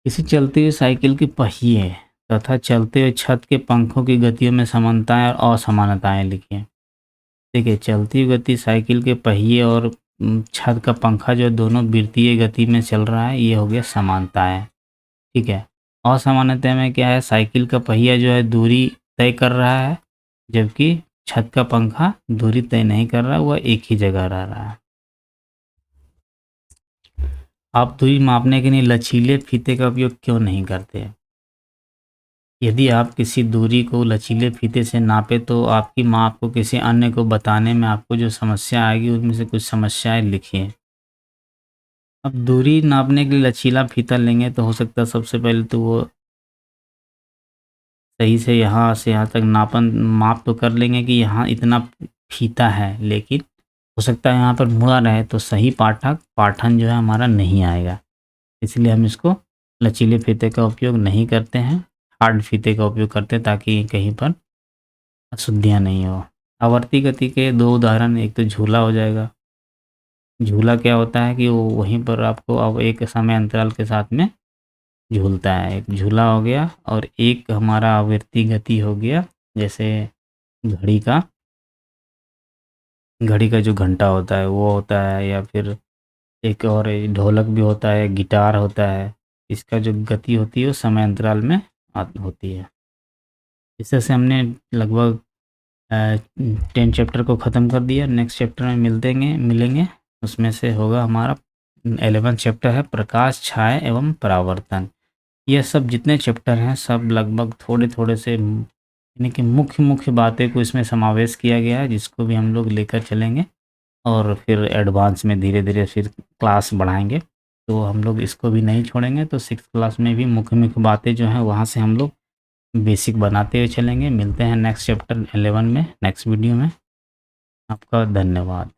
किसी चलती हुई साइकिल के पहिए तथा चलते हुए छत के पंखों की गतियों में समानताएं और असमानताएं लिखिए। देखिए, चलती हुई गति साइकिल के पहिए और छत का पंखा जो दोनों वृत्तीय गति में चल रहा है, ये हो गया समानताएं। ठीक है। असमानता में क्या है, साइकिल का पहिया जो है दूरी तय कर रहा है, जबकि छत का पंखा दूरी तय नहीं कर रहा, वह एक ही जगह रह रहा है। आप दूरी मापने के लिए लचीले फीते का उपयोग क्यों नहीं करते? यदि आप किसी दूरी को लचीले फीते से नापे तो आपकी माप को किसी अन्य को बताने में आपको जो समस्या आएगी, उनमें से कुछ समस्याएं लिखिए। अब दूरी नापने के लिए लचीला फीता लेंगे तो हो सकता है सबसे पहले तो वो सही से यहाँ से यहाँ तक माप तो कर लेंगे कि यहाँ इतना फीता है, लेकिन हो सकता है यहाँ पर मुड़ा रहे तो सही पाठन जो है हमारा नहीं आएगा। इसलिए हम इसको लचीले फीते का उपयोग नहीं करते हैं, हार्ड फीते का उपयोग करते हैं ताकि कहीं पर अशुद्धियाँ नहीं हो। आवर्ती गति के दो उदाहरण, एक तो झूला हो जाएगा। झूला क्या होता है कि वो वहीं पर आपको अब एक समय अंतराल के साथ में झूलता है, एक झूला हो गया, और एक हमारा आवर्ती गति हो गया, जैसे घड़ी का घड़ी का जो घंटा होता है वो होता है, या फिर एक और ढोलक भी होता है, गिटार होता है। इसका जो गति होती है वो समय अंतराल में होती है। इस तरह से हमने लगभग 10 चैप्टर को ख़त्म कर दिया। नेक्स्ट चैप्टर में मिलेंगे। उसमें से होगा हमारा 11 चैप्टर है प्रकाश, छाया एवं परावर्तन। यह सब जितने चैप्टर हैं सब लगभग थोड़े थोड़े से, यानी कि मुख्य मुख्य बातें को इसमें समावेश किया गया है, जिसको भी हम लोग लेकर चलेंगे और फिर एडवांस में धीरे धीरे फिर क्लास बढ़ाएंगे। तो हम लोग इसको भी नहीं छोड़ेंगे, तो 6th क्लास में भी मुख्य मुख्य बातें जो हैं वहाँ से हम लोग बेसिक बनाते हुए चलेंगे। मिलते हैं नेक्स्ट चैप्टर 11 में, नेक्स्ट वीडियो में। आपका धन्यवाद।